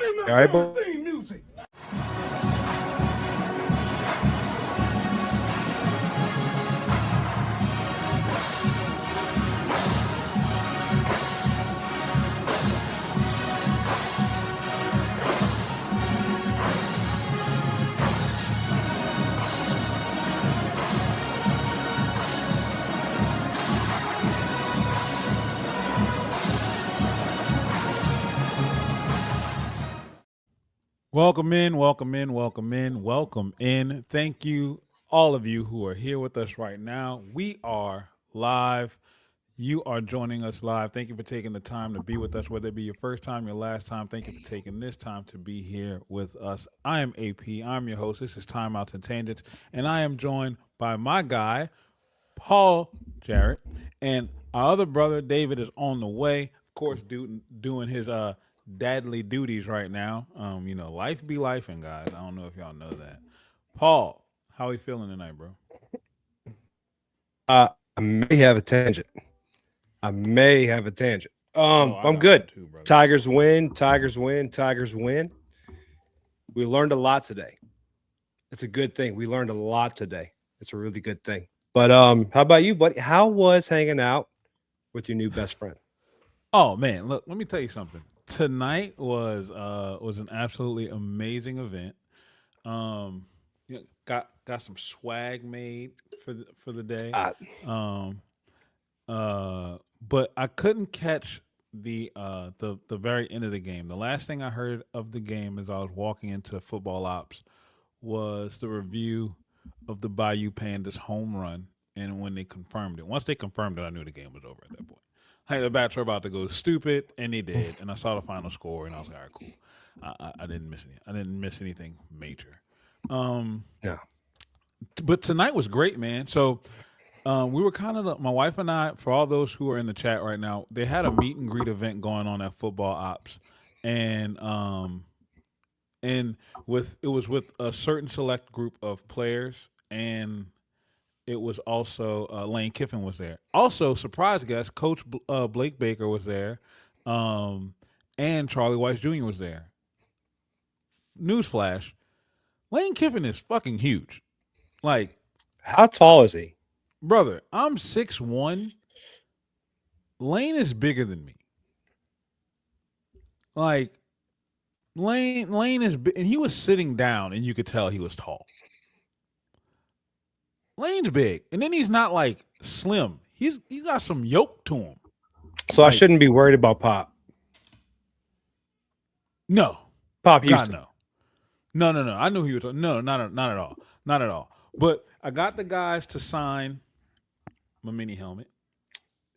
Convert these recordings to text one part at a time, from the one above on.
All right, but Welcome in, welcome in, welcome in, welcome in. Thank you, all of you who are here with us right now. We are live. You are joining us live. Thank you for taking the time to be with us, whether it be your first time, your last time. Thank you for taking this time to be here with us. I am AP. I'm your host. This is Timeouts and Tangents, and I am joined by my guy, Paul Jarrett, and our other brother David is on the way. Of course, doing his dadly duties right now. Life be life, and guys, I don't know if y'all know that. Paul, how are you feeling tonight, bro? I may have a tangent. I may have a tangent. I I'm got one good. too, brother. Tigers win. Tigers win. Tigers win. We learned a lot today. It's a good thing. We learned a lot today. It's a really good thing. But how about you, buddy? How was hanging out with your new best friend? Oh man, look, let me tell you something. Tonight was an absolutely amazing event. Got some swag made for the day. Uh, Um, but I couldn't catch the very end of the game. The last thing I heard of the game as I was walking into football ops was the review of the Bayou Pandas home run, and when they confirmed it. Once they confirmed it, I knew the game was over at that point. Like the bats were about to go stupid, and they did. And I saw the final score, and I was like, "All right, cool." I didn't miss any. I didn't miss anything major. Um, yeah. but tonight was great, man. So we were kind of my wife and I. For all those who are in the chat right now, they had a meet and greet event going on at Football Ops, and it was with a certain select group of players, and it was also Lane Kiffin was there. Also, surprise guest, Coach Blake Baker was there, um, and Charlie Weiss Jr. was there. Newsflash: Lane Kiffin is fucking huge. Like, How tall is he? brother, I'm 6'1". Lane is bigger than me. Like, Lane is, and he was sitting down, and you could tell he was tall. Lane's big, and then he's not like slim. He's got some yolk to him. So I shouldn't be worried about Pop. No, Pop God, Houston. no. I knew he was. No, not at all. Not at all. But I got the guys to sign my mini helmet.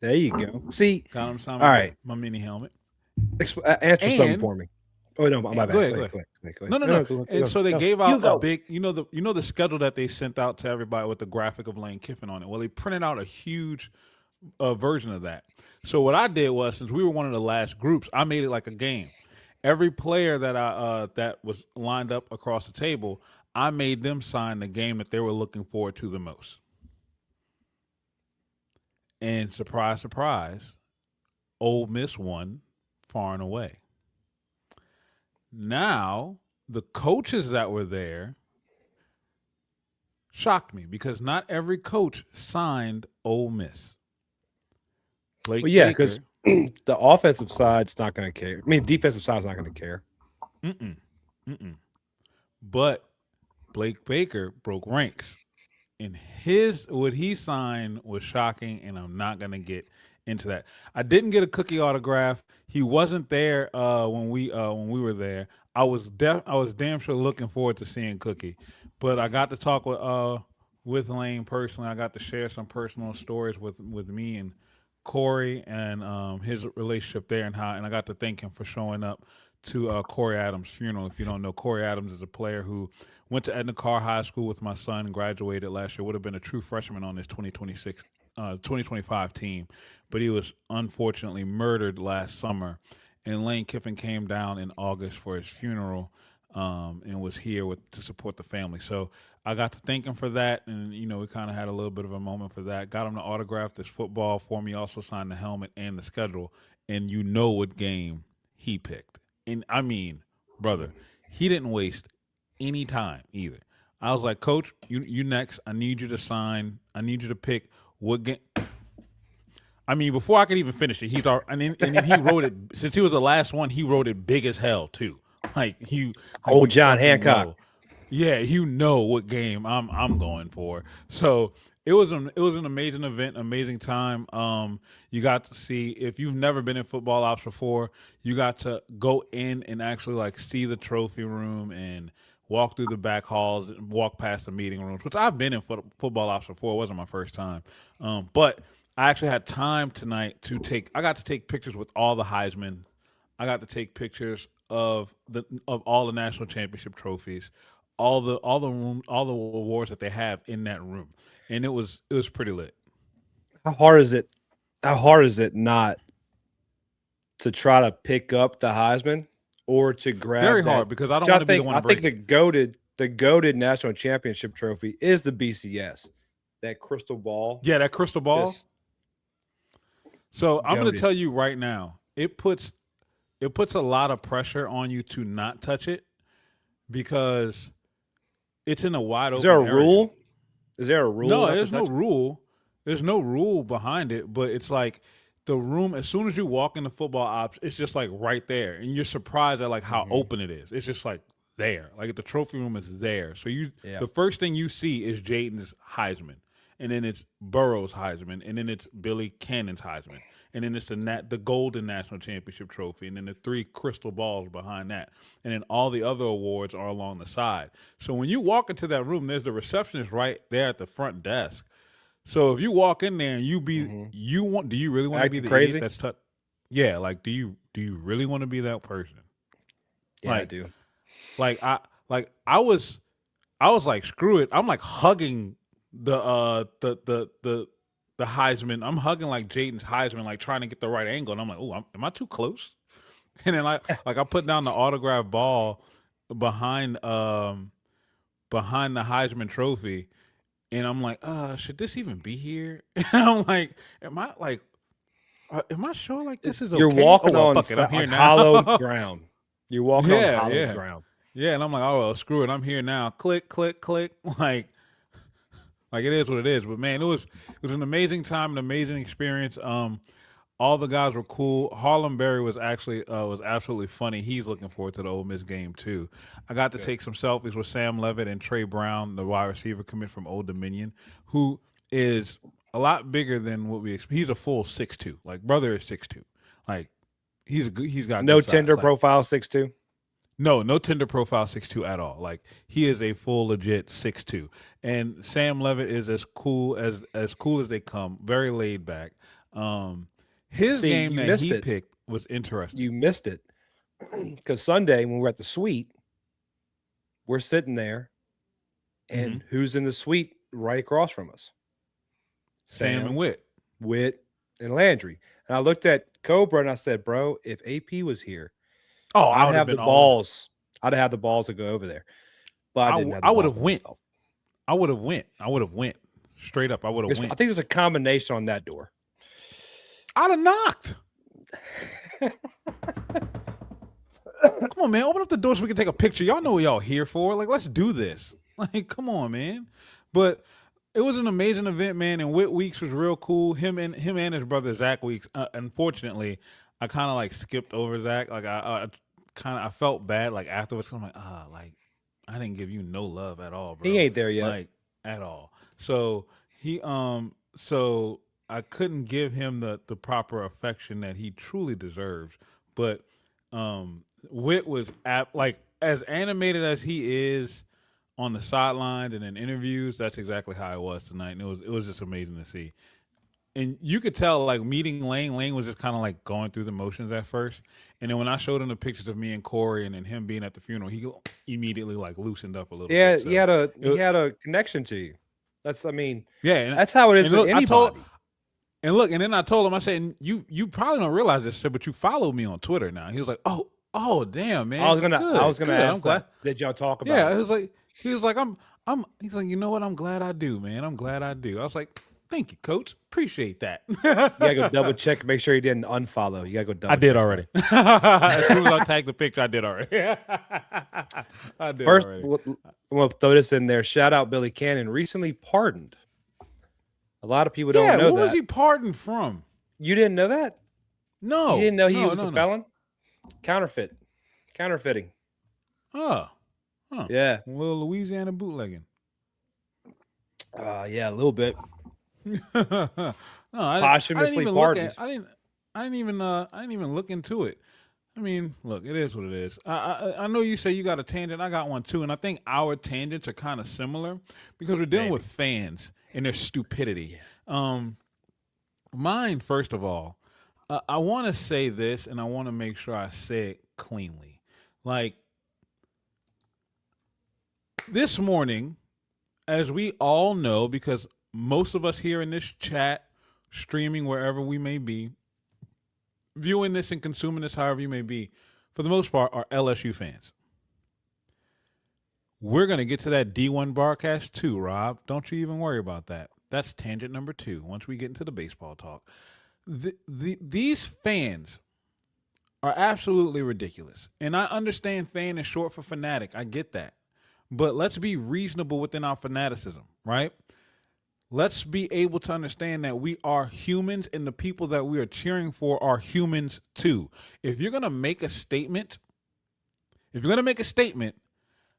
There you go. See, Got them sign all right. my mini helmet. Answer something And for me. Oh no, my bad. go ahead. No. And so they gave out a big, the schedule that they sent out to everybody with the graphic of Lane Kiffin on it. Well, they printed out a huge version of that. So what I did was, since we were one of the last groups, I made it like a game. Every player that was lined up across the table, I made them sign the game that they were looking forward to the most. And surprise, surprise, Ole Miss won far and away. Now, the coaches that were there shocked me because not every coach signed Ole Miss. Blake yeah, Baker, because the offensive side's not going to care. I mean, defensive side's not going to care. But Blake Baker broke ranks. And what he signed was shocking, and I'm not gonna get into that. I didn't get a Cookie autograph. He wasn't there when we were there. I was damn sure looking forward to seeing Cookie, but I got to talk with Lane personally. I got to share some personal stories with me and Corey and his relationship there, and I got to thank him for showing up to Corey Adams' funeral. If you don't know, Corey Adams is a player who went to Edna Carr High School with my son, graduated last year, would have been a true freshman on this 2025 team, but he was unfortunately murdered last summer. And Lane Kiffin came down in August for his funeral and was here to support the family. So I got to thank him for that, and we kind of had a little bit of a moment for that. Got him to autograph this football for me, also signed the helmet and the schedule, and what game he picked. And I mean, brother, he didn't waste any time either. I was like, Coach, you next. I need you to sign. I need you to pick what game. I mean, before I could even finish it, and then he wrote it. Since he was the last one, he wrote it big as hell too. Like Old John fucking Hancock. know. Yeah, you know what game I'm going for. So it was an amazing event, amazing time. You got to see, if you've never been in football ops before, you got to go in and actually like see the trophy room and walk through the back halls and walk past the meeting rooms, which I've been in football ops before. It wasn't my first time, but I actually had time tonight to take. I got to take pictures with all the Heisman. I got to take pictures of all the national championship trophies, all the awards that they have in that room, and it was pretty lit. How hard is it? How hard is it not to try to pick up the Heisman or to grab? Very that? hard, because I don't Which want to be the one to I break think the goated national championship trophy is the BCS. That crystal ball. Yeah, that crystal ball. Just So I'm going to goated. tell you right now, it puts a lot of pressure on you to not touch it, because it's in a wide open. Is there a area. rule? Is there a rule? No, not to there's no touch it? rule. There's no rule behind it, but it's like the room, as soon as you walk in the football ops, it's just like right there, and you're surprised at like how open it is. It's just like there, like the trophy room is there. So the first thing you see is Jaden's Heisman, and then it's Burrow's Heisman, and then it's Billy Cannon's Heisman, and then it's the golden national championship trophy, and then the 3 crystal balls behind that, and then all the other awards are along the side. So when you walk into that room, there's the receptionist right there at the front desk. So if you walk in there and do you really want to be the crazy? idiot that's yeah, like do you really want to be that person? Yeah, like, I do. I was like, screw it. I'm like hugging the Heisman. I'm hugging like Jaden's Heisman, like trying to get the right angle, and I'm like, oh, am I too close? And then I put down the autograph ball behind the Heisman trophy. And I'm like, should this even be here? And I'm like, am I sure like this is okay? You're walking on fuck it, I'm here like now. hollowed ground. You're walking on hollowed ground. Yeah, and I'm like, oh well, screw it, I'm here now. Click, click, click. Like it is what it is. But man, it was an amazing time, an amazing experience. All the guys were cool. Harlem Berry was actually was absolutely funny. He's looking forward to the Ole Miss game too. I got to take some selfies with Sam Levitt and Trey Brown, the wide receiver commit from Old Dominion, who is a lot bigger than what we expect. He's a full 6'2". Like, brother is 6'2". Like, he's got No good size. Tinder Like, profile 6'2". No Tinder profile 6'2" at all. Like, he is a full legit 6'2". And Sam Levitt is as cool as they come. Very laid back. His game that he picked was interesting. You missed it because Sunday when we're at the suite, we're sitting there, and who's in the suite right across from us? Sam and Witt and Landry. And I looked at Cobra and I said, "Bro, if AP was here, I'd have the balls. I'd have the balls to go over there." But I would have went. I would have went straight up. I would have went. I think there's a combination on that door. I'd have knocked. Come on, man. Open up the door so we can take a picture. Y'all know what y'all here for. Like, let's do this. Like, come on, man. But it was an amazing event, man. And Whit Weeks was real cool. Him and his brother Zach Weeks. Unfortunately, I kind of like skipped over Zach. Like, I felt bad like afterwards. I'm like, like I didn't give you no love at all, bro. He ain't there yet, like at all. So so I couldn't give him the proper affection that he truly deserves. But Whit was like as animated as he is on the sidelines and in interviews. That's exactly how it was tonight, and it was just amazing to see. And you could tell, like, meeting Lane was just kind of like going through the motions at first, and then when I showed him the pictures of me and Corey and then him being at the funeral, he immediately like loosened up a little. Yeah, bit. So he had a connection to you. That's and that's how it is with with anybody. And then I told him, I said, you probably don't realize this, but you follow me on Twitter now. He was like, oh, damn, man. I was gonna ask I'm glad. that. Did y'all talk about? Yeah, it? he was like, he's like, you know what? I'm glad I do, man. I'm glad I do. I was like, Thank you, Coach. Appreciate that. You gotta go double check and make sure you didn't unfollow. You gotta go double. I did check already. As soon as I tagged the picture, I did already. I did First, already. we'll throw this in there. Shout out Billy Cannon, recently pardoned. A lot of people don't know what that. was he pardoned from? You didn't know that? No. You didn't know he was a felon? Counterfeiting. Oh. Yeah. A little Louisiana bootlegging. Yeah, a little bit. No, Posthumously pardoned. I didn't even look into it. I mean, look, it is what it is. I know you say you got a tangent. I got one too, and I think our tangents are kind of similar because we're dealing with fans and their stupidity. Mine, first of all, I want to say this, and I want to make sure I say it cleanly. Like this morning, as we all know, because most of us here in this chat, streaming wherever we may be, viewing this and consuming this however you may be, for the most part, are LSU fans. We're going to get to that D1 broadcast too, Rob. Don't you even worry about that. That's tangent number 2 once we get into the baseball talk. These fans are absolutely ridiculous. And I understand fan is short for fanatic. I get that. But let's be reasonable within our fanaticism, right? Let's be able to understand that we are humans and the people that we are cheering for are humans too. If you're going to make a statement,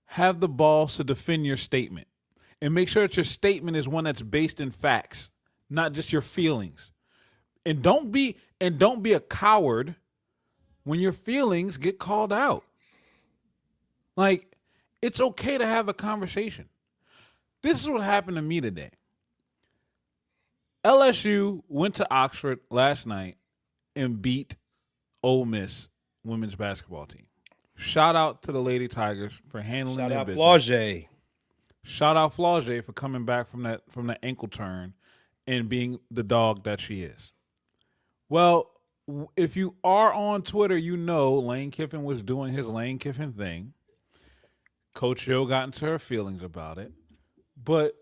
have the balls to defend your statement and make sure that your statement is one that's based in facts, not just your feelings. And don't be a coward when your feelings get called out. Like, it's okay to have a conversation. This is what happened to me today. LSU went to Oxford last night and beat Ole Miss women's basketball team. Shout out to the Lady Tigers for handling their business. Shout out Flaugier for coming back from that ankle turn and being the dog that she is. Well, if you are on Twitter, you know Lane Kiffin was doing his Lane Kiffin thing. Coach Joe got into her feelings about it. But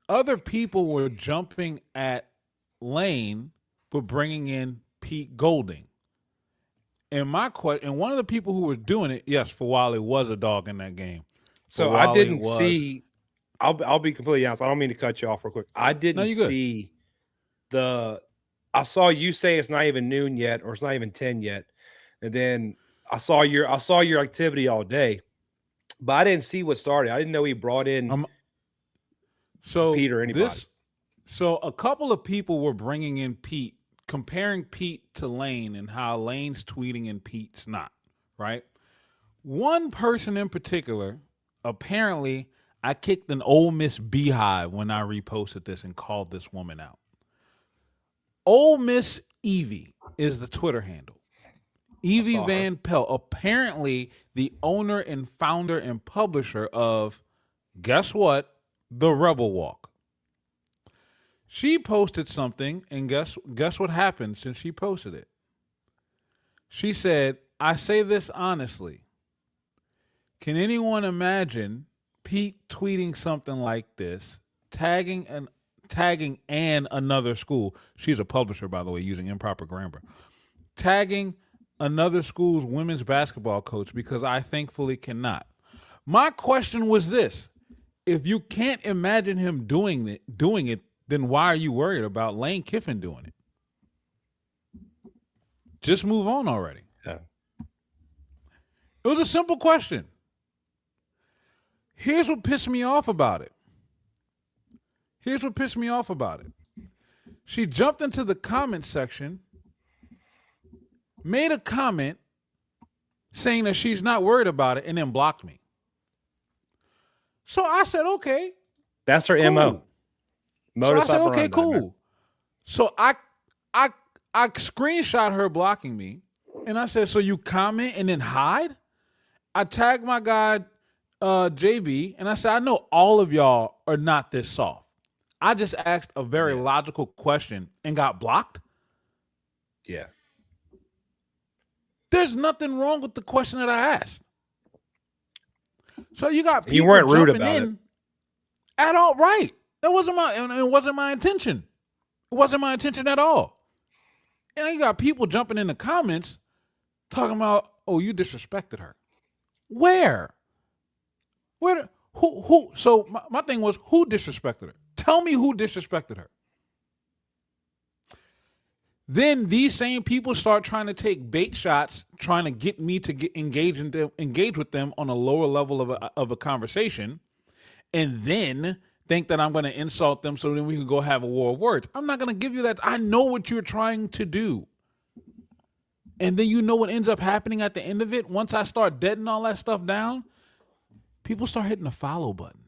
other people were jumping at Lane for bringing in Pete Golding. And one of the people who were doing it, yes, Fawali was a dog in that game. So I didn't see. I'll be completely honest. I don't mean to cut you off real quick. I didn't see I saw you say it's not even noon yet, or it's not even 10 yet, and then I saw your activity all day. But I didn't see what started. I didn't know he brought in Pete or anybody. So a couple of people were bringing in Pete, comparing Pete to Lane and how Lane's tweeting and Pete's not, right? One person in particular, apparently, I kicked an Ole Miss beehive when I reposted this and called this woman out. Ole Miss Evie is the Twitter handle. Evie Van Pelt, apparently the owner and founder and publisher of, guess what? The Rebel Walk. She posted something, and guess what happened since she posted it? She said, I say this honestly. Can anyone imagine Pete tweeting something like this, tagging another school? She's a publisher, by the way, using improper grammar. Tagging another school's women's basketball coach, because I thankfully cannot. My question was this: if you can't imagine him doing it, then why are you worried about Lane Kiffin doing it? Just move on already. Yeah. It was a simple question. Here's what pissed me off about it. She jumped into the comment section, made a comment saying that she's not worried about it, and then blocked me. So I said, okay. That's her cool. MO. So I said, okay, cool. So I screenshot her blocking me, and I said, so you comment and then hide? I tagged my guy, JB, and I said, I know all of y'all are not this soft. I just asked a very logical question and got blocked. Yeah. There's nothing wrong with the question that I asked. So you got people you weren't rude jumping about in it at all, right? It wasn't my intention. It wasn't my intention at all. And you got people jumping in the comments talking about, oh, you disrespected her. Where? Where? Who? So my thing was, who disrespected her? Tell me who disrespected her. Then these same people start trying to take bait shots, trying to get me to engage with them on a lower level of a conversation, and then think that I'm going to insult them so then we can go have a war of words. I'm not going to give you that. I know what you're trying to do. And then you know what ends up happening at the end of it? Once I start deading all that stuff down, people start hitting the follow button.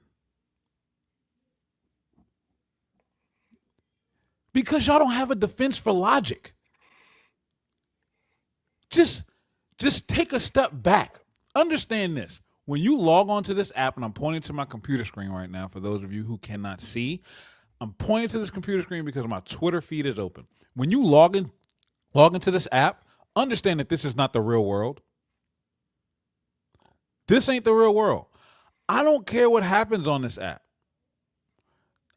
Because y'all don't have a defense for logic. Just take a step back. Understand this. When you log onto this app, and I'm pointing to my computer screen right now for those of you who cannot see, I'm pointing to this computer screen because my Twitter feed is open. When you log into this app, understand that this is not the real world. This ain't the real world. I don't care what happens on this app.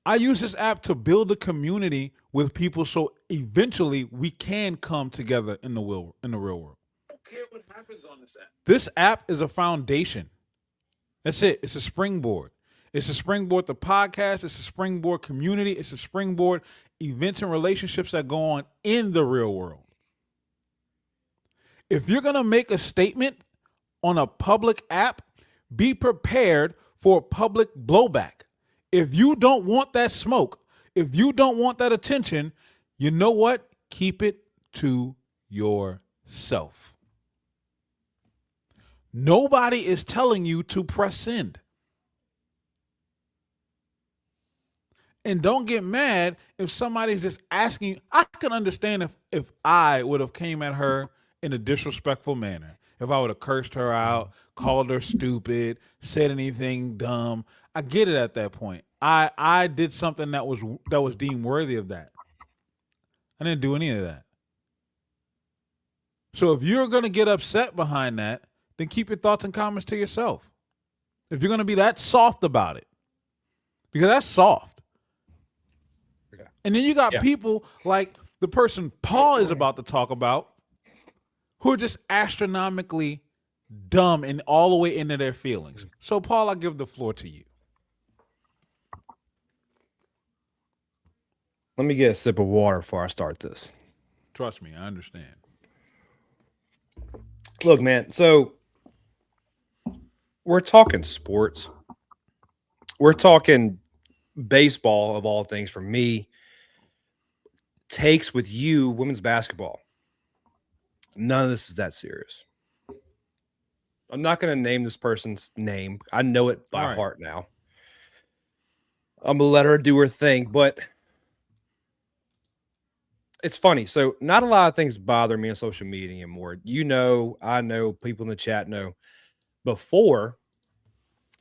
I use this app to build a community with people so eventually we can come together in the real world. I don't care what happens on this app. This app is a foundation. That's it. It's a springboard. It's a springboard to podcasts. It's a springboard community. It's a springboard events and relationships that go on in the real world. If you're going to make a statement on a public app, be prepared for public blowback. If you don't want that smoke, if you don't want that attention, you know what? Keep it to yourself. Nobody is telling you to press send. And don't get mad if somebody's just asking. I can understand if I would have came at her in a disrespectful manner. If I would have cursed her out, called her stupid, said anything dumb. I get it at that point. I did something that was deemed worthy of that. I didn't do any of that. So if you're going to get upset behind that, then keep your thoughts and comments to yourself. If you're going to be that soft about it, because that's soft. Okay. And then you got people like the person Paul is about to talk about who are just astronomically dumb and all the way into their feelings. So Paul, I give the floor to you. Let me get a sip of water before I start this. Trust me, I understand. Look, man, so we're talking sports. We're talking baseball, of all things, for me. Takes with you, women's basketball. None of this is that serious. I'm not going to name this person's name. I know it by heart now. I'm going to let her do her thing, but it's funny. So not a lot of things bother me on social media anymore. You know, I know, people in the chat know. Before,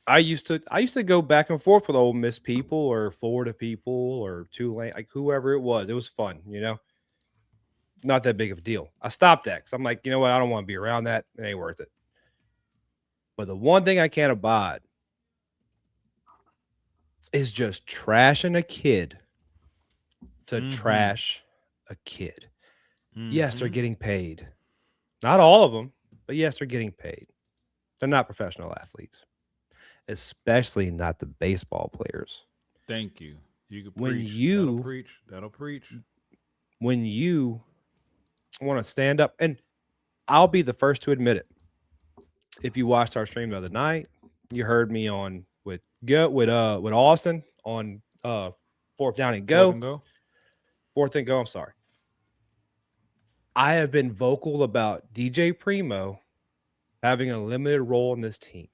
I used to go back and forth with Ole Miss people or Florida people or Tulane, like whoever it was. It was fun, you know. Not that big of a deal. I stopped that because I'm like, you know what? I don't want to be around that. It ain't worth it. But the one thing I can't abide is just trashing a kid to trash a kid. Yes, they're getting paid. Not all of them, but yes, they're getting paid. They're not professional athletes, especially not the baseball players. Thank you. You can preach. That'll preach. When you want to stand up, and I'll be the first to admit it. If you watched our stream the other night, you heard me on with Austin on fourth down and go. Fourth and go. I'm sorry. I have been vocal about DJ Primo having a limited role in this team.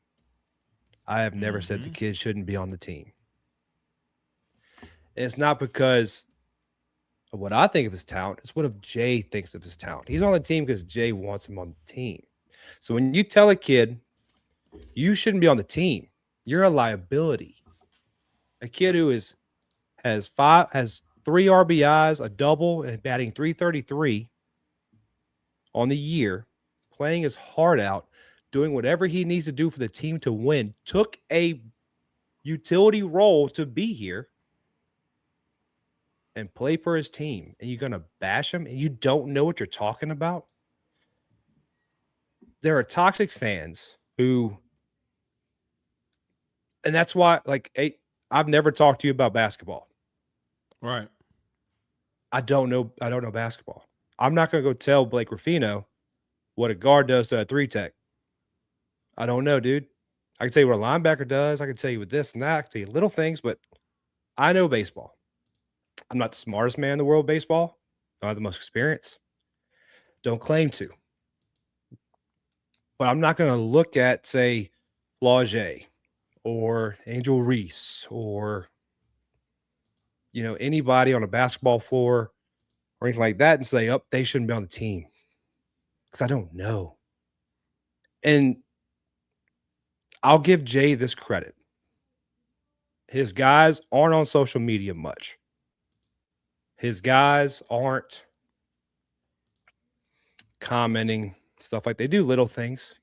I have never said the kid shouldn't be on the team. And it's not because of what I think of his talent. It's what Jay thinks of his talent. He's on the team because Jay wants him on the team. So when you tell a kid you shouldn't be on the team, you're a liability. A kid who has 3 RBIs, a double, and batting .333 on the year, playing his heart out, doing whatever he needs to do for the team to win, took a utility role to be here. and play for his team, and you're gonna bash him, and you don't know what you're talking about. There are toxic fans who, and that's why, like, I've never talked to you about basketball. Right. I don't know basketball. I'm not gonna go tell Blake Ruffino what a guard does to a 3-tech. I don't know, dude. I can tell you what a linebacker does. I can tell you what this and that. I can tell you little things, but I know baseball. I'm not the smartest man in the world baseball. I don't have the most experience. Don't claim to. But I'm not going to look at, say, Flaugier or Angel Reese or, anybody on a basketball floor or anything like that and say, oh, they shouldn't be on the team. Because I don't know. And I'll give Jay this credit. His guys aren't on social media much. His guys aren't commenting stuff like they do little things,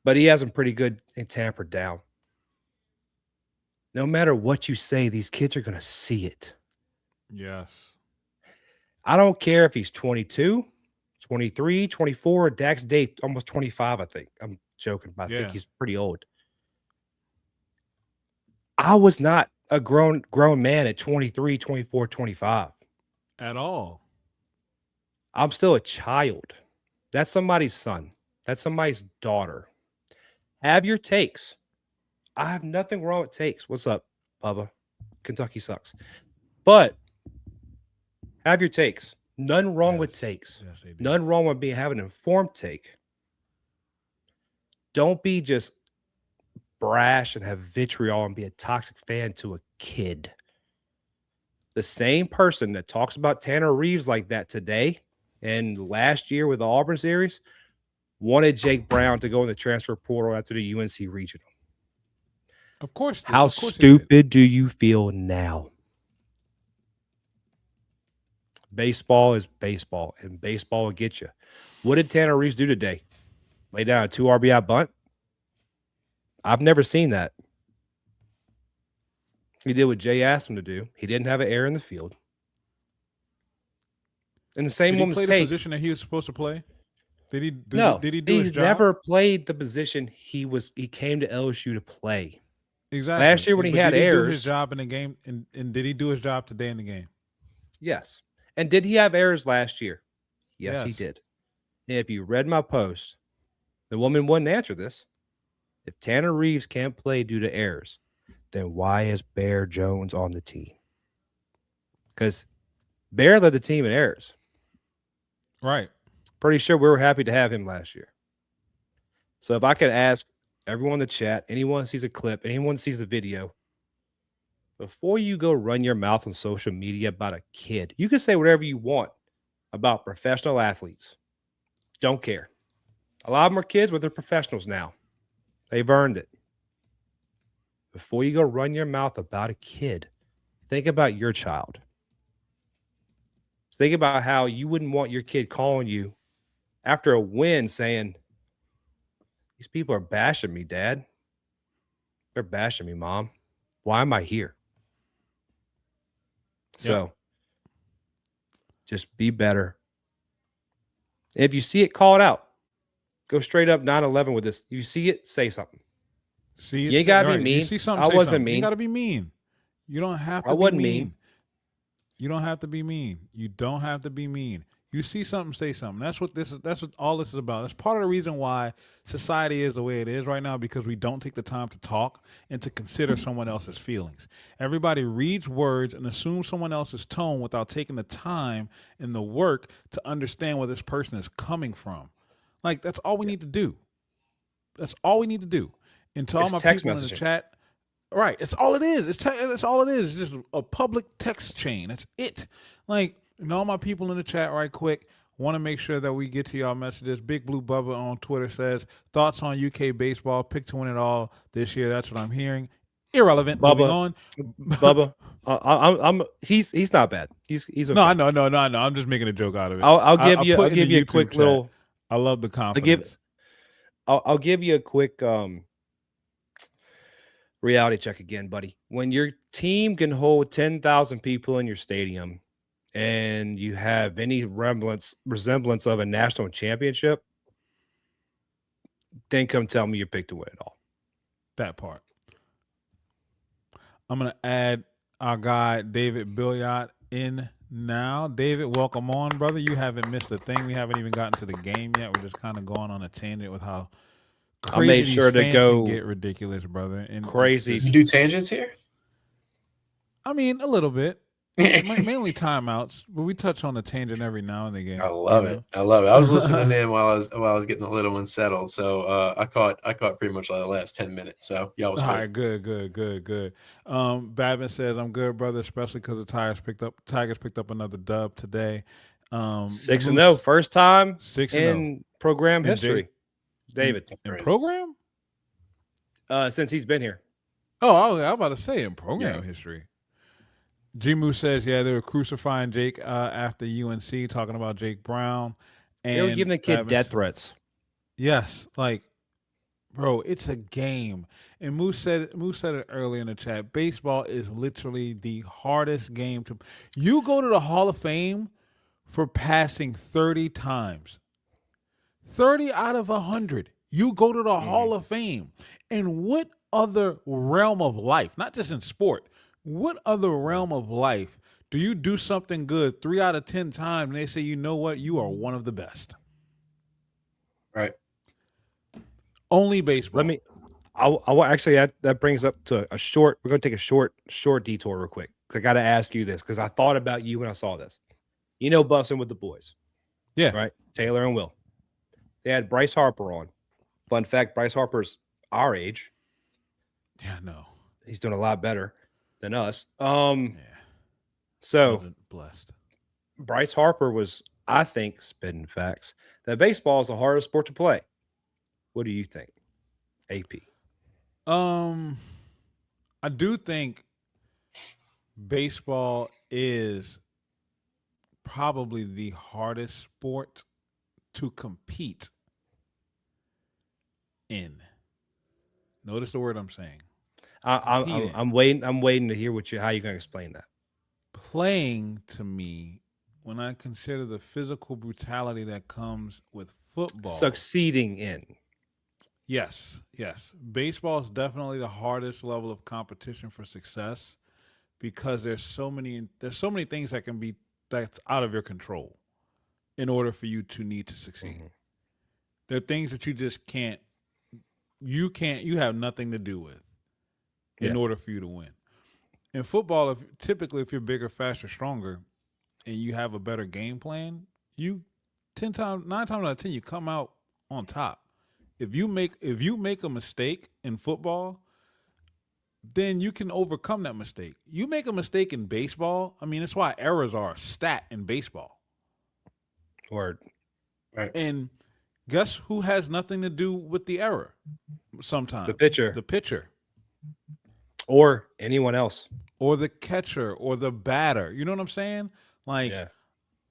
But he has them pretty good and tampered down. No matter what you say, these kids are going to see it. Yes. I don't care if he's 22, 23, 24. Dax Day, almost 25, I think. I'm joking, but I think he's pretty old. I was not a grown man at 23, 24, 25. At all. I'm still a child. That's somebody's son. That's somebody's daughter. Have your takes. I have nothing wrong with takes. What's up, Bubba? Kentucky sucks. But have your takes. None wrong with takes. Yes, none wrong with having an informed take. Don't be just brash and have vitriol and be a toxic fan to a kid. The same person that talks about Tanner Reeves like that today and last year with the Auburn series wanted Jake Brown to go in the transfer portal after the UNC regional. Of course. How stupid do you feel now? Baseball is baseball, and baseball will get you. What did Tanner Reeves do today? Lay down a 2 RBI bunt? I've never seen that. He did what Jay asked him to do. He didn't have an error in the field. And the same woman's take. Did he play the position that he was supposed to play? Did he do his job? He's never played the position he came to LSU to play. Exactly. Last year when he had errors. Did he do his job in the game? And did he do his job today in the game? Yes. And did he have errors last year? Yes, he did. And if you read my post, the woman wouldn't answer this. If Tanner Reeves can't play due to errors, then why is Bear Jones on the team? Because Bear led the team in errors. Right. Pretty sure we were happy to have him last year. So if I could ask everyone in the chat, anyone sees a clip, anyone sees a video, before you go run your mouth on social media about a kid, you can say whatever you want about professional athletes. Don't care. A lot of them are kids, but they're professionals now. They've earned it. Before you go run your mouth about a kid, think about your child. Think about how you wouldn't want your kid calling you after a win saying, these people are bashing me, Dad. They're bashing me, Mom. Why am I here? So just be better. If you see it, call it out. Go straight up 9/11 with this. You see it, say something. See it, you ain't gotta be mean. You see something, I wasn't something. mean. You gotta be mean. You don't have to I be wasn't mean. You don't have to be mean. You don't have to be mean. You see something, say something. That's what all this is about. That's part of the reason why society is the way it is right now, because we don't take the time to talk and to consider someone else's feelings. Everybody reads words and assumes someone else's tone without taking the time and the work to understand where this person is coming from. Like, that's all we need to do. That's all we need to do. And to all my people in the chat, right, it's all it is. It's all it is. It's just a public text chain. That's it. Like, and all my people in the chat right quick, want to make sure that we get to y'all messages. Big Blue Bubba on Twitter says, thoughts on UK baseball, pick to win it all this year. That's what I'm hearing. Irrelevant. Moving on. Bubba, he's not bad. He's okay. No, I know. I'm just making a joke out of it. I'll give you a quick little. I love the confidence. I'll give you a quick reality check again, buddy. When your team can hold 10,000 people in your stadium and you have any resemblance of a national championship, then come tell me you're picked to win it all. That part. I'm gonna add our guy David Billiot in now. David, welcome on, brother. You haven't missed a thing. We haven't even gotten to the game yet. We're just kind of going on a tangent with how I made crazy sure these to fans go can get ridiculous, brother. And it's crazy. You just- do tangents here? I mean, a little bit. Mainly timeouts, but we touch on the tangent every now and again. I love it. I love it. I was listening in while I was getting the little one settled, so I caught pretty much like the last 10 minutes. So y'all was All great. right, good. Babin says I'm good, brother, especially because the Tigers picked up another dub today. 6-0, first time 6-0 in program And history. David, That's in crazy. program. since he's been here. Oh, I was about to say in program history. G-Moo says, yeah, they were crucifying Jake after UNC, talking about Jake Brown. And They were giving the kid Babin death said- threats. Yes, like, bro, it's a game. And Moose said it earlier in the chat. Baseball is literally the hardest game to. You go to the Hall of Fame for passing 30 times. 30 out of 100. You go to the Hall of Fame. And what other realm of life, not just in sport, what other realm of life do you do something good 3 out of 10 times and they say, you know what, you are one of the best? Right. Only baseball. Actually, that brings up to a short. We're going to take a short detour real quick. I got to ask you this because I thought about you when I saw this. You know, Bussin' with the boys. Yeah. Right. Taylor and Will. They had Bryce Harper on. Fun fact: Bryce Harper's our age. Yeah, no. He's doing a lot better than us. Yeah. So Wasn't blessed. Bryce Harper was, I think, spitting facts that baseball is the hardest sport to play. What do you think, AP? I do think baseball is probably the hardest sport to compete in. Notice the word I'm saying. I'm waiting to hear how you're going to explain that. Playing, to me, when I consider the physical brutality that comes with football. Succeeding in. Yes. Baseball is definitely the hardest level of competition for success because there's so many things that's out of your control in order for you to need to succeed. Mm-hmm. There are things that you just can't you have nothing to do with in order for you to win. In football, if you're bigger, faster, stronger, and you have a better game plan, 9 times out of 10 you come out on top. If you make a mistake in football, then you can overcome that mistake. You make a mistake in baseball, I mean, that's why errors are a stat in baseball. Word. Right. And guess who has nothing to do with the error sometimes? The pitcher. The pitcher. Or anyone else. Or the catcher or the batter. You know what I'm saying? Like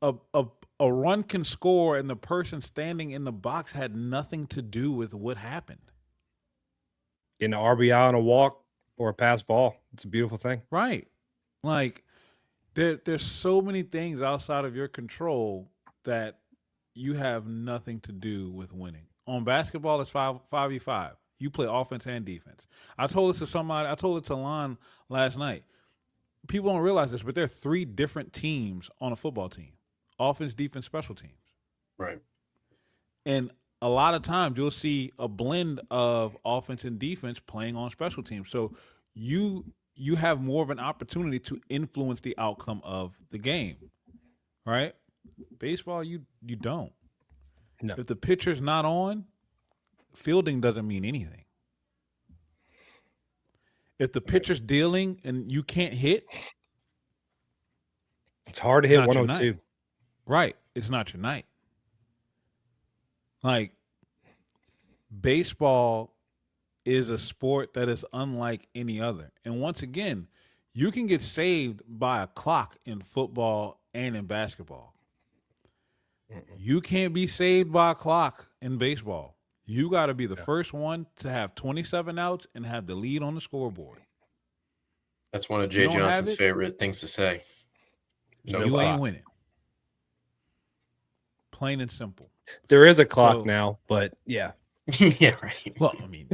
a run can score and the person standing in the box had nothing to do with what happened. Getting an RBI on a walk or a pass ball. It's a beautiful thing. Right. Like there's so many things outside of your control that you have nothing to do with winning. On basketball, it's 5v5. You play offense and defense. I told it to Lon last night. People don't realize this, but there are 3 different teams on a football team. Offense, defense, special teams. Right. And a lot of times you'll see a blend of offense and defense playing on special teams. So you have more of an opportunity to influence the outcome of the game. Right? Baseball, you don't. No. If the pitcher's not on, fielding doesn't mean anything. If the pitcher's dealing and you can't hit, It's hard to hit Not your 102. night. Right, it's not your night. Like, baseball is a sport that is unlike any other. And once again, you can get saved by a clock in football and in basketball. You can't be saved by a clock in baseball. You got to be the first one to have 27 outs and have the lead on the scoreboard. That's one of You Jay don't have Johnson's it, favorite things to say. No you clock. ain't winning. Plain and simple. There is a clock So- now, but yeah, Yeah, right. Well, I mean,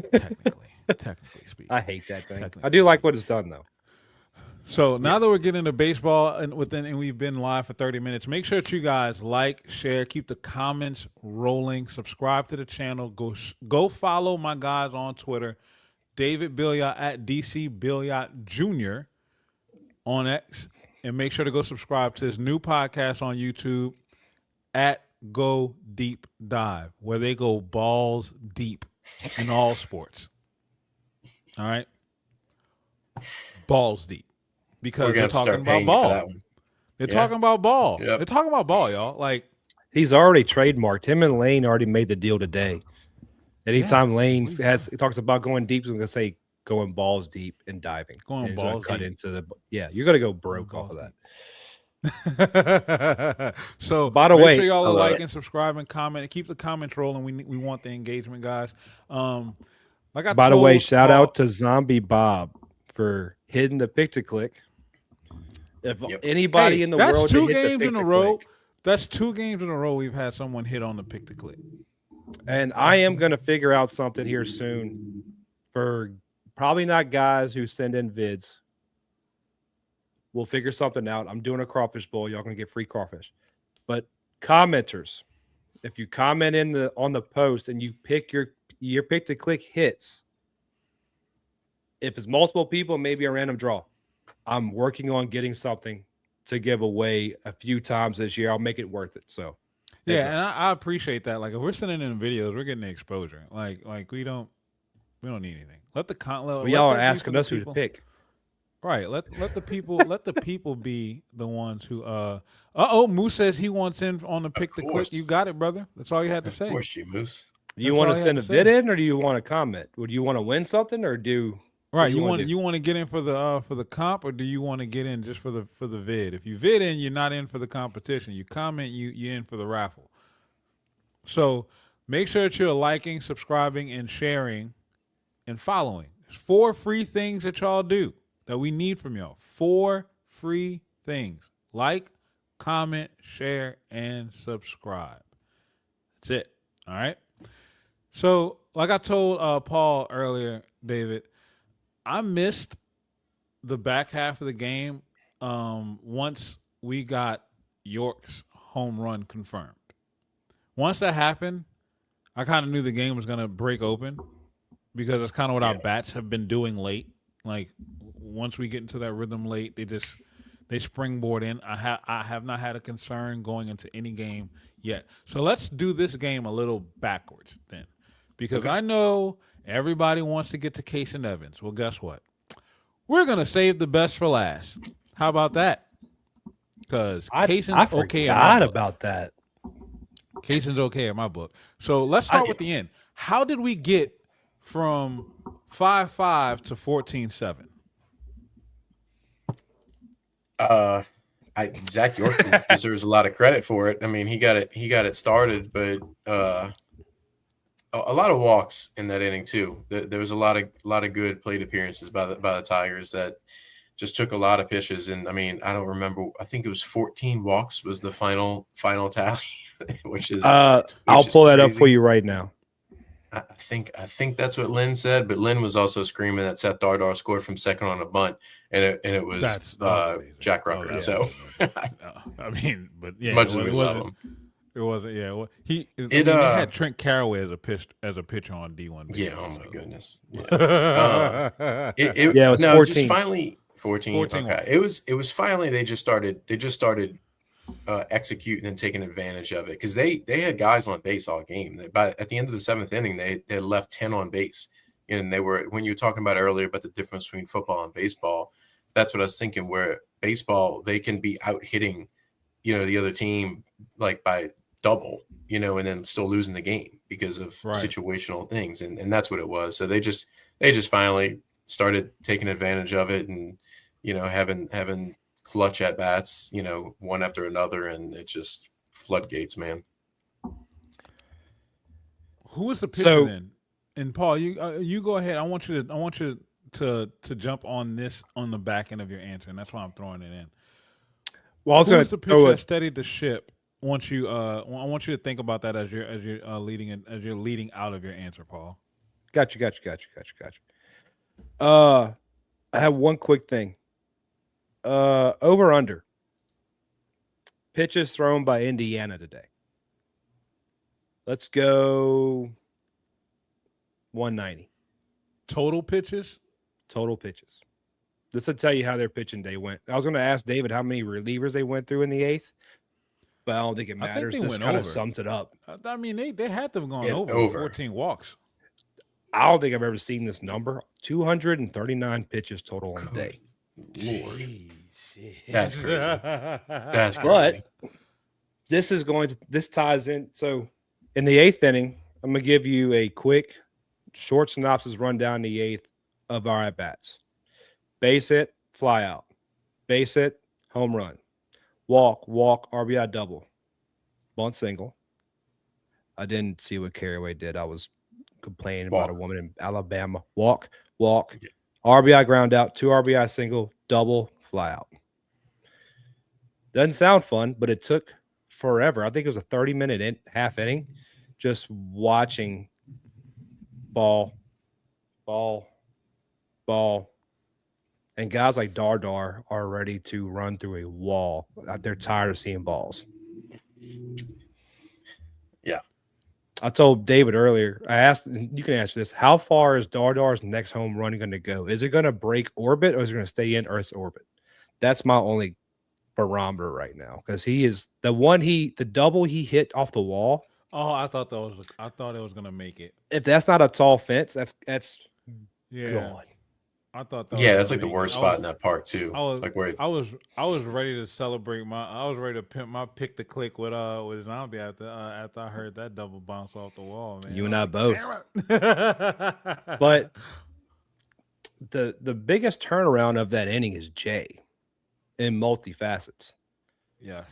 technically speaking. I hate that thing. I Technically do like speaking. what it's done though. So now that we're getting into baseball and we've been live for 30 minutes, make sure that you guys like, share, keep the comments rolling, subscribe to the channel, go follow my guys on Twitter, David Billiot at DC Billiot Jr. on X, and make sure to go subscribe to his new podcast on YouTube at Go Deep Dive, where they go balls deep in all sports. All right, balls deep. Because We're they're gonna talking start about paying you for ball. that one. They're Yeah. talking about ball. Yep. They're talking about ball, y'all. Like, He's already trademarked. Him and Lane already made the deal today. Anytime Lane please. he talks about going deep, he's gonna say going balls deep and diving. Going And he's gonna balls cut deep. into the you're gonna go broke off of balls that. So, By the make way, sure y'all I are love liking, it. subscribing, comment, and keep the comments rolling. We want the engagement, guys. Like I By the way, told shout Paul- out to Zombie Bob for hitting the pick to click. If Yep. anybody Hey, in the that's world two to hit the games pick in a to row. click. That's 2 games in a row we've had someone hit on the pick to click. And I am going to figure out something here soon for probably not guys who send in vids. We'll figure something out. I'm doing a crawfish bowl. Y'all going to get free crawfish. But commenters, if you comment on the post and you pick your pick to click hits, if it's multiple people, maybe a random draw. I'm working on getting something to give away a few times this year. I'll make it worth it. So Yeah, and I appreciate that. Like, if we're sending in videos, we're getting the exposure. Like we don't need anything. Let the well, y'all are asking us who to pick. Right. Let the people be the ones who Moose says he wants in on the pick the click. course. You got it, brother. That's all you had to Of say. course, G Moose. Do you That's want all to I send a had to vid say. in, or do you want to comment? Would you want to win something, or do Right. you You wanna want you want to get in for the comp, or do you want to get in just for the vid? If you vid in, you're not in for the competition. You comment, you're in for the raffle. So make sure that you're liking, subscribing, and sharing, and following. There's 4 free things that y'all do that we need from y'all. 4 free things: like, comment, share, and subscribe. That's it. All right. So, like I told Paul earlier, David, I missed the back half of the game once we got York's home run confirmed. Once that happened, I kind of knew the game was going to break open because that's kind of what our bats have been doing late. Like, once we get into that rhythm late, they springboard in. I have not had a concern going into any game yet. So let's do this game a little backwards then, because I know everybody wants to get to Case and Evans. Well, guess what? We're gonna save the best for last. How about that? Because Cason's I okay. forgot about that. Cason's okay in my book. So let's start with the end. How did we get from 5-5 to 14-7? Zach York deserves a lot of credit for it. I mean, he got it started, but a lot of walks in that inning too. There was a lot of good plate appearances by the Tigers that just took a lot of pitches. And I mean, I don't remember. I think it was 14 walks was the final tally, which is I'll pull that up for you right now. I think that's what Lynn said, but Lynn was also screaming that Seth Dardar scored from second on a bunt, and it was Jack Rucker. I mean, but yeah, much as we love him, it wasn't. Yeah, well, he had Trent Caraway as a pitcher on D1. Yeah, oh my goodness. Yeah, it was 14. Just finally 14. Okay, it was finally they just started executing and taking advantage of it because they had guys on base all game. At the end of the 7th inning, they had left 10 on base, and they were, when you were talking about earlier about the difference between football and baseball, that's what I was thinking. Where baseball, they can be out hitting, the other team like by double, and then still losing the game because of situational things, and that's what it was. So they just finally started taking advantage of it, and having clutch at bats, one after another, and it just floodgates, man. Who was the pitcher So then? And Paul, you go ahead. I want you to jump on this on the back end of your answer, and that's why I'm throwing it in. well, I was Who going was to the throw pitcher that it. steadied the ship? Once you, I want you to think about that as you're as you're leading out of your answer, Paul. Got you. Uh, I have one quick thing. Over under pitches thrown by Indiana today. Let's go 190 Total pitches. total pitches. This will tell you how their pitching day went. I was going to ask David how many relievers they went through in the eighth, but I don't think it I think matters. they This went kind over. of sums it up. I mean, they had to have gone Yeah, over, over. 14 walks. I don't think I've ever seen this number. 239 pitches total on the day. Lord, Shit. that's crazy. That's But crazy. this ties in. So in the eighth inning, I'm going to give you a quick, short synopsis rundown the eighth of our at bats. Base hit, fly out. Base hit, home run. Walk, RBI double. Bunt single. I didn't see what Carraway did. I was complaining about a woman in Alabama. Walk, Yeah. RBI ground out, 2 RBI single, double, fly out. Doesn't sound fun, but it took forever. I think it was a 30-minute half inning just watching ball. And guys like Dardar are ready to run through a wall. They're tired of seeing balls. Yeah. I told David earlier, I asked, and you can answer this, how far is Dardar's next home run going to go? Is it going to break orbit or is it going to stay in Earth's orbit? That's my only barometer right now because he is the double he hit off the wall. Oh, I thought it was gonna make it. If that's not a tall fence, that's Yeah, gone. I thought that. Yeah, was that's gonna like the make worst it. spot in that park too. I was Like where I was ready to celebrate I was ready to pimp my pick the click with Zombie after I heard that double bounce off the wall, man. You and I both. But But the biggest turnaround of that inning is Jay in multifacets. yes,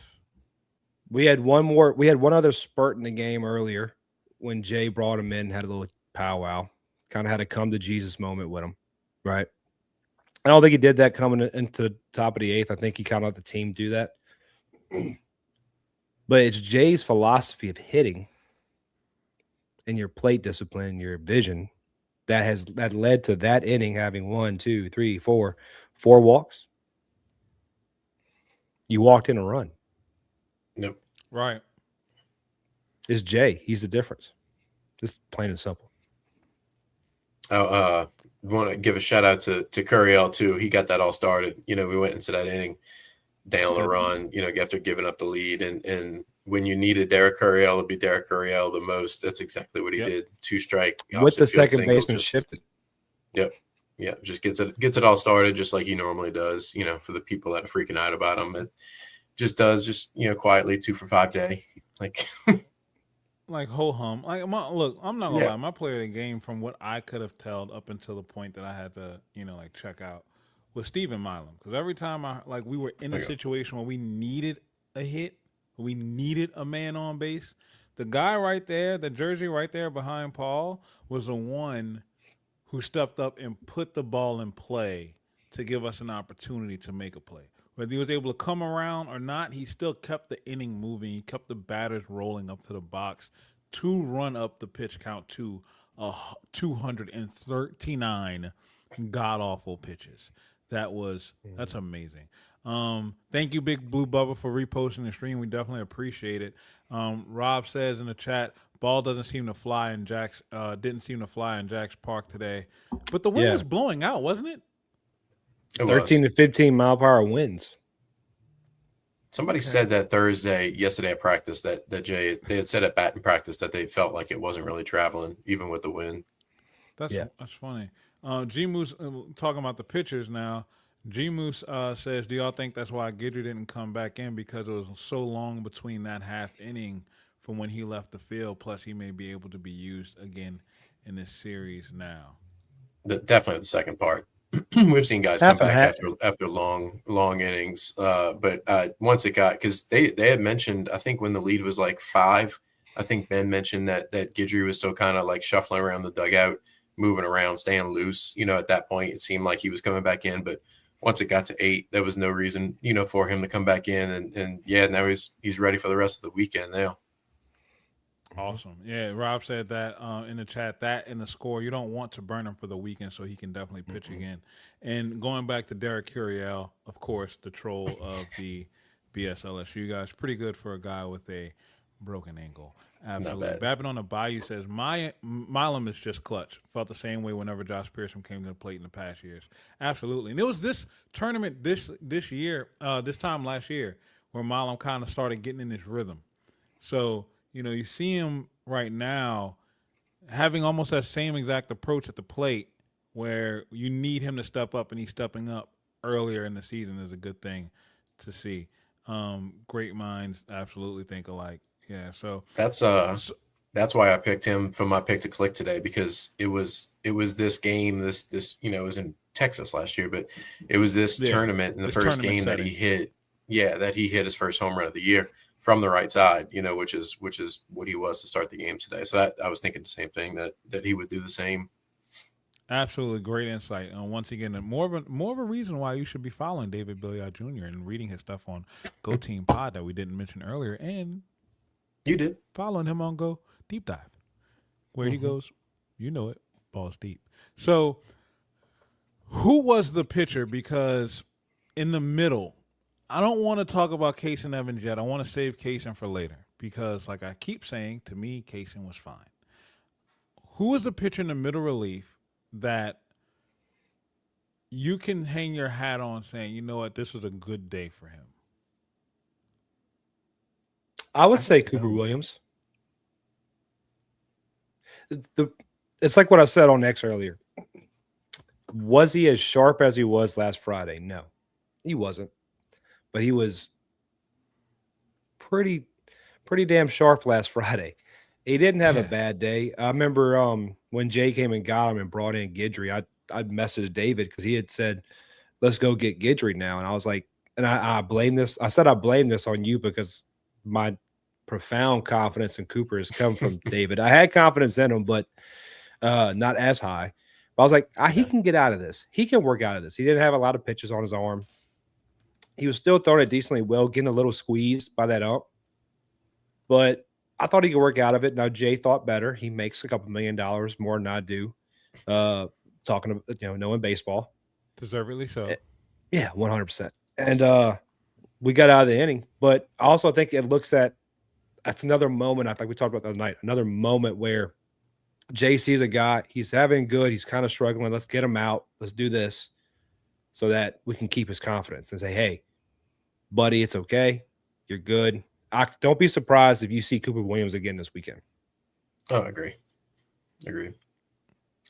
We had one other spurt in the game earlier when Jay brought him in, had a little powwow, kind of had a come to Jesus moment with him, right? I don't think he did that coming into the top of the eighth. I think he kind of let the team do that. But it's Jay's philosophy of hitting and your plate discipline, your vision that led to that inning having 1, 2, 3, 4 walks. You walked in a run. Nope. right. It's Jay. He's the difference. Just plain and simple. Want to give a shout out to Curiel too. He got that all started. We went into that inning down the run, after giving up the lead. And when you needed Derek Curiel to be Derek Curiel the most, that's exactly what he did. 2 strike. With the opposite field second single, baseman shifted. Yep. Yeah. Just gets it all started just like he normally does, for the people that are freaking out about him. It just does quietly 2 for 5 day. Like ho hum. Like look, I'm not gonna lie. My player of the game, from what I could have told up until the point that I had to, check out, was Steven Milam. Because every time we were in a situation where we needed a hit, we needed a man on base. The guy right there, the jersey right there behind Paul, was the one who stepped up and put the ball in play to give us an opportunity to make a play. Whether he was able to come around or not, he still kept the inning moving. He kept the batters rolling up to the box to run up the pitch count to 239 god-awful pitches. That's amazing. Thank you, Big Blue Bubba, for reposting the stream. We definitely appreciate it. Rob says in the chat, ball didn't seem to fly in Jack's Park today. But the wind was blowing out, wasn't it? 13 to 15 mile per hour winds. Somebody said that yesterday at practice, that Jay, they had said at bat in practice that they felt like it wasn't really traveling, even with the wind. That's funny. G Moose, talking about the pitchers now. G Moose says, do y'all think that's why Guidry didn't come back in, because it was so long between that half inning from when he left the field? Plus, he may be able to be used again in this series now. Definitely the second part. We've seen guys come back after long innings, but once it got, because they had mentioned, I think when the lead was like 5, I think Ben mentioned that Guidry was still kind of like shuffling around the dugout, moving around, staying loose. At that point, it seemed like he was coming back in, but once it got to 8, there was no reason, for him to come back in. And now he's ready for the rest of the weekend now. Awesome. Yeah, Rob said that in the chat, that in the score, you don't want to burn him for the weekend so he can definitely pitch again. And going back to Derek Curiel, of course, the troll of the BSLSU guys, pretty good for a guy with a broken ankle. Absolutely. Bappin on the Bayou says, Milam is just clutch. Felt the same way whenever Josh Pearson came to the plate in the past years. Absolutely. And it was this tournament this year, this time last year, where Milam kind of started getting in his rhythm. So, you see him right now having almost that same exact approach at the plate where you need him to step up, and he's stepping up earlier in the season is a good thing to see. Great minds absolutely think alike. Yeah, so that's why I picked him for my pick to click today, because it was this game, this it was in Texas last year, but it was this tournament in the first game setting that he hit. Yeah, that he hit his first home run of the year from the right side, which is what he was to start the game today. So I was thinking the same thing, that he would do the same. Absolutely great insight. And once again, more of a reason why you should be following David Billiot Jr. and reading his stuff on Go Team Pod that we didn't mention earlier, and you did following him on Go Deep Dive, where he goes, it, balls deep. So, who was the pitcher? Because in the middle, I don't want to talk about Kaysen Evans yet. I want to save Kaysen for later because, like I keep saying, to me, Kaysen was fine. Who was the pitcher in the middle relief that you can hang your hat on saying, you know what, this was a good day for him? I would say Cooper Williams. It's like what I said on X earlier. Was he as sharp as he was last Friday? No, he wasn't. But he was pretty damn sharp last Friday. He didn't have a bad day. I remember when Jay came and got him and brought in Guidry, I messaged David because he had said, let's go get Guidry now. And I was like, and I blame this. I said I blame this on you because my profound confidence in Cooper has come from David. I had confidence in him, but not as high. But I was like, he can get out of this. He can work out of this. He didn't have a lot of pitches on his arm. He was still throwing it decently well, getting a little squeezed by that ump. But I thought he could work out of it. Now, Jay thought better. He makes a couple $1 million more than I do, talking about, knowing baseball. Deservedly so. Yeah, 100%. And we got out of the inning. But I also think it looks at – that's another moment, I think we talked about the other night, another moment where Jay sees a guy, he's having good, he's kind of struggling. Let's get him out. Let's do this so that we can keep his confidence and say, hey, buddy, it's okay. You're good. Don't be surprised if you see Cooper Williams again this weekend. Oh, I agree.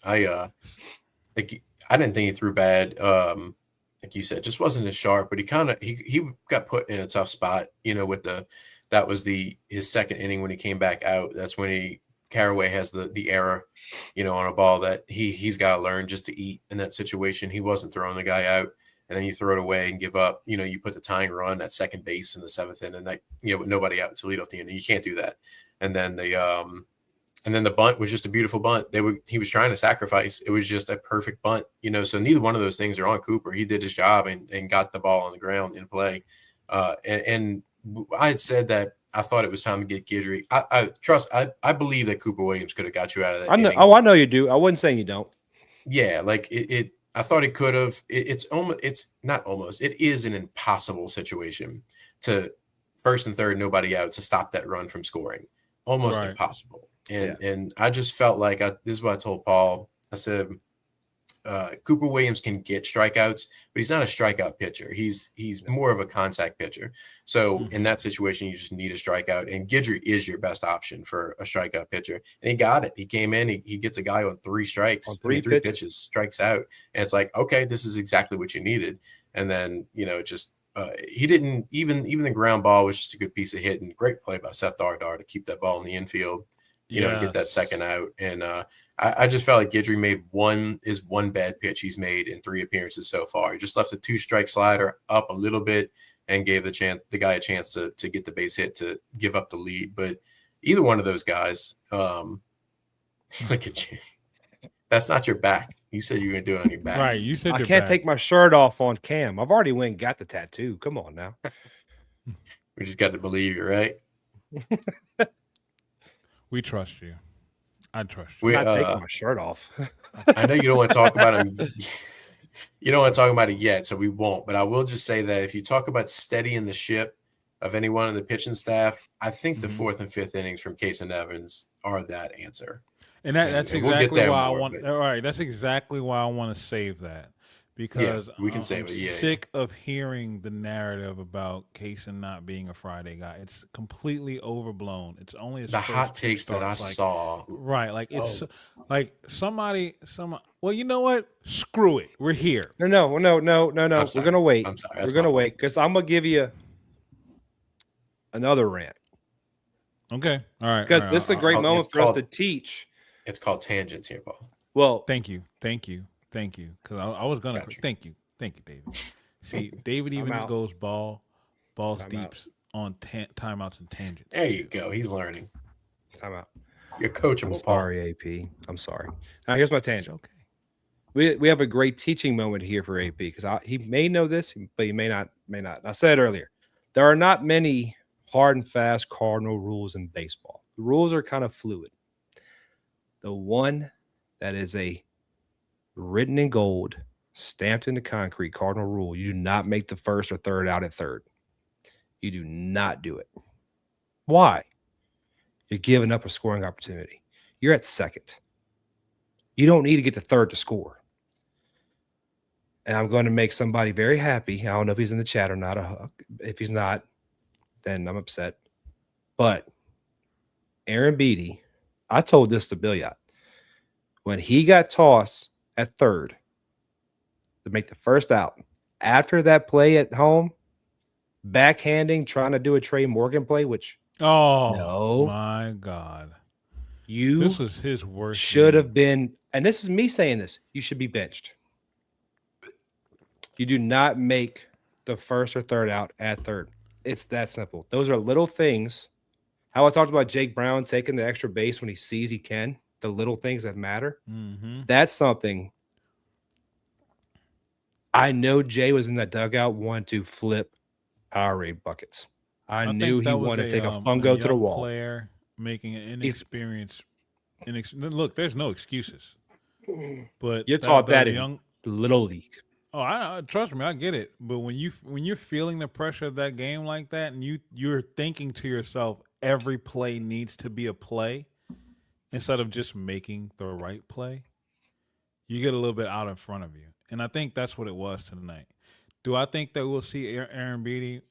I didn't think he threw bad. Like you said, just wasn't as sharp, but he got put in a tough spot, that was his second inning when he came back out. That's when Caraway has the error, on a ball that he's got to learn just to eat in that situation. He wasn't throwing the guy out. And then you throw it away and give up. You put the tying run at second base in the 7th inning, with nobody out to lead off the inning. You can't do that. And then the bunt was just a beautiful bunt. He was trying to sacrifice. It was just a perfect bunt. So neither one of those things are on Cooper. He did his job and got the ball on the ground in play. And I had said that I thought it was time to get Guidry. I believe that Cooper Williams could have got you out of that. I know you do. I wasn't saying you don't. Yeah, like it I thought it could have. It's not almost. It is an impossible situation to first and third, nobody out, to stop that run from scoring. Almost impossible. And I just felt like this is what I told Paul. I said, Cooper Williams can get strikeouts, but he's not a strikeout pitcher. He's more of a contact pitcher. So in that situation, you just need a strikeout, and Guidry is your best option for a strikeout pitcher. And he got it. He came in, he gets a guy on 3 strikes, three pitches, strikes out, and it's like, okay, this is exactly what you needed. And then he didn't even the ground ball was just a good piece of hit and great play by Seth Dardar to keep that ball in the infield. And get that second out. And I just felt like Guidry made one bad pitch he's made in 3 appearances so far. He just left a 2-strike slider up a little bit and gave the guy a chance to get the base hit to give up the lead. But either one of those guys. Look at you. That's not your back. You said you were gonna do it on your back. Right. You said I your can't back. take my shirt off on cam. I've already went and got the tattoo. Come on now. We just got to believe you, right? We trust you. I trust you. We I'm not taking my shirt off. I know you don't want to talk about him. You don't want to talk about it yet, so we won't. But I will just say that if you talk about steadying the ship of anyone in the pitching staff, I think the fourth and fifth innings from Case and Evans are that answer. And that's and we'll get exactly there why I more, want. but- All right, that's exactly why I want to save that because we can save I'm it, yeah. sick of hearing the narrative about Kaysen not being a Friday guy. It's completely overblown. It's only his The first hot two takes that I starts, like, saw. Right, like it's like somebody. Well, you know what? Screw it. We're here. No. We're sorry. gonna wait. I'm sorry. We're That's gonna my wait because I'm gonna give you another rant Okay. All right. because all right, this is a I'll- great called- moment it's for us called- to teach. It's called tangents here, Paul. Well, Thank you. Because I was gonna. Got you. Thank you, David. See, David even out. goes balls I'm deeps on timeouts and tangents. There you go. He's learning. time out. You're I'm coachable, Paul. sorry, AP. I'm sorry. Now here's my It's tangent. okay. We have a great teaching moment here for AP because he may know this, but he may not. I said earlier, there are not many hard and fast cardinal rules in baseball. The rules are kind of fluid. The one that is a written in gold, stamped into concrete cardinal rule: you do not make the first or third out at third. You do not do it. Why? You're giving up a scoring opportunity. You're at second. You don't need to get to third to score. And I'm going to make somebody very happy. I don't know if he's in the chat or not. If he's not, then I'm upset. But Aaron Beatty, I told this to Billiot. When he got tossed at third to make the first out, after that play at home, backhanding, trying to do a Trey Morgan play, which Oh No. my God! you This was his worst. should game. have been, and this is me saying this, you should be benched. You do not make the first or third out at third. It's that simple. Those are little things. How I talked about Jake Brown taking the extra base when he sees he can, the little things that matter. Mm-hmm. That's something. I know Jay was in that dugout wanting to flip Powerade buckets. I knew think he that was wanted to take a fungo to the young wall. Player making an inexperienced. Look, there's no excuses. But You're taught that in young. the little league. Oh, I trust me, I get it. But when you're feeling the pressure of that game like that, and you're thinking to yourself, every play needs to be a play, instead of just making the right play, you get a little bit out in front of you. And I think that's what it was tonight. Do I think that we'll see Aaron Beatty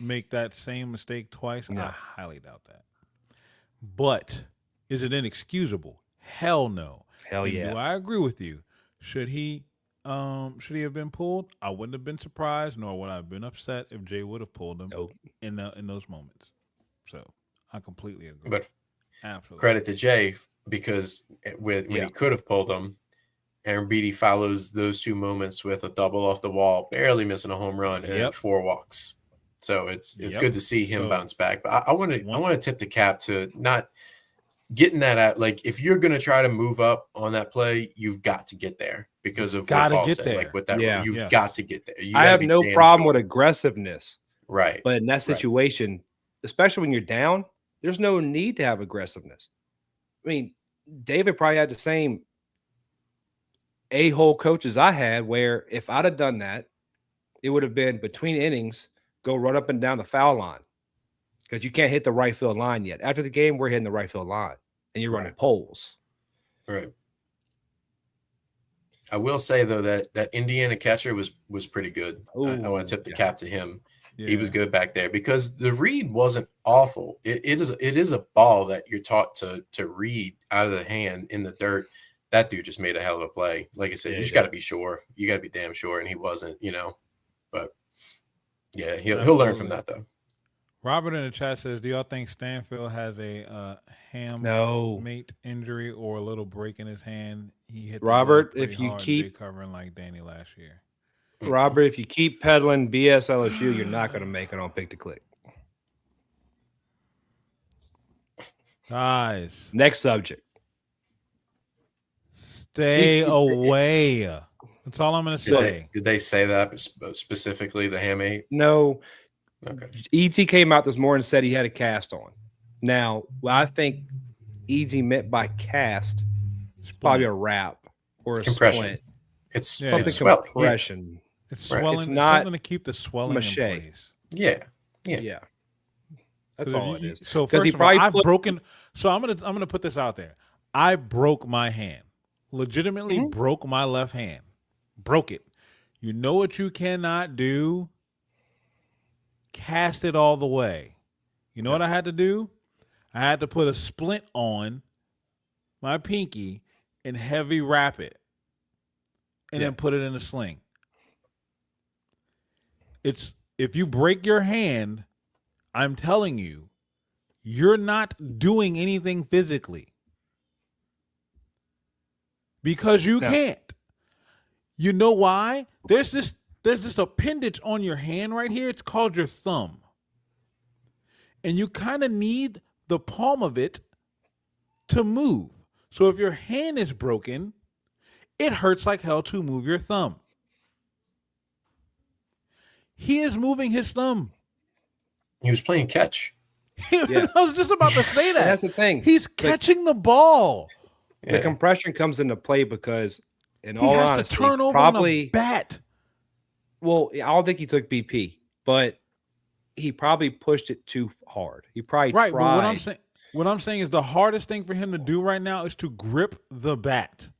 make that same mistake twice? No. I highly doubt that. But is it inexcusable? Hell no. Hell And yeah. do I agree with you? Should he have been pulled? I wouldn't have been surprised, nor would I have been upset if Jay would have pulled him Nope. in those moments. So I completely agree. But Absolutely. credit to Jay because when Yeah. he could have pulled them, Aaron Beatty follows those two moments with a double off the wall, barely missing a home run and Yep. 4 walks. So it's Yep. good to see him So, bounce back. But I want to tip the cap to not getting that at, like, if you're going to try to move up on that play, you've got to get there because of Gotta what Paul get said. there. Like with that, Yeah. you've Yes. got to get there. You I gotta have be no damn problem sure. with aggressiveness, Right. but in that situation, especially when you're down, there's no need to have aggressiveness. I mean, David probably had the same a-hole coaches I had, where if I'd have done that, it would have been between innings, go run up and down the foul line because you can't hit the right field line yet. After the game, we're hitting the right field line, and you're running Right. poles. Right. I will say though that Indiana catcher was pretty good. I want Ooh, to tip the yeah. cap to him. Yeah. He was good back there because the read wasn't awful. It is a ball that you're taught to read out of the hand in the dirt. That dude just made a hell of a play. Like I said, Yeah, you he just did. got to be sure. You got to be damn sure, and he wasn't. But yeah, he'll learn from that though. Robert in the chat says, "Do y'all think Stanfield has a ham No. mate injury or a little break in his hand? He hit the Robert, ball if pretty you hard, keep- Jay covering like Danny last year." Robert, if you keep peddling BS LSU, you're not going to make it on Pick to Click. Guys, Next subject. stay away. That's all I'm going to Did say. they say that specifically, the hamate? No, Okay. ET came out this morning and said he had a cast on. Now, what I think ET meant by cast is probably a wrap or a Compression. splint. It's Something it's swelling. compression. It's Right. swelling. It's It's not something to keep the swelling mache. in place. Yeah. Yeah. That's 'Cause all if it you- is. So 'Cause first he of all, probably I've put- broken. So I'm gonna put this out there. I broke my hand. Legitimately broke my left hand. Broke it. You know what you cannot do? Cast it all the way. You know what I had to do? I had to put a splint on my pinky and heavy wrap it, and then put it in a sling. It's if you break your hand, I'm telling you, you're not doing anything physically because you can't. You know why? There's this appendage on your hand right here. It's called your thumb. And you kind of need the palm of it to move. So if your hand is broken, it hurts like hell to move your thumb. He is moving his thumb. He was playing catch. Yeah. I was just about to say that. That's the thing. He's catching the ball. The compression comes into play because, in He all has honesty, to turn over probably on a bat. Well, I don't think he took BP, but he probably pushed it too hard. He probably Right, tried. but what I'm saying is the hardest thing for him to do right now is to grip the bat.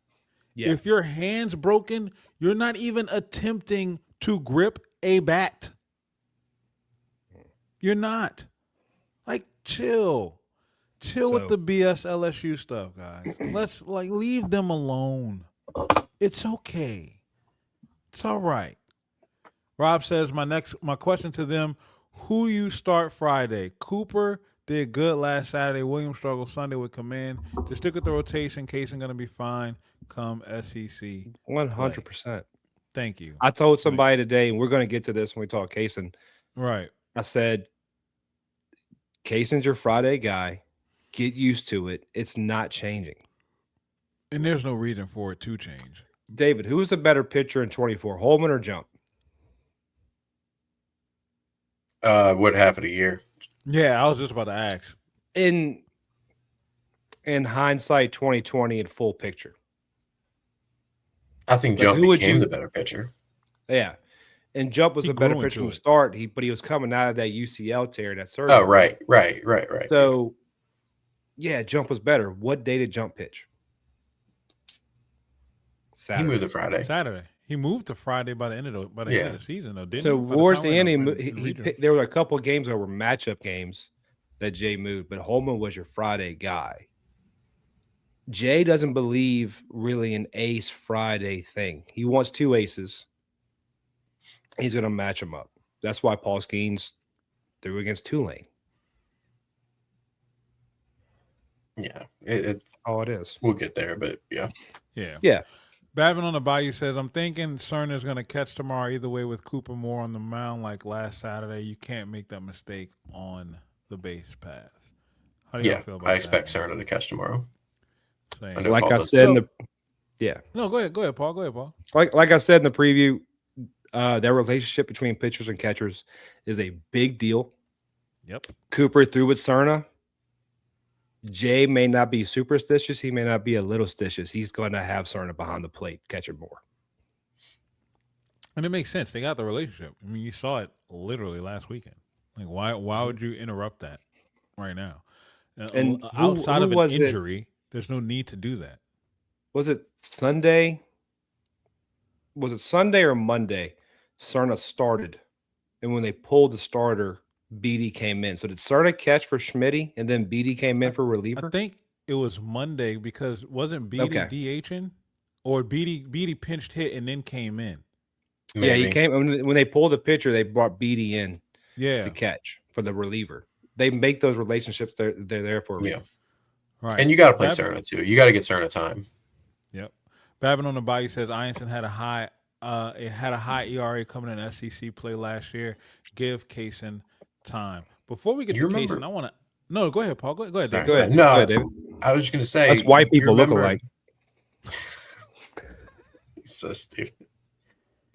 Yeah. If your hand's broken, you're not even attempting to grip a bat. You're not. Like, chill. Chill with the BS LSU stuff, guys. Let's leave them alone. It's okay. It's all right. Rob says my question to them, who you start Friday? Cooper did good last Saturday. Williams struggled Sunday with command. Just stick with the rotation. Casey going to be fine come SEC. 100%. Thank you. I told somebody today, and we're going to get to this when we talk Kaysen. Right. I said, Kaysen's your Friday guy. Get used to it. It's not changing. And there's no reason for it to change. David, who's the better pitcher in 24, Holman or Jump? What half of the year? Yeah, I was just about to ask. In hindsight, 2020 and full picture. I think Like, Jump who would became you- the better pitcher. Yeah. And Jump was He a better grew pitcher from into the it. start, but he was coming out of that UCL tear, that surgery. Oh, right. So, yeah, Jump was better. What day did Jump pitch? He Saturday. moved to Friday. Saturday. He moved to Friday by the end of the season, though, didn't So he? By towards time the we end, went he up in regional. picked, there were a couple of games that were matchup games that Jay moved, but Holman was your Friday guy. Jay doesn't believe really an ace Friday thing. He wants two aces. He's going to match them up. That's why Paul Skeens threw against Tulane. Yeah, Oh, it is. we'll get there, but yeah. Yeah. Babin on the Bayou says, I'm thinking Cerner's going to catch tomorrow either way with Cooper Moore on the mound like last Saturday. You can't make that mistake on the base path. How do you feel about I expect that? Cerner to catch tomorrow. Same. I know Like Paul I does said, too. No, go ahead, Paul. Go ahead, Paul. like I said in the preview, that relationship between pitchers and catchers is a big deal. Yep. Cooper threw with Cerna. Jay may not be superstitious. He may not be a little stitious. He's going to have Cerna behind the plate, catching more. And it makes sense. They got the relationship. I mean, you saw it literally last weekend. Like, why would you interrupt that right now? And outside who of an was it? injury, there's no need to do that. Was it Sunday? Was it Sunday or Monday? Cerna started. And when they pulled the starter, Beatty came in. So did Cerna catch for Schmitty and then Beatty came in for reliever? I think it was Monday because wasn't Beatty DHing? Or Beatty pinched hit and then came in. Maybe. Yeah, he came when they pulled the pitcher, they brought Beatty in Yeah. to catch for the reliever. They make those relationships, they're there for a reason. Right. And you got to play Babin- Cerna too. You got to get Cerna time. Yep. Babin on the Bayou says Ianson had a high ERA coming in SEC play last year. Give Kaysen time. Before we get You to remember- Kaysen, I want to No, go ahead, Paul. Go ahead, Sorry, David. Go sorry. ahead. No, Go ahead, David. I was just gonna say Us white you people look remember- alike. So stupid.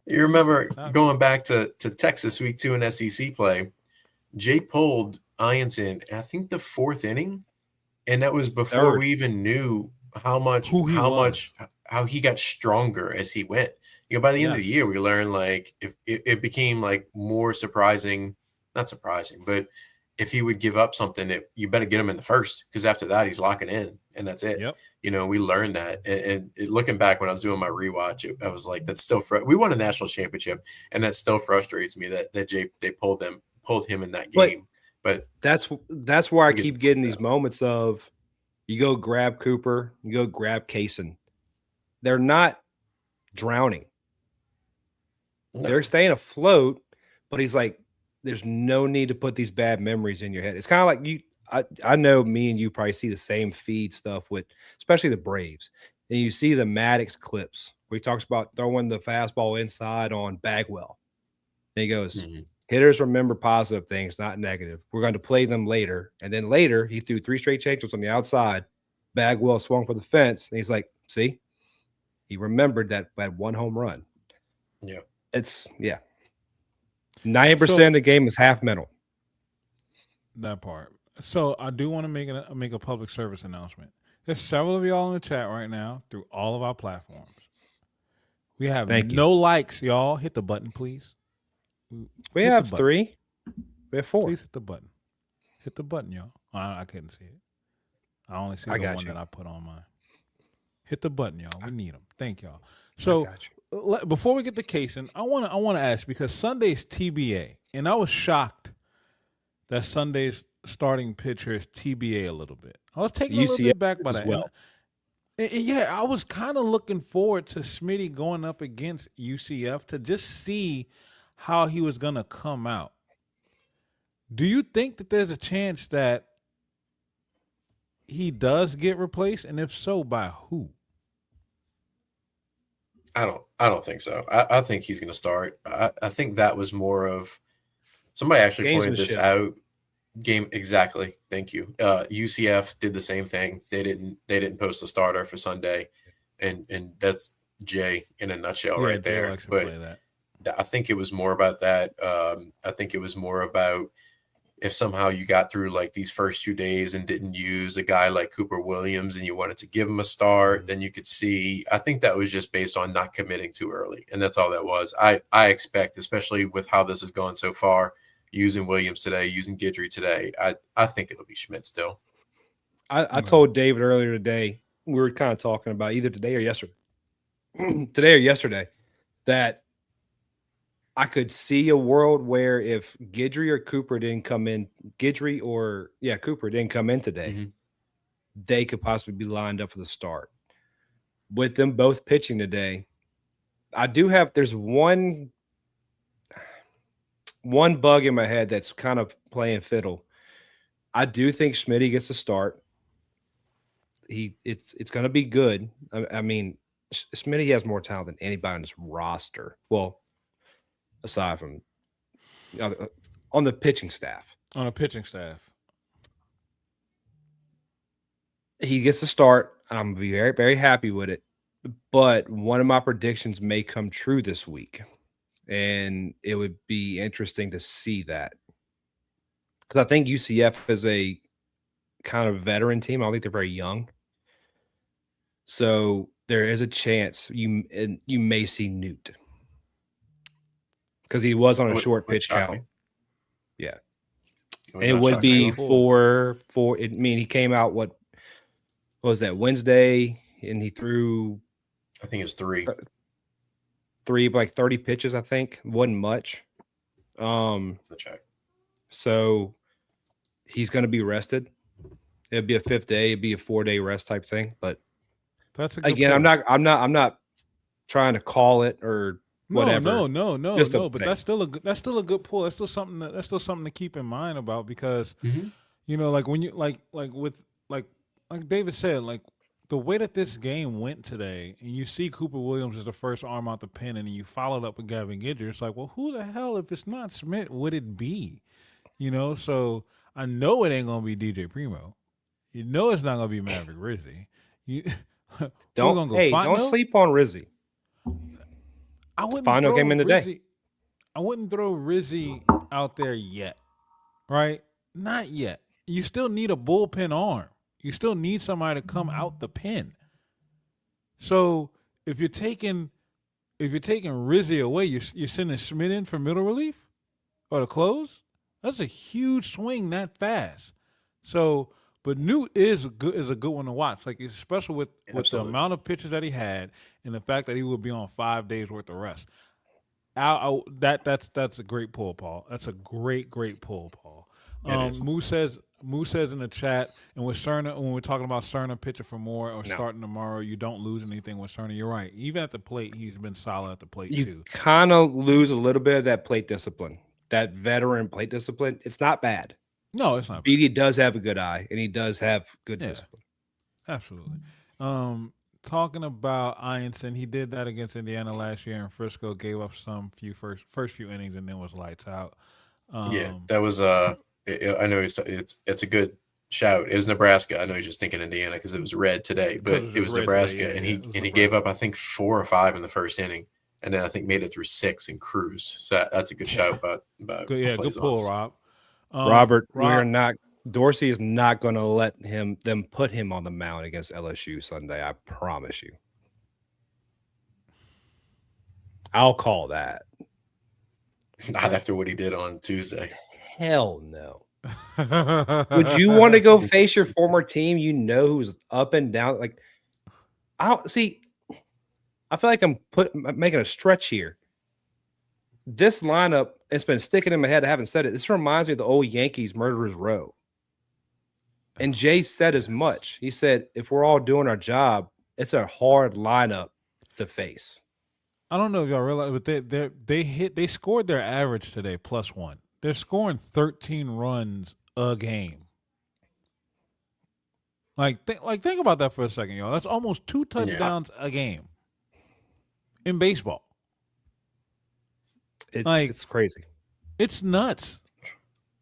You remember going back to Texas week 2 in SEC play, Jay pulled Ianson, I think the 4th inning, and that was before Third. we even knew how he got stronger as he went. By the end of the Yes. year, we learned like if it became like more surprising, not surprising, but if he would give up something, you better get him in the first, because after that he's locking in, and that's it. Yep. We learned that, and looking back when I was doing my rewatch, I was like, that's still we won a national championship, and that still frustrates me that they pulled him in that game. But that's where I get keep the getting point, these moments of you go grab Cooper, you go grab Kaysen. They're not drowning. no. They're staying afloat, but he's like, there's no need to put these bad memories in your head. It's kind of like I know me and you probably see the same feed stuff with, especially the Braves. And you see the Maddox clips where he talks about throwing the fastball inside on Bagwell. And he goes, hitters remember positive things, not negative. We're going to play them later. And then later, he threw 3 straight changeups on the outside. Bagwell swung for the fence. And he's like, see, he remembered that 1 home run. Yeah. 90% of the game is half mental. That part. So I do want to make a public service announcement. There's several of y'all in the chat right now through all of our platforms. We have no likes, y'all. Hit the button, please. We have 3. We have 4. Please hit the button. Hit the button, y'all. I couldn't see it. I only see the one that I put on mine. Hit the button, y'all. We need them. Thank y'all. So before we get to Kaysen, I want to ask, because Sunday's TBA, and I was shocked that Sunday's starting pitcher is TBA a little bit. I was taken a little bit back by that. Well. Yeah, I was kind of looking forward to Smitty going up against UCF to just see how he was going to come out. Do you think that there's a chance that he does get replaced? And if so, by who? I don't think so. I think he's going to start. I think that was more of somebody actually pointed this out. Exactly. Thank you. UCF did the same thing. They didn't post a starter for Sunday, and that's Jay in a nutshell right there. But I think it was more about that. I think it was more about if somehow you got through like these first 2 days and didn't use a guy like Cooper Williams and you wanted to give him a start, then you could see. I think that was just based on not committing too early, and that's all that was. I expect, especially with how this has gone so far, using Williams today, using Guidry today, I think it'll be Schmidt still. I told David earlier today, we were kind of talking about either today or yesterday, that I could see a world where if Guidry or Cooper didn't come in, Cooper didn't come in today, they could possibly be lined up for the start. With them both pitching today, there's one bug in my head that's kind of playing fiddle. I do think Schmitty gets a start. It's going to be good. I mean, Schmitty has more talent than anybody on this roster. Well, aside from on the pitching staff. On a pitching staff. He gets a start. I'm going to be very, very happy with it. But one of my predictions may come true this week. And it would be interesting to see that. Because I think UCF is a kind of veteran team. I don't think they're very young. So there is a chance you may see Newt. Because he was on a short pitch count. Yeah. And it would be for I mean, he came out what was that, Wednesday, and he threw, I think it was 3. 3 like 30 pitches, I think. Wasn't much. So he's going to be rested. It'd be a 5th day, it'd be a 4-day rest type thing. But that's a good again, point. I'm not trying to call it or whatever. No. But that's still a good pull. That's still something to keep in mind about, because like when you like David said, like the way that this game went today, and you see Cooper Williams as the first arm out the pen, and you followed up with Gavin Guidry, it's like, well, who the hell, if it's not Schmidt, would it be? So I know it ain't gonna be DJ Primo. You know it's not gonna be Maverick Rizzi. You we're gonna go don't Fontenot? sleep on Rizzi. I wouldn't Fontenot throw came in today. Rizzi. I wouldn't throw Rizzi out there yet. Right? Not yet. You still need a bullpen arm. You still need somebody to come out the pen. So if you're taking Rizzi away, you're sending Schmidt in for middle relief or to close. That's a huge swing that fast. So, but Newt is a good one to watch. Like especially with the Absolutely. amount of pitches that he had and the fact that he would be on 5 days worth of rest. That's a great pull, Paul. That's a great pull, Paul. It is. Moose says in the chat, and with Cerna, when we're talking about Cerna pitching for more or starting tomorrow, you don't lose anything with Cerna. You're right. Even at the plate, he's been solid at the plate You too. kind of lose a little bit of that plate discipline, that veteran plate discipline. It's not bad. No, it's not. BD does have a good eye, and he does have good Yeah. discipline. Absolutely. Talking about Ianson, he did that against Indiana last year, and Frisco gave up first few innings, and then was lights out. That was I know it's a good shout. It was Nebraska. I know he's just thinking Indiana because it was red today, but it was Nebraska, today, yeah, and he gave up I think 4 or 5 in the first inning, and then I think made it through 6 and cruised. So that's a good shout about good pull, Rob. Robert, we're not. Dorsey is not going to let them put him on the mound against LSU Sunday. I promise you. I'll call that. Not after what he did on Tuesday. Hell no. Would you want to go face your former team? You know who's up and down. Like, I don't see. I feel like I'm making a stretch here. This lineup, it's been sticking in my head. I haven't said it. This reminds me of the old Yankees Murderers Row. And Jay said as much. He said, if we're all doing our job, it's a hard lineup to face. I don't know if y'all realize, but they scored their average today +1. They're scoring 13 runs a game. Think about that for a second, y'all. That's almost 2 touchdowns a game in baseball. It's crazy. It's nuts.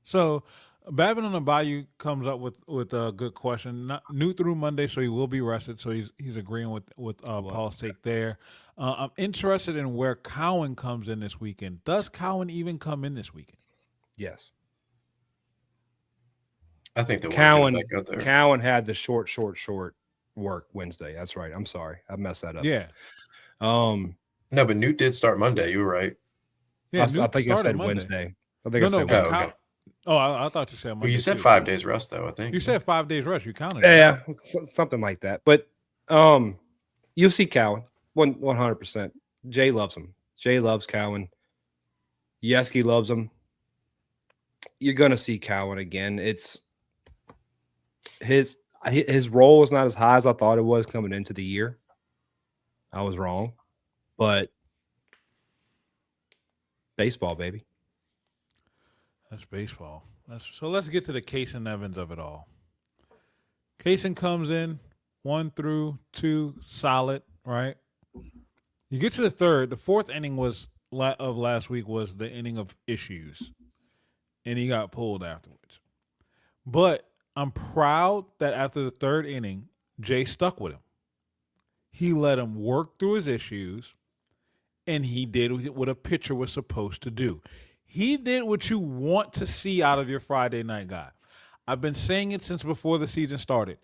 So Babin on the Bayou comes up with a good question. New through Monday, so he will be rested. So he's agreeing with Paul's take there. I'm interested in where Cowan comes in this weekend. Does Cowan even come in this weekend? Yes. I think the Cowan had the short work Wednesday. That's right. I'm sorry. I messed that up. Yeah. No, but Newt did start Monday. You were right. Yeah, I think I said Monday. Wednesday. I think I said Wednesday. Okay. I thought you said Monday. Well, you said 5 days rest, though, I think. You said 5 days rest. You counted. Yeah, something like that. But you'll see Cowan 100%. Jay loves him. Jay loves Cowan. Yeski loves him. You're gonna see Cowan again. It's his role is not as high as I thought it was coming into the year. I was wrong, but baseball, baby. That's baseball. So let's get to the Kaysen Evans of it all. Kaysen comes in 1 through 2, solid, right? You get to the third. The fourth inning of last week was the inning of issues, and he got pulled afterwards. But I'm proud that after the third inning, Jay stuck with him. He let him work through his issues, and he did what a pitcher was supposed to do. He did what you want to see out of your Friday night guy. I've been saying it since before the season started.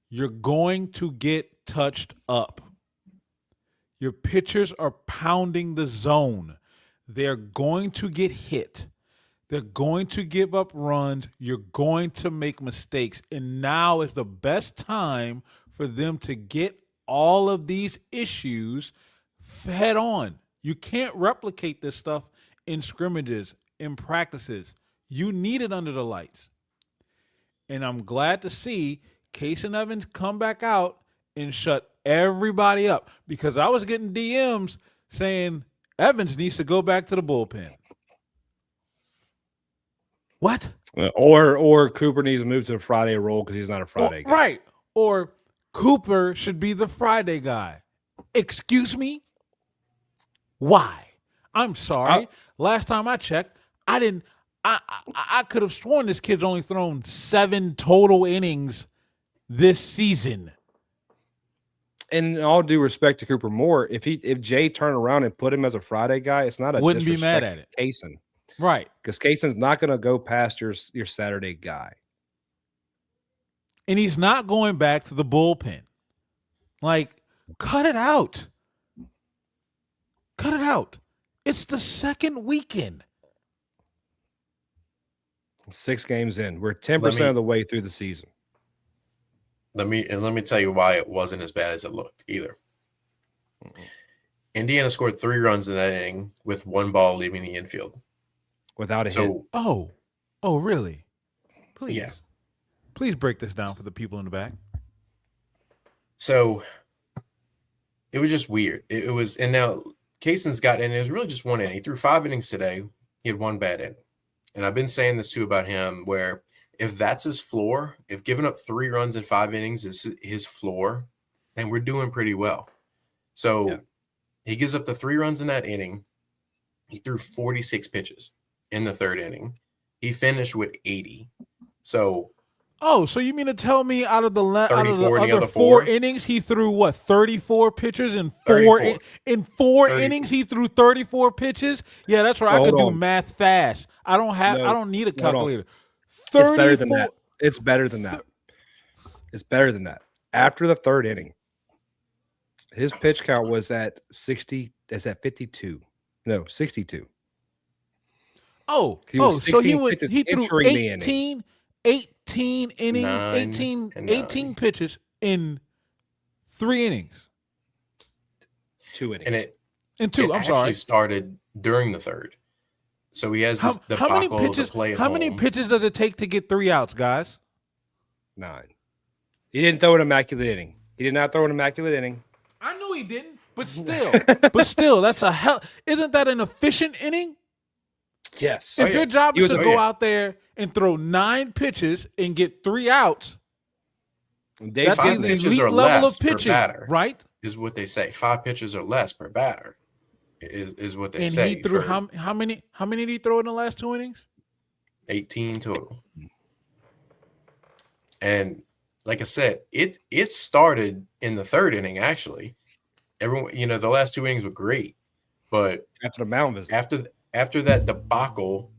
You're going to get touched up. Your pitchers are pounding the zone. They're going to get hit. They're going to give up runs. You're going to make mistakes. And now is the best time for them to get all of these issues head on. You can't replicate this stuff in scrimmages, in practices. You need it under the lights. And I'm glad to see Kaysen Evans come back out and shut everybody up, because I was getting DMs saying Evans needs to go back to the bullpen. What? Or Cooper needs to move to a Friday role because he's not a Friday guy. Right. Or Cooper should be the Friday guy. Excuse me? Why? I'm sorry. Last time I checked, I I could have sworn this kid's only thrown 7 total innings this season. And in all due respect to Cooper Moore, if Jay turned around and put him as a Friday guy, it's not a Wouldn't be mad disrespect at it. to Kaysen, Right. because Kaysen's not going to go past your Saturday guy. And he's not going back to the bullpen. Like, cut it out. Cut it out. It's the second weekend. 6 games in. We're 10% of the way through the season. Let me tell you why it wasn't as bad as it looked either. Indiana scored 3 runs in that inning with 1 ball leaving the infield. Without a hit. Oh, really? Please. Yeah. Please break this down for the people in the back. So it was just weird. It was, and now Kaysen's got, and it was really just 1 inning. He threw 5 innings today. He had 1 bad inning. And I've been saying this too about him, where if that's his floor, if giving up 3 runs in 5 innings is his floor, then we're doing pretty well. So he gives up the 3 runs in that inning. He threw 46 pitches in the 3rd inning. He finished with 80. So so you mean to tell me out of the other 4 innings, he threw what, 34 pitches in 4 innings? He threw 34 pitches. Yeah, that's right. I could do math fast. I don't need a calculator. 34. It's better than that. It's better than that. After the 3rd inning, his pitch count was at 60. It's at 52. No, 62. So he threw 18 innings, 18 pitches in 3 innings. 2 innings. And it actually started during the 3rd. So he has this debacle to play at How many pitches does it take to get 3 outs, guys? 9. He didn't throw an immaculate inning. He did not throw an immaculate inning. I know he didn't, but still, that's a hell. Isn't that an efficient inning? Yes. If your job is to go out there and throw 9 pitches and get 3 outs, that's 5 the pitches elite or level less of pitching, per batter, right? Is what they say. 5 pitches or less per batter is what they and say. He threw how many did he throw in the last 2 innings? 18 total. And like I said, it started in the 3rd inning. Actually, everyone, the last 2 innings were great, but after the mound visit, after that debacle,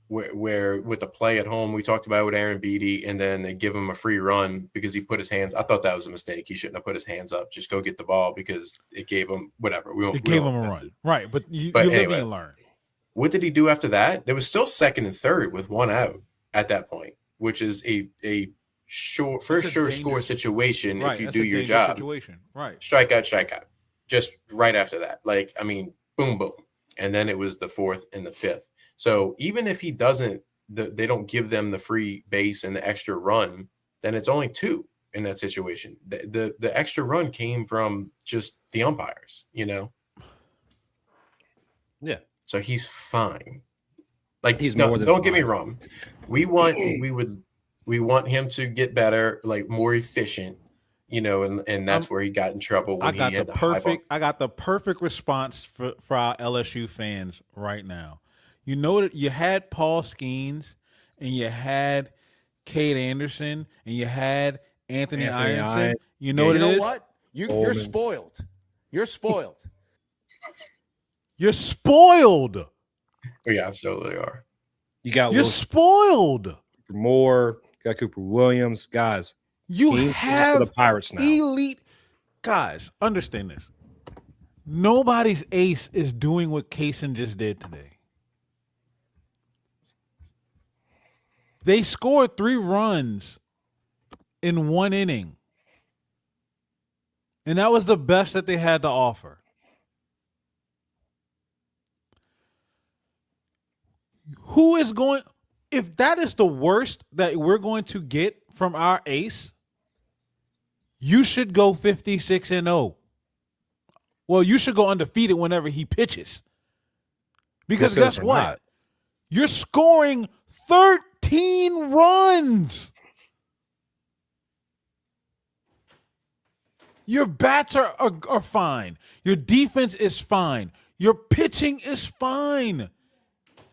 where with the play at home, we talked about with Aaron Beatty, and then they give him a free run because he put his hands. I thought that was a mistake. He shouldn't have put his hands up. Just go get the ball, because it gave him whatever. It gave him a run, right? But you live and learn. What did he do after that? There was still 2nd and 3rd with 1 out at that point, which is a sure score situation. Right, if you do your job, situation. Right? Strikeout, just right after that. Like, I mean, boom, boom, and then it was the 4th and the 5th. So even if he doesn't, they don't give them the free base and the extra run, then it's only 2 in that situation. The extra run came from just the umpires, Yeah. So he's fine. Like, he's more than don't get fine. me wrong. We want him to get better, like more efficient, and that's where he got in trouble when he had the high ball. I got the perfect response for our LSU fans right now. You know that you had Paul Skeens, and you had Cade Anderson, and you had Anthony Ironson. You know what it is? What? You're spoiled. You're spoiled. You're spoiled. Yeah, absolutely are. You're spoiled. Moore, got Cooper Williams, guys. You have the Pirates now. Elite guys. Understand this. Nobody's ace is doing what Kaysen just did today. They scored 3 runs in 1 inning. And that was the best that they had to offer. If that is the worst that we're going to get from our ace, you should go 56-0. Well, you should go undefeated whenever he pitches. Because guess what? Not. You're scoring 13 runs. Your bats are fine. Your defense is fine. Your pitching is fine.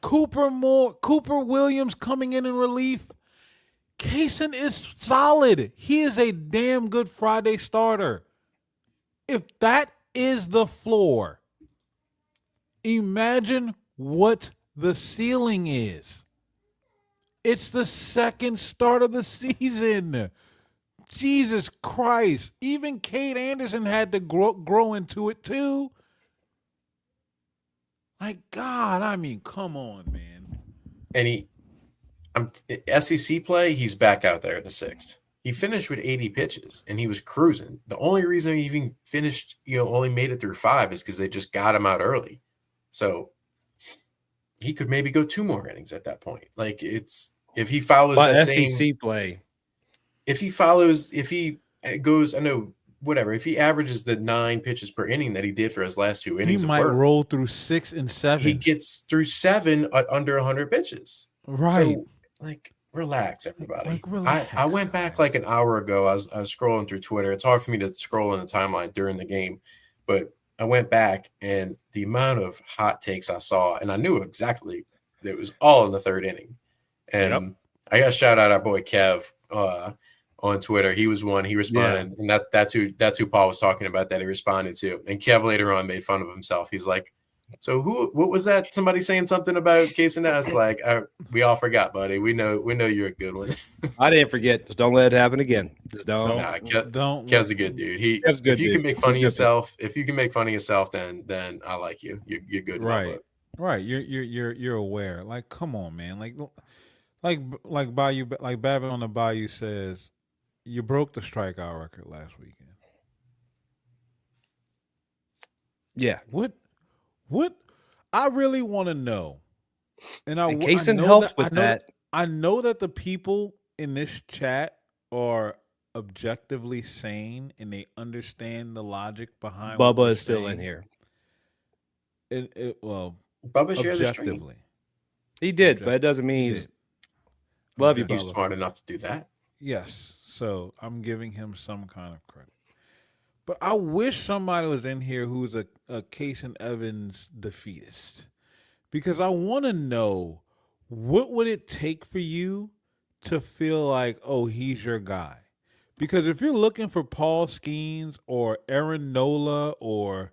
Cooper Williams coming in relief. Kaysen is solid. He is a damn good Friday starter. If that is the floor, imagine what the ceiling is. It's the second start of the season. Jesus Christ. Even Cade Anderson had to grow into it too. My God, I mean, come on, man. And SEC play, he's back out there in the sixth. He finished with 80 pitches and he was cruising. The only reason he even finished, only made it through 5 is because they just got him out early. So he could maybe go 2 more innings at that point. Like if he follows that SEC play. If he goes, I know, whatever, if he averages the 9 pitches per inning that he did for his last 2 innings, he might roll through 6 and 7. He gets through 7 at under 100 pitches. Right. So, relax, everybody. Relax. I went back like an hour ago. I was scrolling through Twitter. It's hard for me to scroll in the timeline during the game, but I went back and the amount of hot takes I saw, and I knew exactly that it was all in the 3rd inning. And I got to shout out our boy Kev on Twitter. He was one. He responded, and that's who Paul was talking about that he responded to. And Kev later on made fun of himself. He's like, "So what was that? Somebody saying something about Kaysen?" I was like, we all forgot, buddy. We know you're a good one. I didn't forget. Just don't let it happen again. Just don't. Don't. Kev's a good dude. If you can make fun of yourself, then I like you. You're good. Right. Right. You're aware. Like, come on, man. Like Babbitt on the Bayou says, you broke the strikeout record last weekend. Yeah. What I really want to know, and Kaysen helps with that. I know that the people in this chat are objectively sane and they understand the logic behind. Bubba is still in here. Bubba shared the stream. He did, but it doesn't mean he's love you, Bubba. He's smart enough to do that. Yes, so I'm giving him some kind of credit. But I wish somebody was in here who's a Kaysen Evans defeatist, because I want to know, what would it take for you to feel like, oh, he's your guy? Because if you're looking for Paul Skeens or Aaron Nola or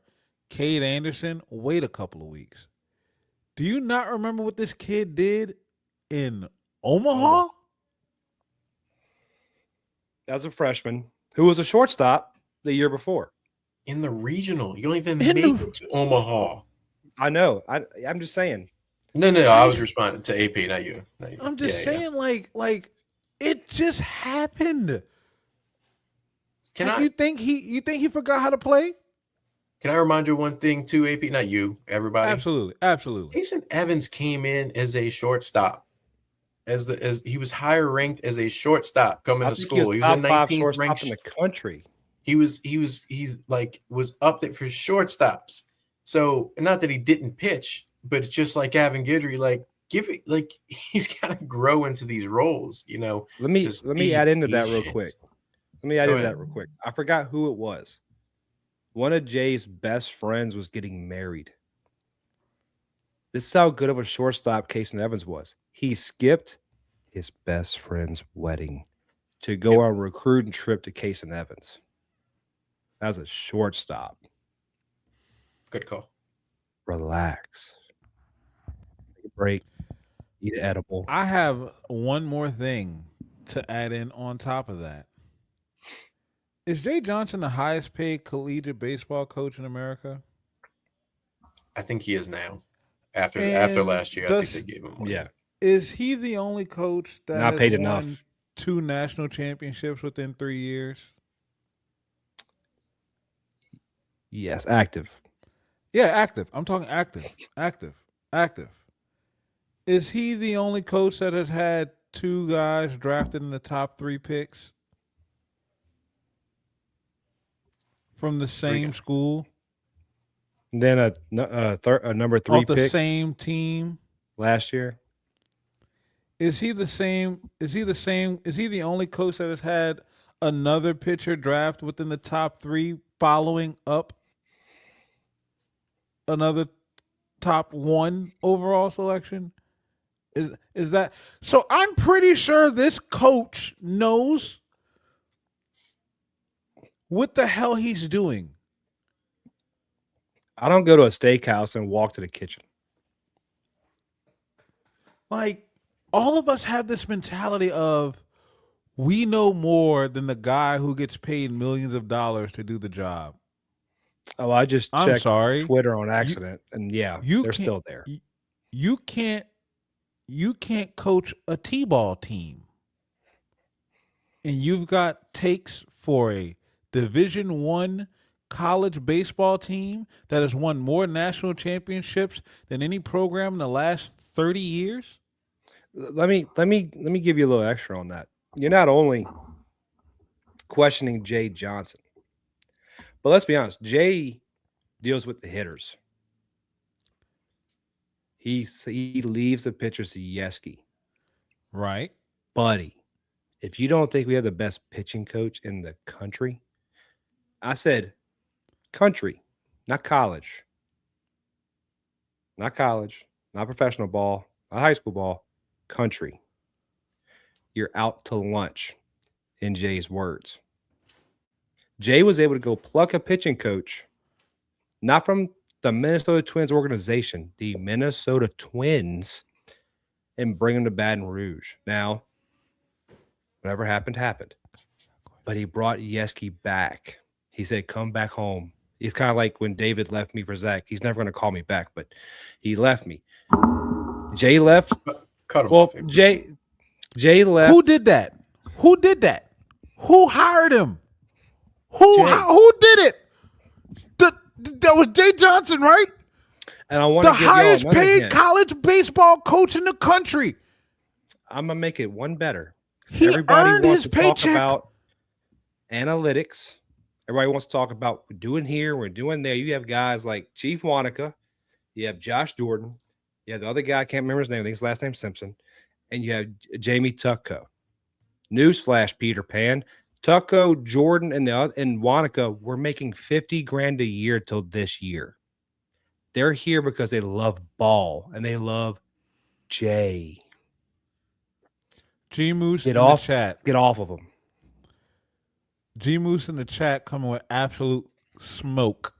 Cade Anderson, wait a couple of weeks. Do you not remember what this kid did in Omaha? As a freshman who was a shortstop the year before. In the regional. You don't even make it to Omaha. I know. I'm just saying. No, I was responding to AP, not you. I'm just saying, like it just happened. You think he forgot how to play? Can I remind you one thing too, AP? Not you, everybody. Absolutely. Kaysen Evans came in as a shortstop. As he was higher ranked as a shortstop coming to school. He was a 19th ranked in the country. He's was up there for shortstops. So not that he didn't pitch, but it's just like Gavin Guidry, he's got to grow into these roles, Let me add into that real quick. I forgot who it was. One of Jay's best friends was getting married. This is how good of a shortstop Kaysen Evans was. He skipped his best friend's wedding to go on a recruiting trip to Kaysen Evans. That was a shortstop. Good call. Relax. Take a break. Eat an edible. I have one more thing to add in on top of that. Is Jay Johnson the highest paid collegiate baseball coach in America? I think he is now. After last year, I think they gave him one. Yeah. Is he the only coach that not has paid won enough 2 national championships within 3 years? Yes, active. Yeah, active. I'm talking active. Active. Is he the only coach that has had 2 guys drafted in the top 3 picks from the same school? And then a number 3 off the pick same team last year. Is he the only coach that has had another pitcher draft within the top 3 following up another top 1 overall selection? Is that so? I'm pretty sure this coach knows what the hell he's doing. I don't go to a steakhouse and walk to the kitchen. Like, all of us have this mentality of we know more than the guy who gets paid millions of dollars to do the job. Oh, I just I'm checked sorry. Twitter on accident, and yeah, they're still there. You can't coach a T-ball team. And you've got takes for a Division I college baseball team that has won more national championships than any program in the last 30 years? Let me give you a little extra on that. You're not only questioning Jay Johnson, but let's be honest, Jay deals with the hitters. He leaves the pitchers to Yesky. Right. Buddy, if you don't think we have the best pitching coach in the country, I said country, not college. Not college, not professional ball, not high school ball, country. You're out to lunch, in Jay's words. Jay was able to go pluck a pitching coach, not from the Minnesota Twins organization, the Minnesota Twins, and bring him to Baton Rouge. Now, whatever happened, happened. But he brought Yesky back. He said, come back home. He's kind of like when David left me for Zach. He's never going to call me back, but he left me. Jay left. Cut him Well, off. Jay left. Who did that? Who did that? Who hired him? Who did it? That was Jay Johnson, right? And I want the to give y'all highest another paid hint. college baseball coach in the country. I'm gonna make it one better. He Everybody earned wants his to talk paycheck. about analytics. Everybody wants to talk about we're doing here, we're doing there. You have guys like Chief Wanaka, you have Josh Jordan, you have the other guy, I can't remember his name, I think his last name's Simpson, and you have Jamie Tucko. Newsflash, Peter Pan. Tucko, Jordan, and Wanaka were making $50,000 a year till this year. They're here because they love ball and they love Jay. G Moose Get in off the chat. Get off of them. G Moose in the chat coming with absolute smoke.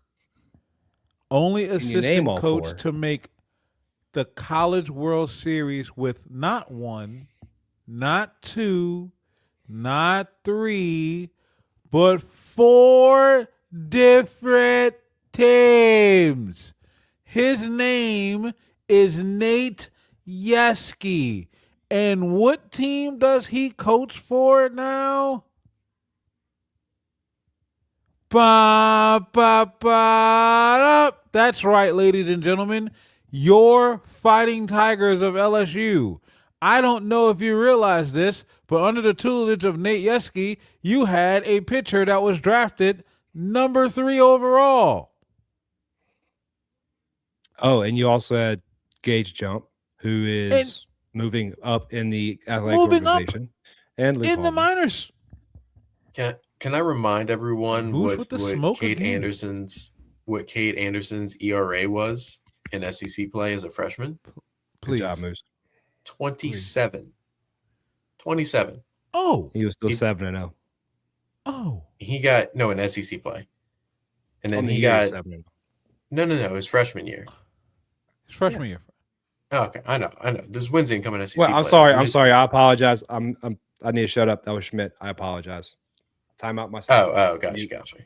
Only you name assistant all coach four? to make the College World Series with not one, not two, not three, but 4 different teams. His name is Nate Yesky. And what team does he coach for now? That's right, ladies and gentlemen. Your Fighting Tigers of LSU. I don't know if you realize this, but under the tutelage of Nate Yesky, you had a pitcher that was drafted number 3 overall. Oh, and you also had Gage Jump, who is moving up in the athletic organization. And Luke in the Holman. minors. Can I remind everyone Who's with the smoke Cade again? Anderson's ERA was in SEC play as a freshman? Good Please. job, Moose. 27. 27. Oh. He was still 7-0. Oh. He got in SEC play. And then On the he year, got 7-0. no, his freshman year. His freshman year. Oh, okay, I know. There's wins in coming SEC. Well, I'm play. sorry. We I'm just- sorry. I apologize. I need to shut up. That was Schmidt. I apologize. Time out myself. Oh, gotcha.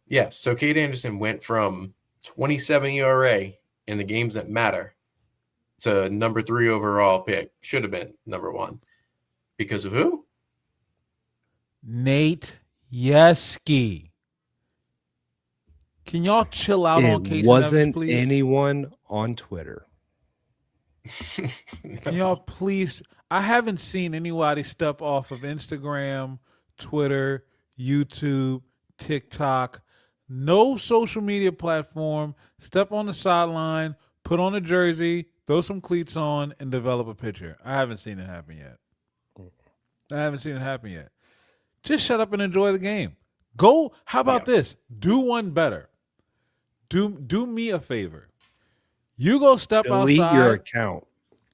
Yeah. So Cade Anderson went from 27 ERA in the games that matter to number 3 overall pick. Should have been number 1 because of who? Nate Yesky. Can y'all chill out on It Casey wasn't Nevins, please? anyone on Twitter. Can y'all please? I haven't seen anybody step off of Instagram, Twitter, YouTube, TikTok, no social media platform, step on the sideline, put on a jersey, throw some cleats on, and develop a picture. I haven't seen it happen yet. Just shut up and enjoy the game. Go. How about this? Do one better. Do me a favor. You go step Delete outside. your account.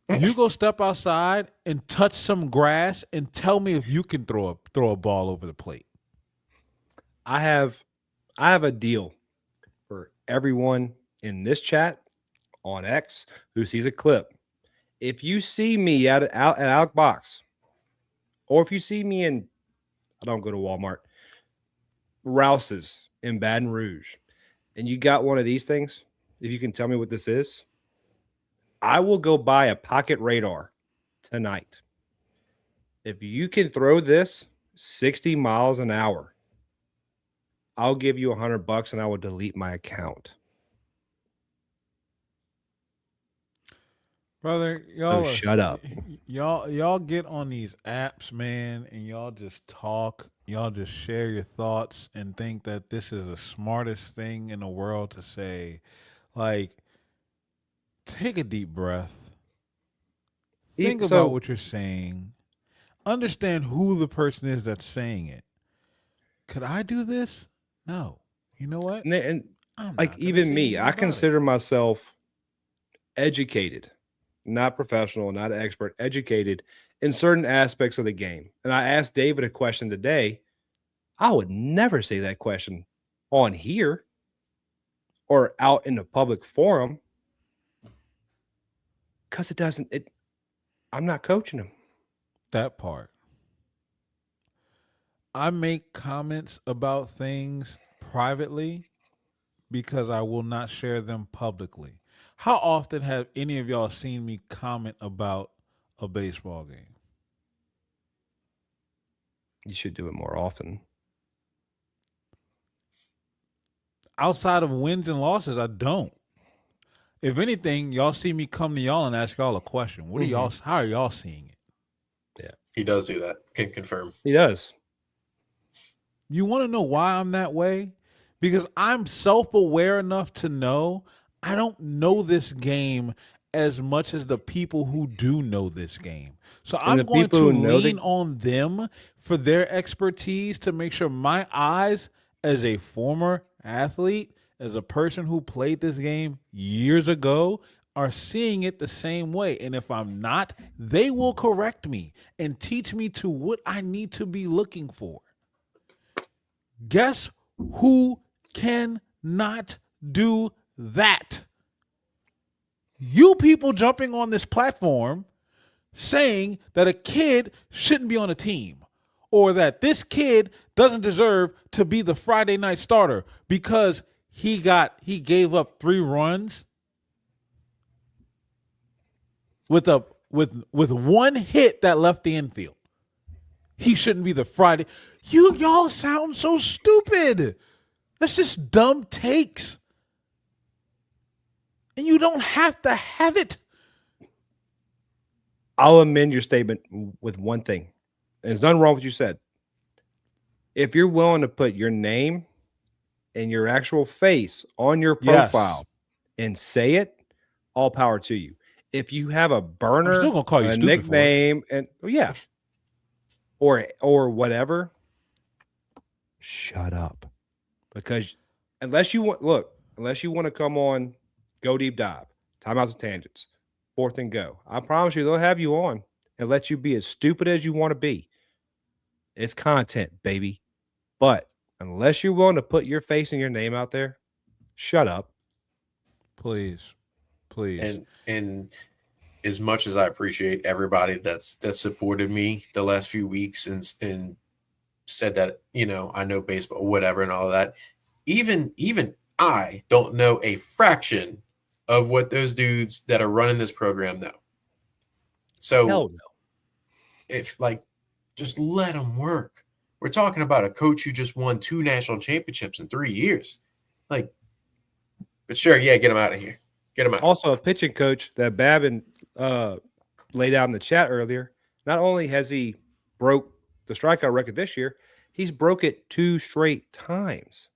You go step outside and touch some grass and tell me if you can throw a ball over the plate. I have a deal for everyone in this chat on X who sees a clip. If you see me out at Alec Box, or if you see me in, I don't go to Walmart, Rouse's in Baton Rouge, and you got one of these things, if you can tell me what this is, I will go buy a pocket radar tonight. If you can throw this 60 miles an hour, I'll give you $100 and I will delete my account. Brother, Shut up. Y'all get on these apps, man, and y'all just talk. Y'all just share your thoughts and think that this is the smartest thing in the world to say. Like, take a deep breath. Think about what you're saying. Understand who the person is that's saying it. Could I do this? No. You know what? And like even me, I consider myself educated, not professional, not an expert, educated in certain aspects of the game. And I asked David a question today. I would never say that question on here or out in the public forum because I'm not coaching him. That part. I make comments about things privately because I will not share them publicly. How often have any of y'all seen me comment about a baseball game? You should do it more often. Outside of wins and losses, I don't. If anything, y'all see me come to y'all and ask y'all a question. What are y'all? How are y'all seeing it? Yeah, he does do that. Can confirm. He does. You want to know why I'm that way? Because I'm self-aware enough to know I don't know this game as much as the people who do know this game. So I'm going to lean on them for their expertise to make sure my eyes as a former athlete, as a person who played this game years ago, are seeing it the same way. And if I'm not, they will correct me and teach me to what I need to be looking for. Guess who cannot do that? You people jumping on this platform saying that a kid shouldn't be on a team or that this kid doesn't deserve to be the Friday night starter because he gave up 3 runs with one hit that left the infield. He shouldn't be the Friday. Y'all sound so stupid. That's just dumb takes. And you don't have to have it. I'll amend your statement with one thing. And there's nothing wrong with what you said. If you're willing to put your name and your actual face on your profile and say it, all power to you. If you have a burner, I'm still gonna call you a stupid nickname, and or whatever, shut up. Because unless you want to come on, go deep dive, timeouts and tangents, 4th and go. I promise you, they'll have you on and let you be as stupid as you want to be. It's content, baby. But unless you're willing to put your face and your name out there, shut up. Please. And as much as I appreciate everybody that's supported me the last few weeks and said that, I know baseball, whatever, and all of that, even I don't know a fraction of what those dudes that are running this program know. So Hell no. If just let them work. We're talking about a coach who just won 2 national championships in 3 years. But sure, yeah, get him out of here. Get him out. Also, a pitching coach that Babin laid out in the chat earlier. Not only has he broke the strikeout record this year, he's broke it 2 straight times.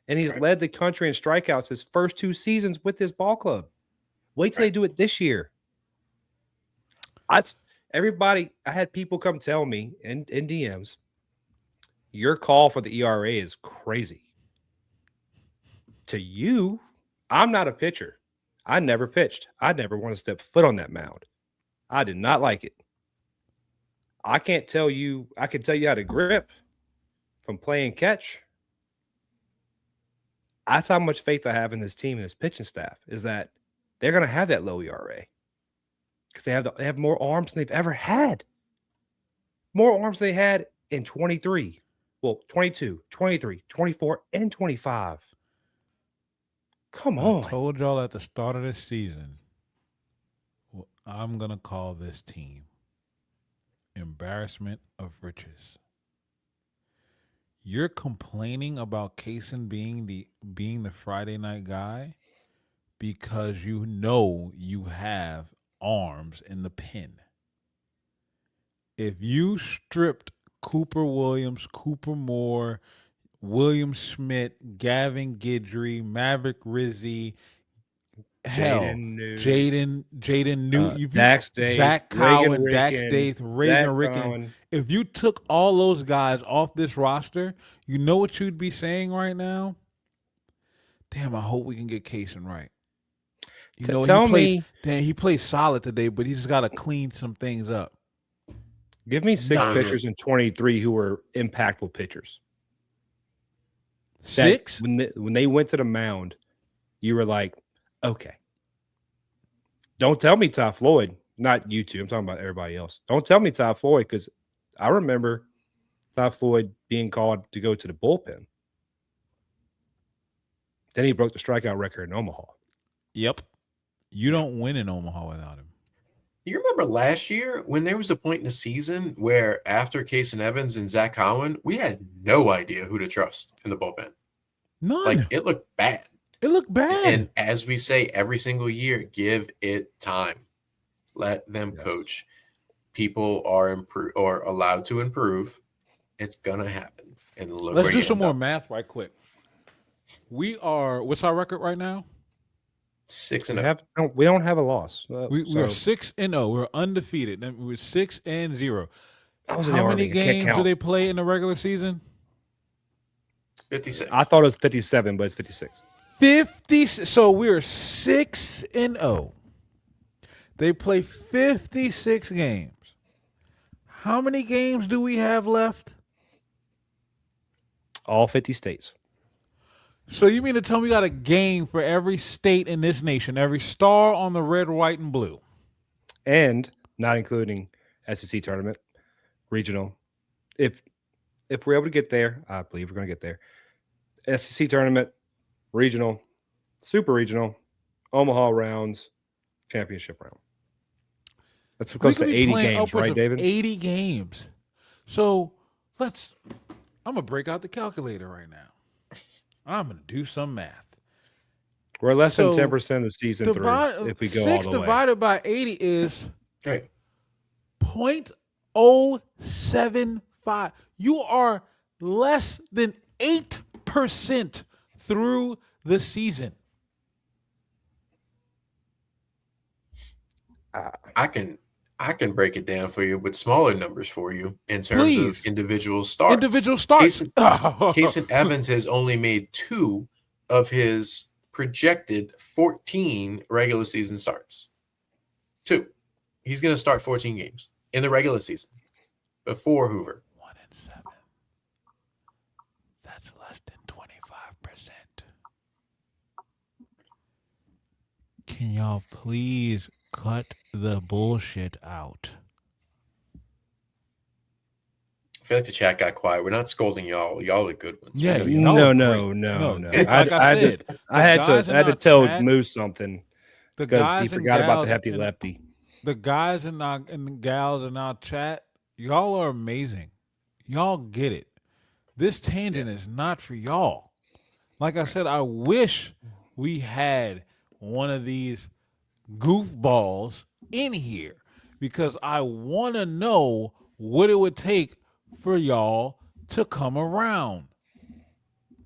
And he's led the country in strikeouts his first 2 seasons with his ball club. Wait till they do it this year. I had people come tell me in DMs, your call for the ERA is crazy. To you, I'm not a pitcher. I never pitched. I never want to step foot on that mound. I did not like it. I can tell you how to grip from playing catch. That's how much faith I have in this team and this pitching staff is that they're going to have that low ERA because they have more arms than they've ever had. More arms than they had in 23. Well, 22, 23, 24, and 25. Come on. I told y'all at the start of this season, I'm going to call this team embarrassment of riches. You're complaining about Kaysen being the Friday night guy because you know you have arms in the pen. If you stripped Cooper Williams, Cooper Moore, William Schmidt, Gavin Guidry, Maverick Rizzi, Jaden Newt, Dax Daith, Zach Cowan, Reagan Dax Ricken, Daith, Reagan Zach Ricken. Cowan. If you took all those guys off this roster, you know what you'd be saying right now? Damn, I hope we can get Kaysen right. You know, he played solid today, but he just got to clean some things up. Give me 6 pitchers in 23 who were impactful pitchers. 6? When they went to the mound, you were like, okay. Don't tell me Ty Floyd. Not you two. I'm talking about everybody else. Don't tell me Ty Floyd because I remember Ty Floyd being called to go to the bullpen. Then he broke the strikeout record in Omaha. Yep. You don't win in Omaha without him. You remember last year when there was a point in the season where after Kaysen Evans and Zach Cowan, we had no idea who to trust in the bullpen. None. Like, it looked bad. It looked bad. And as we say every single year, give it time. Let them coach. People are allowed to improve. It's going to happen. And look, let's do some more math right quick. What's our record right now? 6-0. We don't have a loss. We are 6-0. We're undefeated. We're 6-0. How many games do they play in the regular season? 56. I thought it was 57, but it's 56. 50. So we're 6-0. They play 56 games. How many games do we have left? All 50 states. So you mean to tell me we got a game for every state in this nation, every star on the red, white, and blue? And not including SEC tournament, regional. If we're able to get there, I believe we're going to get there. SEC tournament, regional, super regional, Omaha rounds, championship round. That's close to 80 games, right, David? 80 games. So I'm going to break out the calculator right now. I'm going to do some math. We're less than 10% of the season through if we go all the way. 6 divided by 80 is 0.075. You are less than 8% through the season. I can break it down for you with smaller numbers for you in terms of individual starts. Individual starts. Kaysen Evans has only made 2 of his projected 14 regular season starts. 2. He's going to start 14 games in the regular season before Hoover. 1-7. That's less than 25%. Can y'all please cut the bullshit out? I feel like the chat got quiet. We're not scolding y'all. Y'all are good ones. Yeah, no. I had to tell chat, Moose something because he forgot about the hefty lefty. The guys and the gals in our chat, y'all are amazing. Y'all get it. This tangent is not for y'all. Like I said, I wish we had one of these goofballs in here because I want to know what it would take for y'all to come around.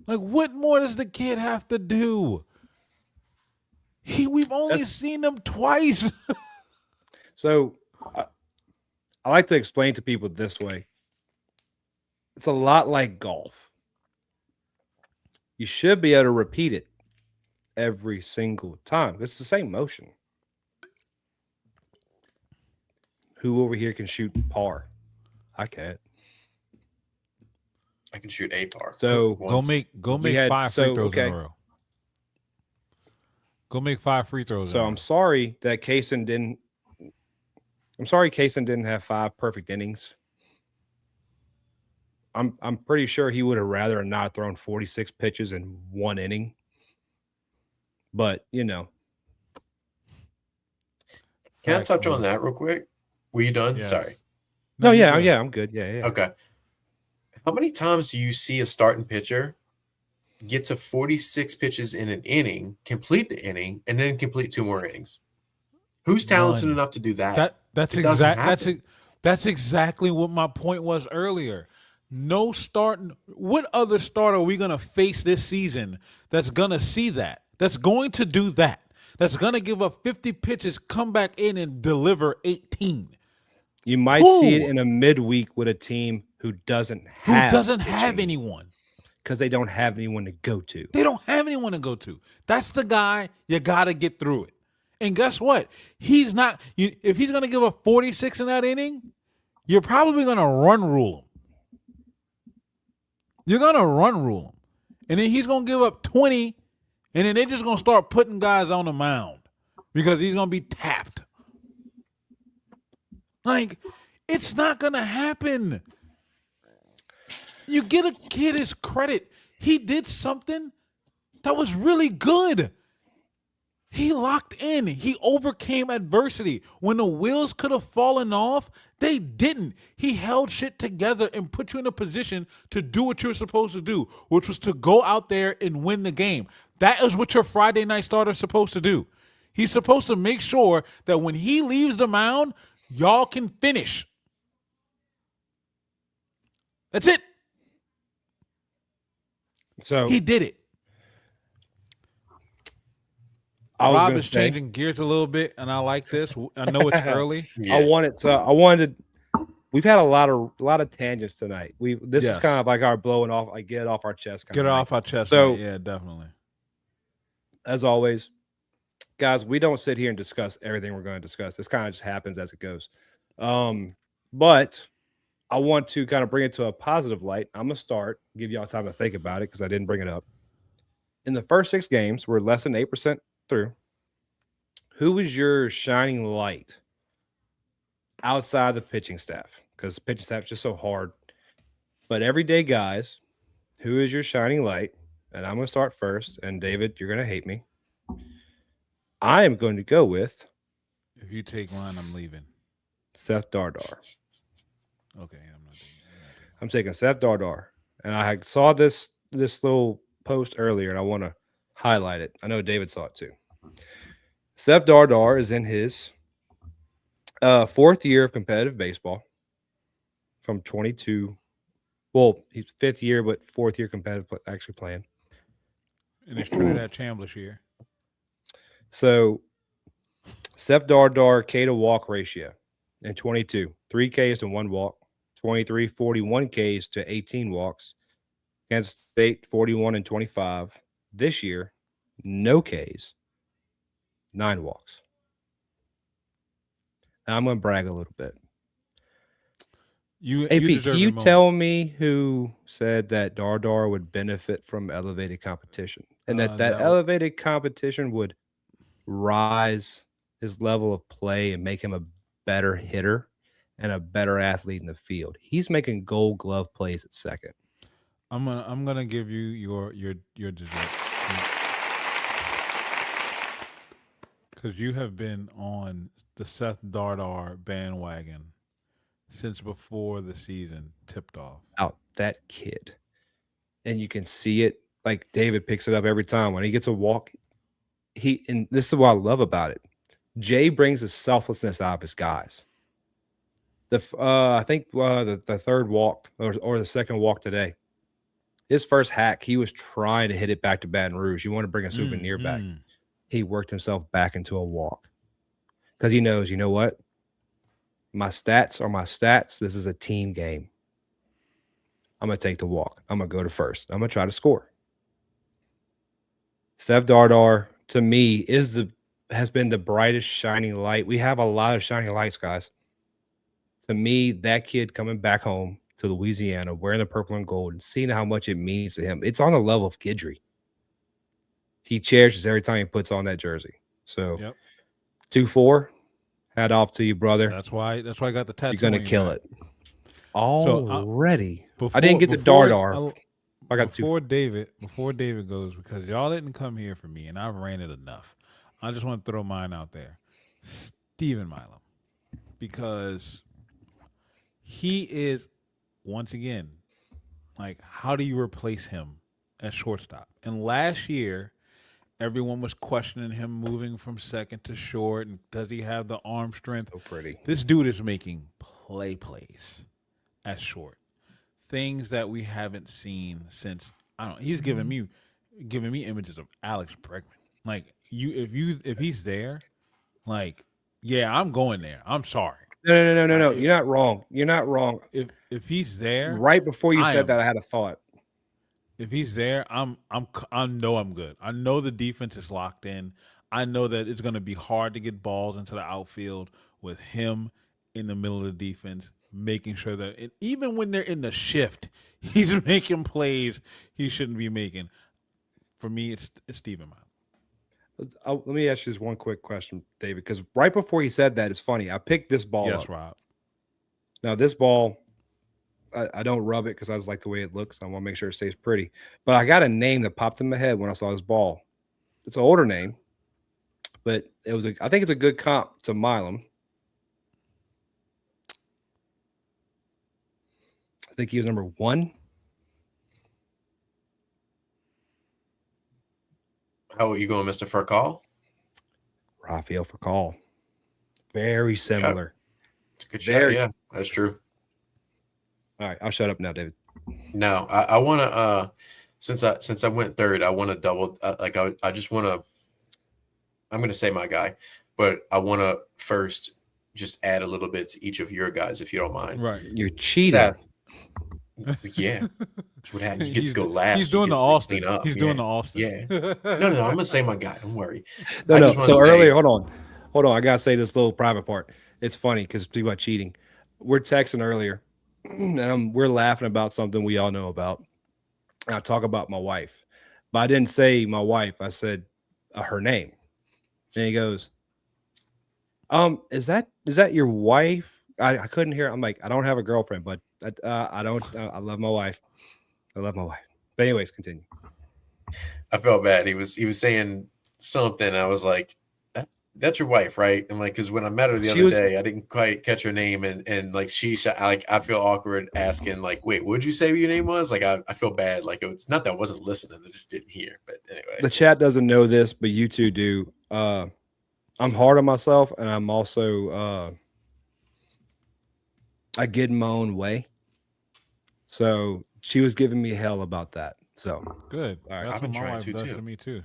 Like, what more does the kid have to do? We've only seen him twice. So I like to explain to people this way. It's a lot like golf. You should be able to repeat it every single time. It's the same motion. Who over here can shoot par? I can't. I can shoot a par. So Go make We had- 5 free so, throws okay. in a row. Go make 5 free throws. So in a I'm row. sorry that Kaysen didn't. I'm sorry Kaysen didn't have 5 perfect innings. I'm pretty sure he would have rather not thrown 46 pitches in 1 inning. But Can I Fact, touch on man. that real quick? Were you done? Yes. Sorry. no, you yeah, good. yeah, I'm good. Yeah. Okay. How many times do you see a starting pitcher get to 46 pitches in an inning, complete the inning, and then complete 2 more innings? Who's talented None. enough to do that? That's It doesn't exactly that's exactly what my point was earlier. No starting. What other starter are we gonna face this season that's gonna see that? That's going to do that? That's gonna give up 50 pitches, come back in and deliver 18. You might see it in a midweek with a team who doesn't have anyone. because they don't have anyone to go to. They don't have anyone to go to. That's the guy you got to get through it. And guess what? He's not. If he's going to give up 46 in that inning, you're probably going to run rule him. You're going to run rule him. And then he's going to give up 20, and then they're just going to start putting guys on the mound because he's going to be tapped. Like, it's not going to happen. You get a kid his credit. He did something that was really good. He locked in. He overcame adversity. When the wheels could have fallen off, they didn't. He held shit together and put you in a position to do what you're supposed to do, which was to go out there and win the game. That is what your Friday night starter is supposed to do. He's supposed to make sure that when he leaves the mound, y'all can finish. That's it. So He did it. I was Rob gonna is say, changing gears a little bit, and I like this. I know it's early. Yeah. I wanted. We've had a lot of tangents tonight. This Yes. is kind of like our blowing off. I get it off our chest. Get it off our chest. So- So, yeah, definitely. As always, guys, we don't sit here and discuss everything we're going to discuss. This kind of just happens as it goes. But I want to kind of bring it to a positive light. I'm gonna start, give y'all time to think about it because I didn't bring it up. In the first 6 games, we're less than 8% through. Who was your shining light outside the pitching staff? Because the pitching staff is just so hard. But everyday guys, who is your shining light? And I'm going to start first. And David, you're going to hate me. I am going to go with If you take mine, I'm leaving. Seth Dardar. Okay, I'm not taking it. I'm taking Seth Dardar. And I saw this little post earlier, and I want to highlight it. I know David saw it too. Seth Dardar is in his 4th year of competitive baseball from 22. Well, he's 5th year, but 4th year competitive actually playing. And it's Trinidad Chambliss year. So Seth Dardar K to walk ratio in 22, 3 Ks to 1 walk, 23, 41 Ks to 18 walks. Kansas State 41 and 25. This year, no Ks, 9 walks. Now I'm going to brag a little bit. You AP, deserve can the you moment. tell me who said that Dardar would benefit from elevated competition and that that would- elevated competition would rise his level of play and make him a better hitter and a better athlete in the field? He's making Gold Glove plays at second. I'm gonna give you your dessert because you have been on the Seth Dardar bandwagon since before the season tipped off. Out that kid. And you can see it. Like David picks it up every time when he gets a walk. And this is what I love about it. Jay brings the selflessness out of his guys. I think the third walk or the second walk today, his first hack, he was trying to hit it back to Baton Rouge. He wanted to bring a souvenir back. He worked himself back into a walk because he knows, you know what? My stats are my stats. This is a team game. I'm going to take the walk. I'm going to go to first. I'm going to try to score. Seth Dardar, to me, has been the brightest shining light. We have a lot of shining lights, guys. To me, that kid coming back home to Louisiana wearing the purple and gold and seeing how much it means to him, it's on the level of Gidry. He cherishes every time he puts on that jersey. So, Yep. 2-4, hat off to you, brother. That's why I got the tattoo. You're gonna kill it already. Before, I didn't get the Dardar. I got before David goes, because y'all didn't come here for me, and I've ranted enough. I just want to throw mine out there. Stephen Milam, because he is, once again, like, how do you replace him at shortstop? And last year, everyone was questioning him moving from second to short, and does he have the arm strength? So pretty. This dude is making plays at short, things that we haven't seen since, I don't know. He's giving me images of Alex Bregman. Like, if he's there, like, yeah, I'm going there. I'm sorry. No. You're not wrong. You're not wrong. If he's there, right before you said that, I had a thought. If he's there, I know I'm good. I know the defense is locked in. I know that it's going to be hard to get balls into the outfield with him in the middle of the defense, making sure that even when they're in the shift, he's making plays he shouldn't be making. For me, it's Stephen Milam. Let me ask you this one quick question, David, because right before he said that, it's funny. I picked this ball up. Yes, Rob. Now, this ball, I don't rub it because I just like the way it looks. I want to make sure it stays pretty. But I got a name that popped in my head when I saw this ball. It's an older name, but I think it's a good comp to Milam. I think he was number 1. How are you going, Mr. Furcall? Rafael Furcal. Very similar. It's a good shot. Yeah, that's true. All right, I'll shut up now, David. No, I want to. Since I went third, I want to double. I just want to. I'm going to say my guy, but I want to first just add a little bit to each of your guys, if you don't mind. Right, you're cheating. Seth. Yeah, that's what happens. You get to go last. He's doing the Austin. He's doing the Austin. Yeah. No. I'm going to say my guy. Don't worry. No. So earlier, hold on. I gotta say this little private part. It's funny because speaking about cheating, we're texting earlier, and we're laughing about something we all know about. And I talk about my wife, but I didn't say my wife. I said her name. And he goes, is that your wife? I couldn't hear. I'm like, I don't have a girlfriend, but I don't. I love my wife. I love my wife. But anyways, continue. I felt bad. He was saying something. I was like, that's your wife, right? And like, because when I met her the other day, I didn't quite catch her name, and like I feel awkward asking, like, wait, what'd you say your name was? Like, I feel bad. Like, it's not that I wasn't listening, I just didn't hear. But anyway, the chat doesn't know this, but you two do. I'm hard on myself, and I'm also I get in my own way. So she was giving me hell about that. So good. All right. That's I've been what my trying wife to does too. to me too.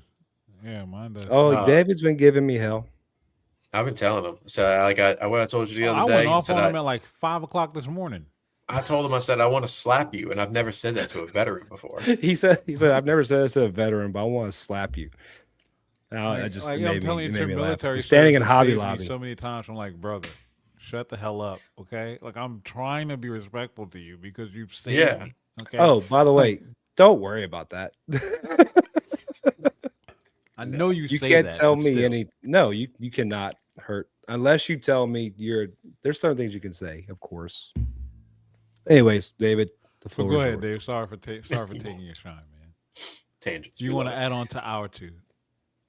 Yeah, mine does. Oh, David's been giving me hell. I've been telling him. So what I told you the other I day. went off on him at like 5 o'clock this morning. I told him, I said, I want to slap you, and I've never said that to a veteran before. He said, I've never said this to a veteran, but I want to slap you. I just I'm made telling me you, laugh. military Standing in service Hobby saved me Lobby. so many times. I'm like, brother, shut the hell up, okay? Like, I'm trying to be respectful to you because you've saved me. Okay. Oh, by the way, don't worry about that. I know you say can't that, tell but me still. any. No, you cannot hurt unless you tell me there's certain things you can say, of course. Anyways, David, the floor. Go is ahead, yours. Dave. Sorry for taking your shine, man. Tangents. You want to add on to our two?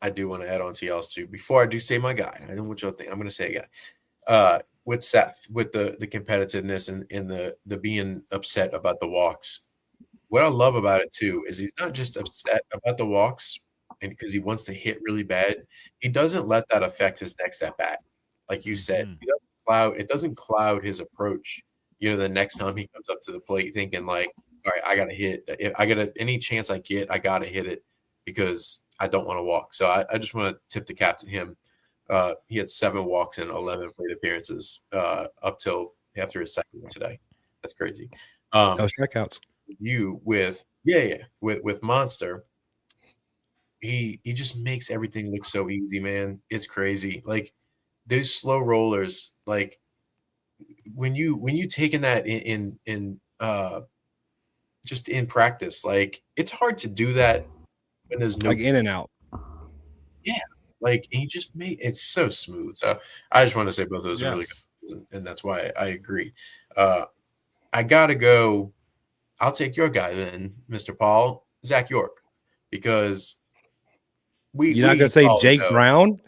I do want to add on to y'all's too. Before I do say my guy, I don't know what y'all think. I'm going to say a guy. With Seth, with the competitiveness and the being upset about the walks. What I love about it too is he's not just upset about the walks and because he wants to hit really bad. He doesn't let that affect his next at bat. Like you said, it doesn't cloud his approach. You know, the next time he comes up to the plate thinking like, all right, I got to hit. If I got any chance I get, I got to hit it because I don't want to walk. So I just want to tip the cap to him. He had 7 walks and 11 plate appearances up till after his second one today. That's crazy. Those strikeouts. With Monster, he just makes everything look so easy, man. It's crazy. Like those slow rollers, like when you taking that in just in practice, like it's hard to do that when there's no like in and out. yeah, like he just made it's so smooth. So I just want to say both of those are really Yes. good, and that's why I agree. I gotta go. I'll take your guy then, Mr. Paul, Zach York, because You're not gonna we say all Jake know. Brown?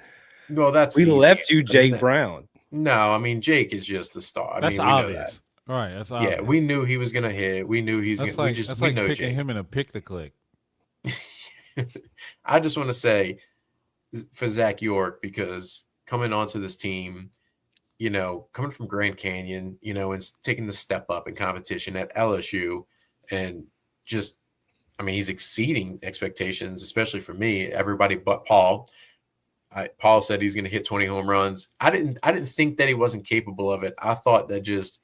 Well, that's We the easy left answer. you I mean, Jake Brown. no, I mean Jake is just the star. I That's mean, we know that. obvious. Right, that's Yeah, obvious. we knew he was gonna hit. We knew he's That's gonna. like that's We like know picking Jake. him in a pick the click. I just want to say for Zach York, because coming onto this team, coming from Grand Canyon, and taking the step up in competition at LSU, and just, I mean, he's exceeding expectations, especially for me. Everybody but Paul. Paul said he's going to hit 20 home runs. I didn't think that he wasn't capable of it. I thought that just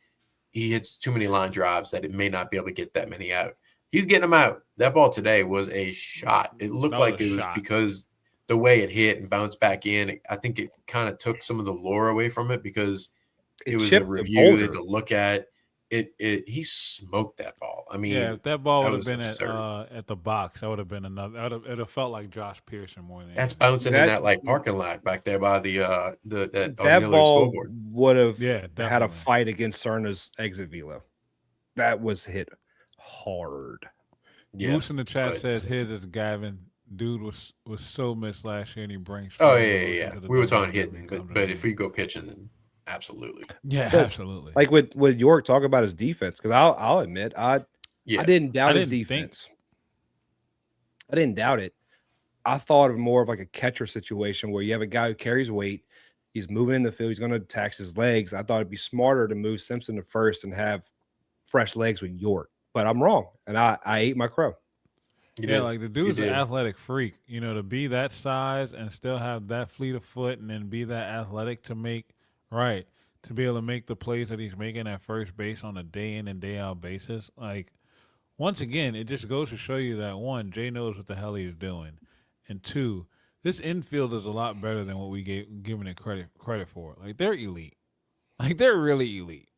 he hits too many line drives that it may not be able to get that many out. He's getting them out. That ball today was a shot. It looked like it was because the way it hit and bounced back in. I think it kind of took some of the lure away from it because it was a review that to look at. He smoked that ball. I mean, yeah, if that ball would have been absurd. at the box, that would have been another. It would have felt like Josh Pearson more than that's bouncing in that like parking lot back there by that auxiliary ball scoreboard. Would have had a fight against Cerna's exit velo. That was hit hard. Yeah, Moose in the chat says his is Gavin. Dude was so missed last year and he brings. Oh yeah. We were talking hitting, but if we go pitching, then absolutely. Yeah, absolutely. Like with York, talk about his defense, because I'll admit I didn't doubt his defense. I didn't doubt it. I thought of more of like a catcher situation where you have a guy who carries weight. He's moving in the field. He's going to tax his legs. I thought it'd be smarter to move Simpson to first and have fresh legs with York. But I'm wrong, and I ate my crow. Like the dude's an athletic freak. To be that size and still have that fleet of foot and then be that athletic to be able to make the plays that he's making at first base on a day in and day out basis. Like, once again, it just goes to show you that, one, Jay knows what the hell he's doing, and two, this infield is a lot better than what we given it credit for. Like, they're elite. Like, they're really elite.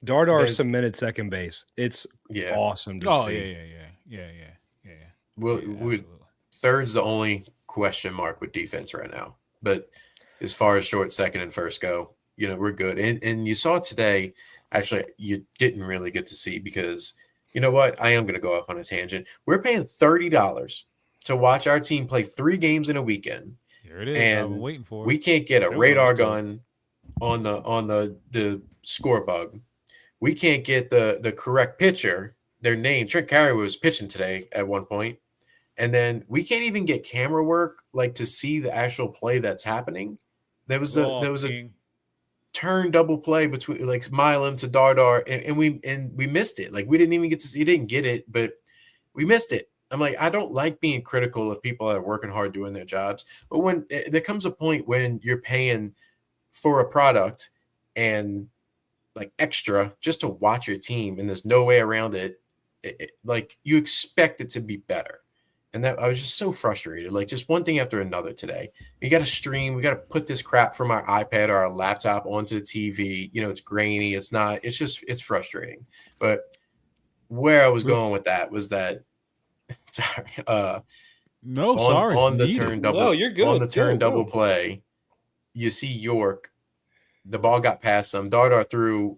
Dardar cemented second base. It's awesome to see. Yeah. Well, third's the only question mark with defense right now. But as far as short, second, and first go, we're good. And you saw today, actually, you didn't really get to see because, you know what? I am going to go off on a tangent. We're paying $30 to watch our team play 3 games in a weekend. Here it is. And I've been waiting for it. We can't get a radar gun on the score bug. We can't get the correct pitcher. Their name, Trent Carey, was pitching today at one point. And then we can't even get camera work like to see the actual play that's happening. There was a turn double play between like Milam to Dardar, and we missed it. Like we didn't even get to see. He didn't get it, but we missed it. I'm like, I don't like being critical of people that are working hard doing their jobs, but when there comes a point when you're paying for a product and like extra just to watch your team, and there's no way around it, like you expect it to be better. And that I was just so frustrated, like just one thing after another today. We got to stream. We got to put this crap from our iPad or our laptop onto the TV. It's grainy. It's not. It's frustrating. But where I was going with that was that. Sorry. On the turn double. No, you're good. On the turn double play, you see York. The ball got past him. Dardar threw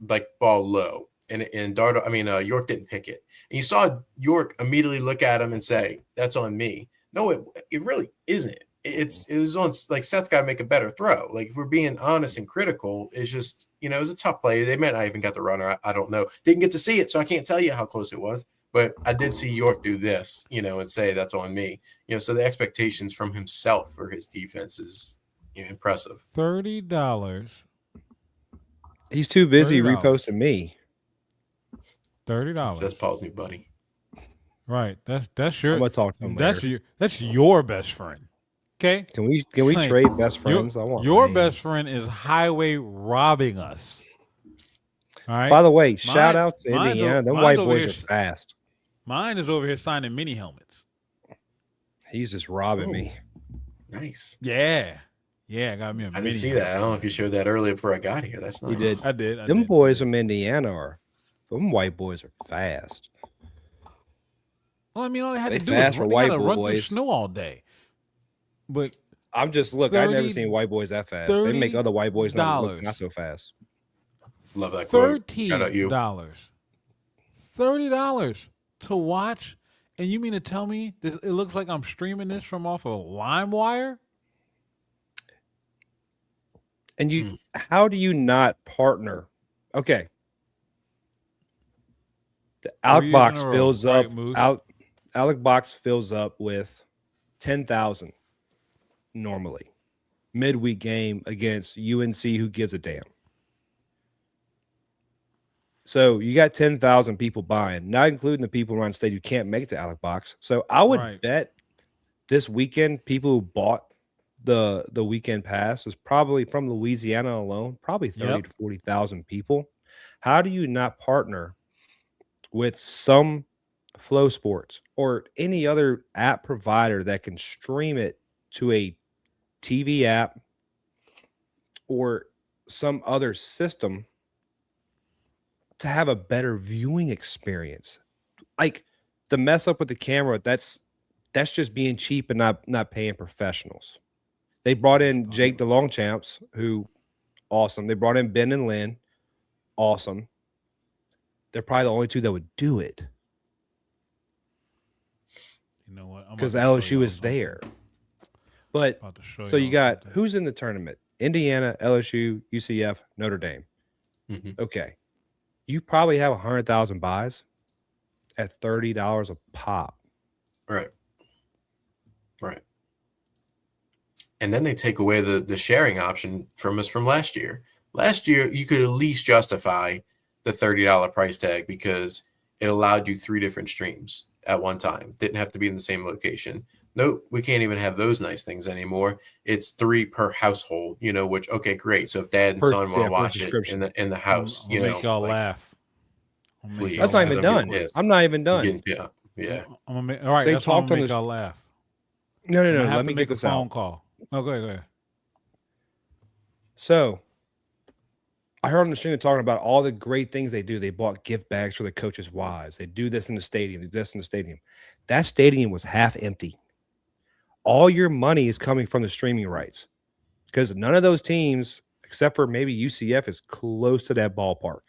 like ball low, and York didn't pick it. And you saw York immediately look at him and say, "That's on me." No, it really isn't. It was on, like, Seth's got to make a better throw. Like, if we're being honest and critical, it's just, it was a tough play. They may not even got the runner. I don't know. Didn't get to see it, so I can't tell you how close it was. But I did see York do this, and say that's on me. So the expectations from himself for his defense is impressive. $30. He's too busy reposting me. $30. That's Paul's new buddy. Right. That's your. I'm gonna talk to him later. That's your best friend. Okay. Can we trade best friends? I want your best friend is highway robbing us. All right. By the way, shout out to Indiana. Them white boys are fast. Mine is over here signing mini helmets. He's just robbing me. Nice. Yeah. Yeah, I got me a I mini. didn't see that. I don't know if you showed that earlier before I got here. That's nice. We did. I did. Them boys from Indiana them white boys are fast. Well, I mean, all they had They to do fast is for run, white run through boys. snow all day. But I'm just I've never seen white boys that fast. They make other white boys look not so fast. Love that quote. Shout out you. $30 to watch, and you mean to tell me this? It looks like I'm streaming this from off of LimeWire. And how do you not partner? Okay. The Alec box fills up. Alec box fills up with 10,000 normally. Midweek game against UNC, who gives a damn? So you got 10,000 people buying, not including the people around the state who can't make it to Alec box. So I would bet this weekend people who bought the weekend pass was probably from Louisiana alone, probably 30 to 40,000 people. How do you not partner with some Flow Sports or any other app provider that can stream it to a TV app or some other system to have a better viewing experience? Like the mess up with the camera, that's just being cheap and not paying professionals. They brought in Jake DeLongchamps, who awesome. They brought in Ben and Lynn, awesome. They're probably the only two that would do it. You know what? Because LSU is there. But so you got who's in the tournament? Indiana, LSU, UCF, Notre Dame. Okay. You probably have 100,000 buys at $30 a pop. Right. And then they take away the sharing option from us from last year. Last year, you could at least justify the $30 price tag because it allowed you 3 different streams at one time. Didn't have to be in the same location. Nope, we can't even have those nice things anymore. It's 3 per household, which, okay, great. So if dad and son want to watch it in the house, make y'all laugh. Please. That's not even done. I'm not even done. Yeah. All right, that's why I'm gonna make y'all laugh. No. Let me make get this a phone out. call. Oh, go ahead. So I heard on the stream talking about all the great things they do. They bought gift bags for the coaches' wives. They do this in the stadium. They do this in the stadium. That stadium was half empty. All your money is coming from the streaming rights because none of those teams, except for maybe UCF, is close to that ballpark.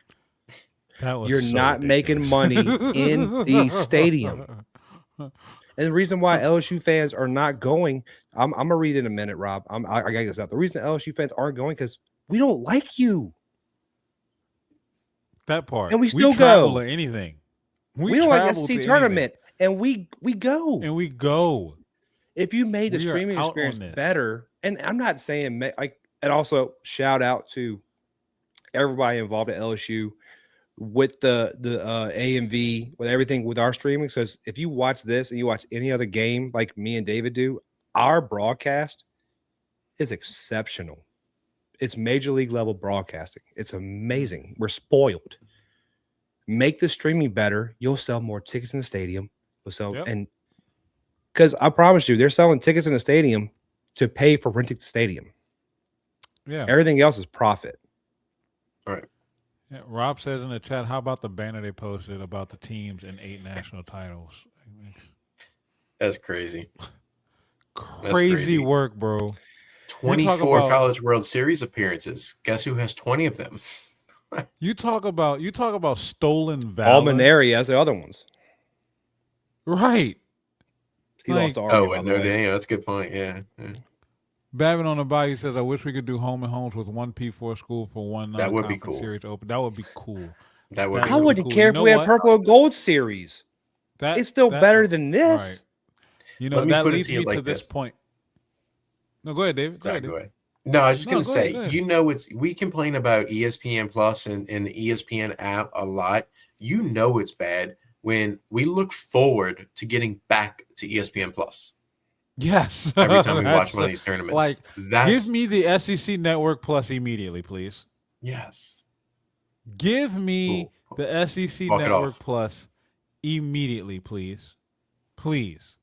You're not making money in the stadium. And the reason why LSU fans are not going, I'm going to read in a minute, Rob. I got to get this out. The reason LSU fans aren't going because we don't like you. That part. And we still travel go. To anything. We don't like SEC tournament. And we go. And we go. If you made the streaming experience better, and I'm not saying and also shout out to everybody involved at LSU with the AMV, with everything with our streaming. Because if you watch this and you watch any other game like me and David do, our broadcast is exceptional. It's major league level broadcasting. It's amazing. We're spoiled. Make the streaming better. You'll sell more tickets in the stadium. You'll sell and because I promise you, they're selling tickets in the stadium to pay for renting the stadium. Yeah. Everything else is profit. All right. Yeah, Rob says in the chat, how about the banner they posted about the teams and 8 national titles? That's crazy. Crazy work, bro. 24 College World Series appearances. Guess who has 20 of them? You talk about stolen valor. Almaneri as the other ones. Right. He lost to Army. Oh, no, damn. That's a good point. Yeah. Babin on the bayou says, I wish we could do home and homes with one P4 school for one that would be cool. Series open. That would be cool. That would. I wouldn't care if we had purple and gold series. It's still better than this. Right. You know, that leads me to this point. No, go ahead, David. Go ahead. No, I was just going to say, we complain about ESPN Plus and the ESPN app a lot. You know it's bad when we look forward to getting back to ESPN Plus. Yes. Every time we watch one of these tournaments. Give me the SEC Network Plus immediately, please. Yes. Give me the SEC Network Plus immediately, please. Please.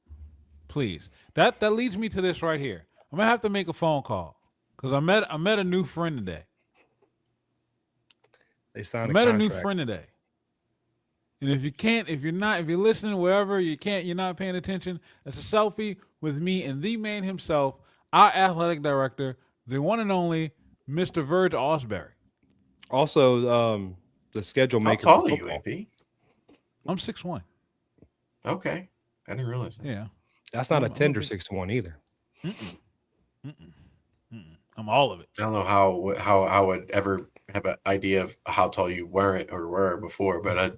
That leads me to this right here. I'm going to have to make a phone call. because I met a new friend today. They signed I a met a contract. new friend today. And if you're listening, wherever you're not paying attention, it's a selfie with me and the man himself, our athletic director, the one and only Mr. Verge Osbury. Also, the schedule How maker. tall for are you, football. AP? I'm 6'1". Okay, I didn't realize that. Yeah. That's not a I'm a tender big- 6'1" either. I'm all of it. I don't know how I would ever have an idea of how tall you weren't or were before, but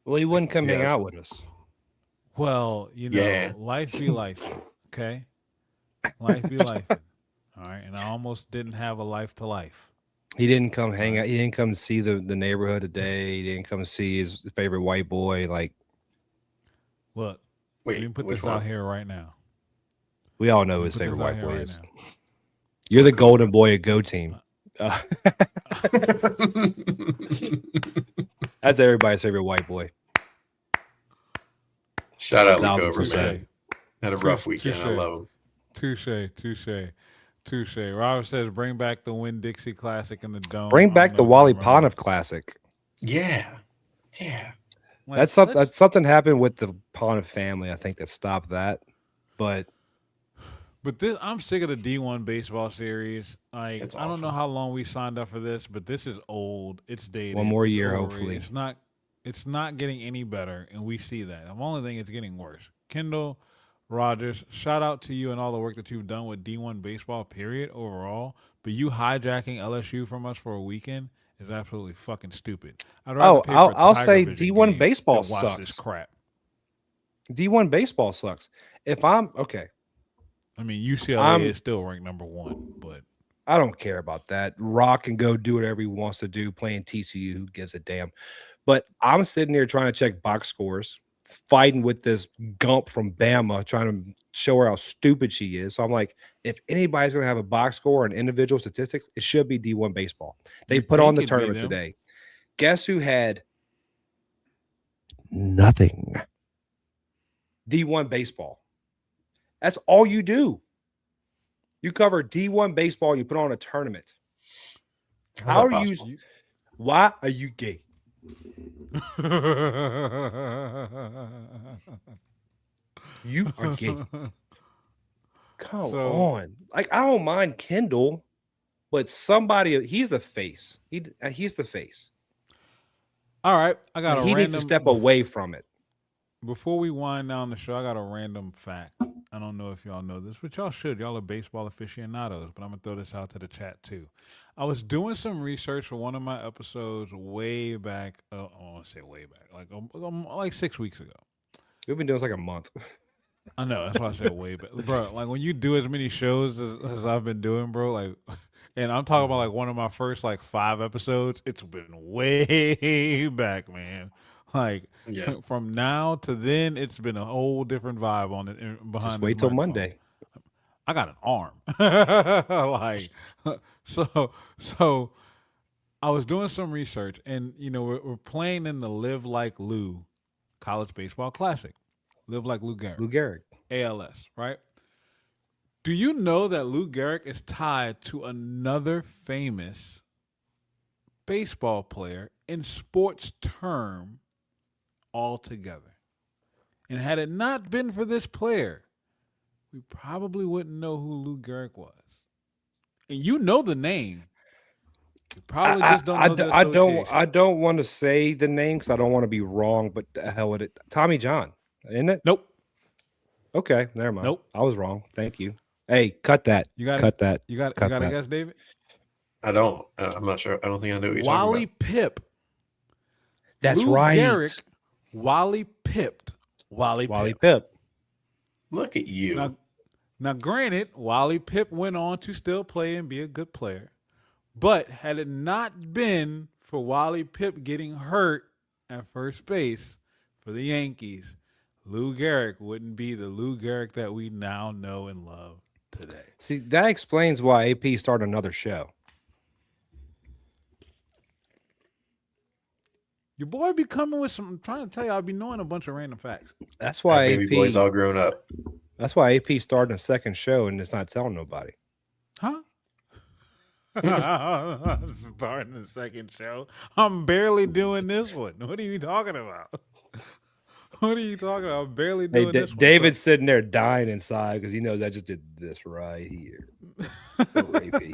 Well, you wouldn't come hang that's- out with us. Well, Yeah. life be life. Okay? Life be life. All right. And I almost didn't have a life to life. He didn't come hang out. He didn't come see the neighborhood today. He didn't come see his favorite white boy. Like, Look, wait, let me put which this one? out here right now. we all know Let me his put favorite this out white here boy right is. now. You're the golden boy of Go Team. That's everybody's favorite white boy. Shout out Cobra, 1000%. man. Had a rough weekend. I love him. Touche. Robert says, bring back the Win Dixie Classic in the Dome. Bring I back don't the know if Wally you remember. Pontiff Classic. Yeah. Like, That's something happened with the Pontiff family. I think that stopped that. But But this, I'm sick of the D1 baseball series. Like, It's I don't know awful. how long we signed up for this, but this is old. It's dated. One more It's year, overrated. hopefully. It's not getting any better, and we see that. The only thing it's getting worse. Kendall Rogers, shout out to you and all the work that you've done with D1 baseball, period, overall. But you hijacking LSU from us for a weekend is absolutely fucking stupid. I'd rather pay for a I'll Tiger say Vision D1 game baseball than watch this sucks. crap. D1 baseball sucks. If I'm okay, I mean, UCLA I'm- is still ranked number 1, but I don't care about that. Rock can go do whatever he wants to do playing TCU. Who gives a damn? But I'm sitting here trying to check box scores, fighting with this Gump from Bama, trying to show her how stupid she is. So I'm like, if anybody's going to have a box score and individual statistics, it should be D1 baseball. They You'd put on think the it'd be tournament them. today. Guess who had nothing? D1 baseball. That's all you do. You cover D1 baseball, you put on a tournament. How's How that are you? possible? Why are you gay? You are gay. Come So- on. Like, I don't mind Kendall, but somebody, he's the face. He's the face. All right, I got a He random. needs to step away from it. Before we wind down the show, I got a random fact. I don't know if y'all know this, but y'all should. Y'all are baseball aficionados, but I'm going to throw this out to the chat too. I was doing some research for one of my episodes way back. I want to say way back, like 6 weeks ago. We've been doing this like a month. I know. That's why I said way back. Bro, like when you do as many shows as I've been doing, bro, like, and I'm talking about like one of my first like 5 episodes, it's been way back, man. Like Yeah. from now to then, it's been a whole different vibe on it behind. Just this wait till microphone. Monday. I got an arm. Like, so I was doing some research, and we're playing in the Live Like Lou College Baseball Classic. Live Like Lou Gehrig. Lou Gehrig. ALS, right? Do you know that Lou Gehrig is tied to another famous baseball player in sports term altogether? And had it not been for this player, we probably wouldn't know who Lou Gehrig was. And you know the name. You probably just don't know the association. I don't want to say the name because I don't want to be wrong, but the hell with it. Tommy John, isn't it? Nope. Okay, never mind. Nope. I was wrong. Thank you. Hey, cut that. You got cut that. You got Cut to that. guess, David? I don't. I'm not sure. I don't think I know what you're Wally talking Pip. That's Lou right. Gehrig, Wally pipped Wally Wally Pip. Pip. about. Look at you. Now, granted, Wally Pip went on to still play and be a good player. But had it not been for Wally Pip getting hurt at first base for the Yankees, Lou Gehrig wouldn't be the Lou Gehrig that we now know and love today. See, that explains why AP started another show. Your boy be coming with some. I'm trying to tell you, I'll be knowing a bunch of random facts. That's Our why baby AP. boy's all grown up. That's why AP started a second show and it's not telling nobody. Huh? Starting the second show. I'm barely doing this one. What are you talking about? What are you talking about? I'm barely Hey, doing this one. David's sitting there dying inside because he knows I just did this right here. So rapey.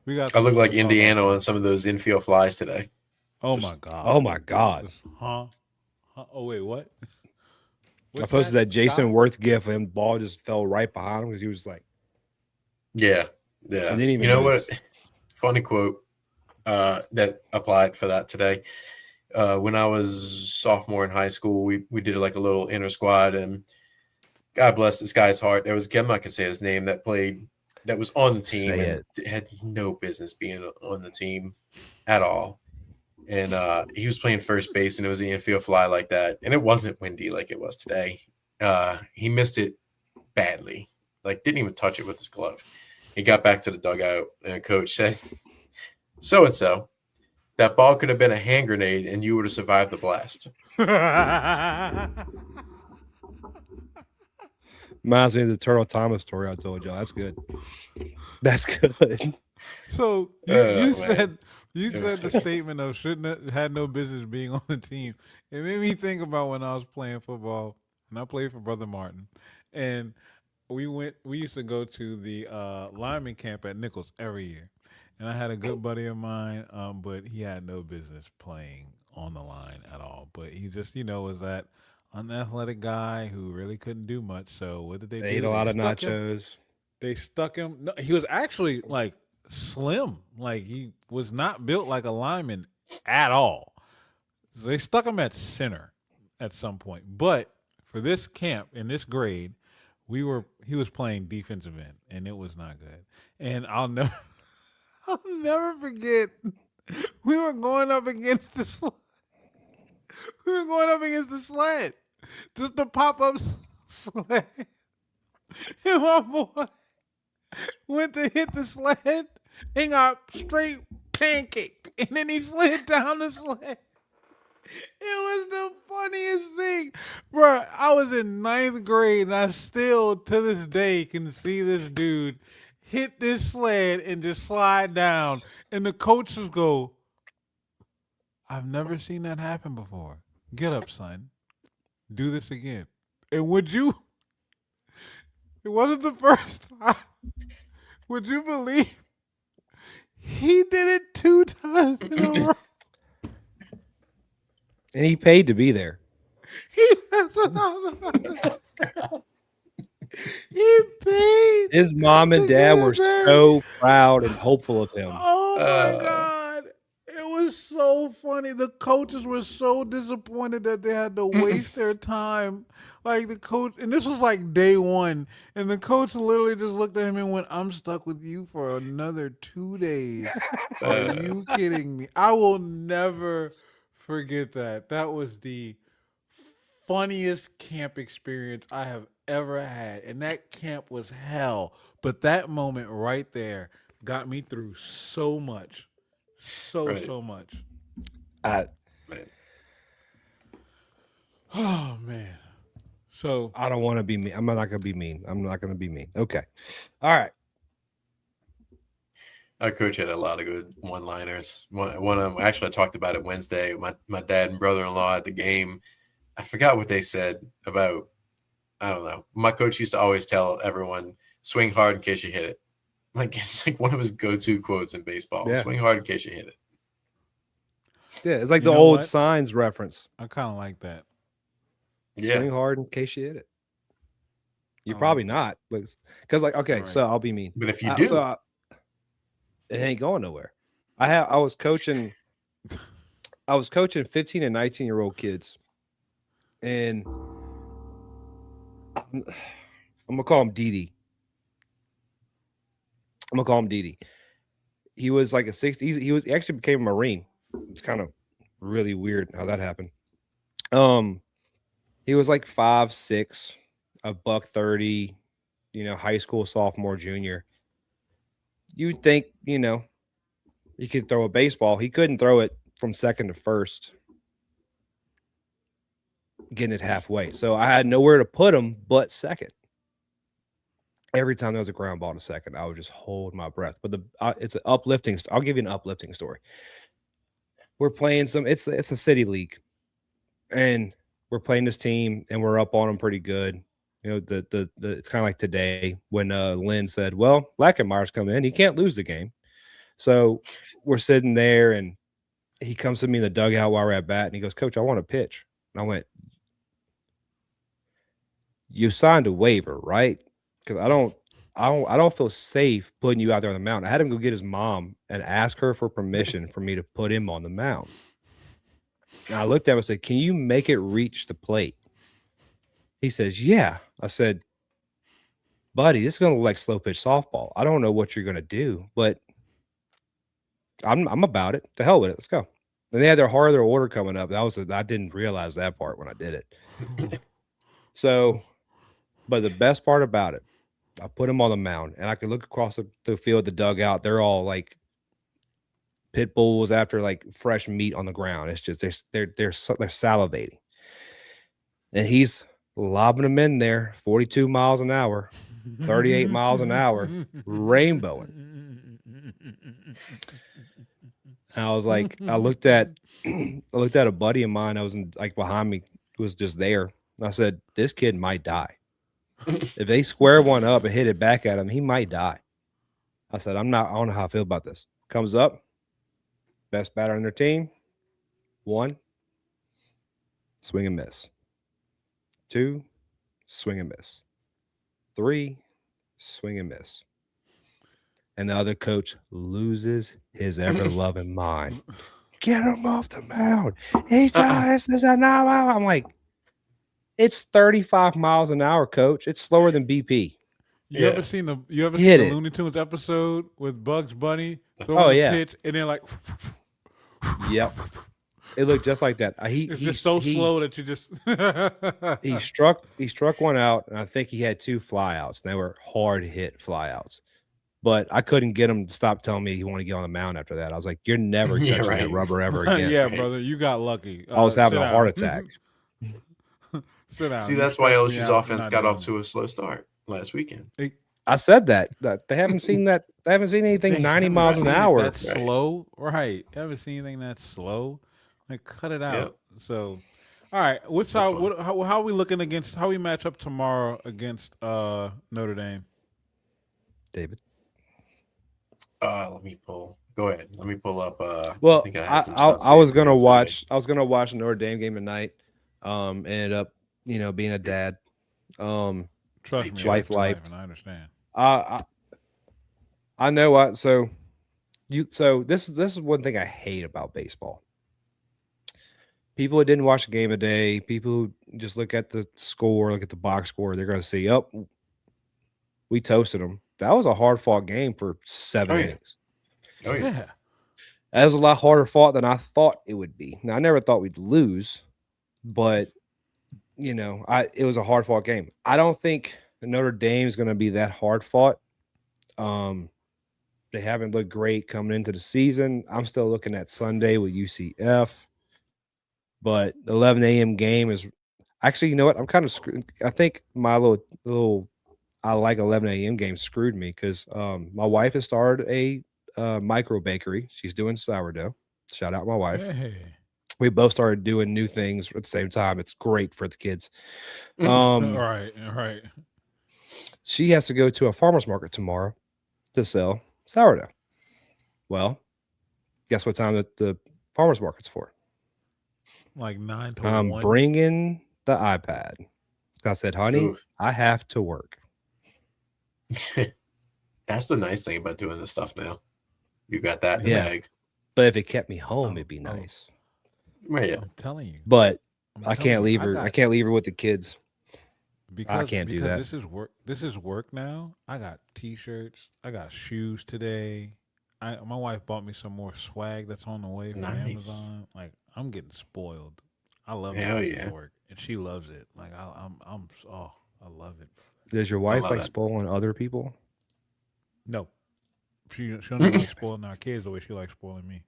We got I look something like to talk Indiana about. on some of those infield flies today. Oh Just- my god. Oh my God. Huh? Oh wait, what? I posted that Jason Worth gif and the ball just fell right behind him because he was like, Yeah. I didn't even You know notice. what? Funny quote that applied for that today. When I was sophomore in high school, we did like a little inner squad, and God bless this guy's heart. There was a kid, I'm not gonna say his name, that was on the team Say and had no business being on the team at all. And he was playing first base, and it was the infield fly like that, and it wasn't windy like it was today. He missed it badly, like didn't even touch it with his glove. He got back to the dugout, and coach said, "So and so, that ball could have been a hand grenade, and you would have survived the blast." Reminds me of the Turtle Thomas story I told y'all. That's good. That's good. So Man. said It the was so- statement of shouldn't have had no business being on the team. It made me think about when I was playing football, and I played for Brother Martin, and we used to go to the lineman camp at Nichols every year, and I had a good buddy of mine, but he had no business playing on the line at all. But he just was that unathletic guy who really couldn't do much. So what did they do? Ate a lot of stuck him- nachos. They stuck him. No, he was actually like slim. Like he was not built like a lineman at all. So they stuck him at center at some point. But for this camp in this grade, he was playing defensive end, and it was not good. And I'll never forget. We were going up against the sled. Just the pop up sled. And my boy went to hit the sled and got straight pancaked. And then he slid down the sled. It was the funniest thing. Bro, I was in 9th grade and I still to this day can see this dude hit this sled and just slide down. And the coaches go, "I've never seen that happen before. Get up, son. Do this again." And it wasn't the first time. Would you believe he did it 2 times in a row? And he paid to be there. He paid. His mom and to dad get were it there. so proud and hopeful of him. Oh my God. It was so funny. The coaches were so disappointed that they had to waste their time. Like the coach, and this was like day 1, and the coach literally just looked at him and went, "I'm stuck with you for another 2 days. Are you kidding me?" I will never forget that. That was the funniest camp experience I have ever had. And that camp was hell. But that moment right there got me through so much. So much. I Man. Oh, man. So I don't want to be mean. I'm not going to be mean. I'm not going to be mean. Okay. All right. Our coach had a lot of good one-liners. One of them, actually, I talked about it Wednesday. My dad and brother-in-law at the game, I forgot what they said about, I don't know. My coach used to always tell everyone, "Swing hard in case you hit it." Like, it's like one of his go-to quotes in baseball. Yeah. Swing hard in case you hit it. Yeah, it's like You the know old what? signs reference. I kind of like that. Yeah. Swing hard in case you hit it. You're I like probably that. not, but because okay, Right. so I'll be mean. But if you do, It ain't going nowhere. I was coaching 15 and 19-year-old kids, and I'm gonna call him Didi. He was like a 60. He actually became a Marine. It's kind of really weird how that happened. He was like 5'6", $130, high school sophomore, junior. You'd think, you could throw a baseball. He couldn't throw it from second to first, getting it halfway. So I had nowhere to put him but second. Every time there was a ground ball to second, I would just hold my breath. But it's an uplifting. I'll give you an uplifting story. We're playing it's a city league, and we're playing this team, and we're up on them pretty good. You know, the it's kind of like today when Lynn said, "Well, Lackenmeyer's come in, he can't lose the game." So we're sitting there, and he comes to me in the dugout while we're at bat, and he goes, "Coach, I want to pitch." And I went, "You signed a waiver, right? Because I don't feel safe putting you out there on the mound." I had him go get his mom and ask her for permission for me to put him on the mound. And I looked at him and said, "Can you make it reach the plate?" He says, "Yeah." I said, "Buddy, this is gonna look like slow pitch softball. I don't know what you're gonna do, but I'm about it. To hell with it. Let's go." And they had their order coming up. I didn't realize that part when I did it. So, but the best part about it, I put him on the mound, and I could look across the field, the dugout. They're all like pit bulls after like fresh meat on the ground. It's just they're salivating, and he's lobbing them in there, 42 miles an hour, 38 miles an hour, rainbowing. And I was like, I looked at a buddy of mine. I was like behind me, who was just there. And I said, "This kid might die. If they square one up and hit it back at him, he might die." I said, I don't know how I feel about this. Comes up, best batter on their team. 1, swing and miss. 2, swing and miss. 3, swing and miss. And the other coach loses his ever-loving mind. "Get him off the mound. He dies. I'm like, it's 35 miles an hour, coach. It's slower than BP. You ever seen the Looney Tunes episode with Bugs Bunny throwing the pitch and they're like, yep, it looked just like that. It's just so slow that you just he struck one out, and I think he had 2 flyouts, and they were hard hit flyouts. But I couldn't get him to stop telling me he wanted to get on the mound after that. I was like, "You're never touching that rubber ever again." Yeah, brother, you got lucky. I was having a heart attack. Sit down. See, that's why LSU's offense got off to a slow start last weekend. I said that they haven't seen that. They haven't seen anything 90 miles an hour. That's slow, right? You haven't seen anything that's slow. Like, cut it out. Yep. So, all right. How are we looking against? How we match up tomorrow against Notre Dame? David. Let me pull. Go ahead. Let me pull up. Well, I think I had some I stuff was saved gonna for this watch. I was gonna watch the Notre Dame game tonight. Ended up, being a dad. Trust me, life. I understand. I know what. So this is one thing I hate about baseball. People who didn't watch the game today, people who just look at the score, look at the box score, they're gonna see, "Oh, we toasted them." That was a hard fought game for 7 innings. Oh yeah. That was a lot harder fought than I thought it would be. Now, I never thought we'd lose, but it was a hard fought game. I don't think Notre Dame is going to be that hard fought. They haven't looked great coming into the season. I'm still looking at Sunday with UCF, but the 11 a.m. game is actually, you know what? I'm kind of screwed. I think my little I like 11 a.m. games screwed me because my wife has started a micro bakery. She's doing sourdough. Shout out my wife. Hey. We both started doing new things at the same time. It's great for the kids. Right. She has to go to a farmer's market tomorrow to sell sourdough. Well, guess what time the farmer's market's for? Like 9 to I'm 1. bringing the iPad. I said, "Honey, Oof. I have to work." That's the nice thing about doing this stuff now. You got that in the bag. But if it kept me home, it'd be nice. Right, yeah. I'm telling you. But I can't leave her. I can't leave her with the kids. Because I can't do that. This is work now. I got T-shirts. I got shoes today. My wife bought me some more swag that's on the way from Amazon. Like, I'm getting spoiled. I love it. Work, and she loves it. Like, I love it. Does your wife like spoiling other people? No, she don't like spoiling our kids the way she likes spoiling me.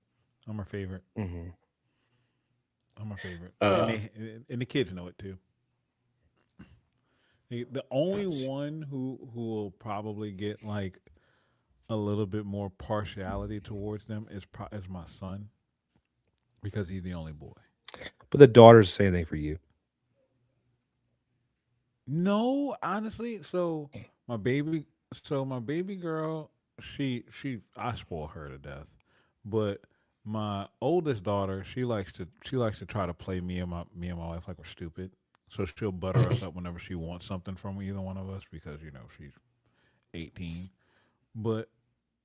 I'm her favorite. Mm-hmm. I'm her favorite, and the kids know it too. The only That's one who will probably get like a little bit more partiality towards them is my son because he's the only boy. But the daughter's the same thing for you. No, honestly, my baby girl, I spoil her to death. But my oldest daughter, she likes to try to play me and my wife like we're stupid. So she'll butter us up whenever she wants something from either one of us because she's 18. But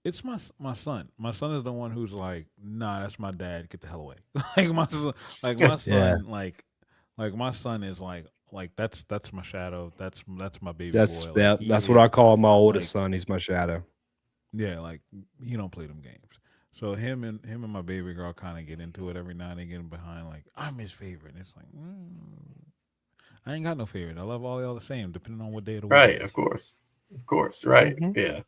it's my son. My son is the one who's like, nah, that's my dad. Get the hell away. My Yeah, son, like my son is like that's my shadow. That's my baby that's boy. Like yeah, he that's what I is call my oldest like son. He's my shadow. yeah, like he don't play them games. So him and my baby girl kind of get into it every now and again behind like I'm his favorite. And it's like I ain't got no favorite. I love all y'all the same, depending on what day of the week it right, is. of course, right, Hmm. yeah.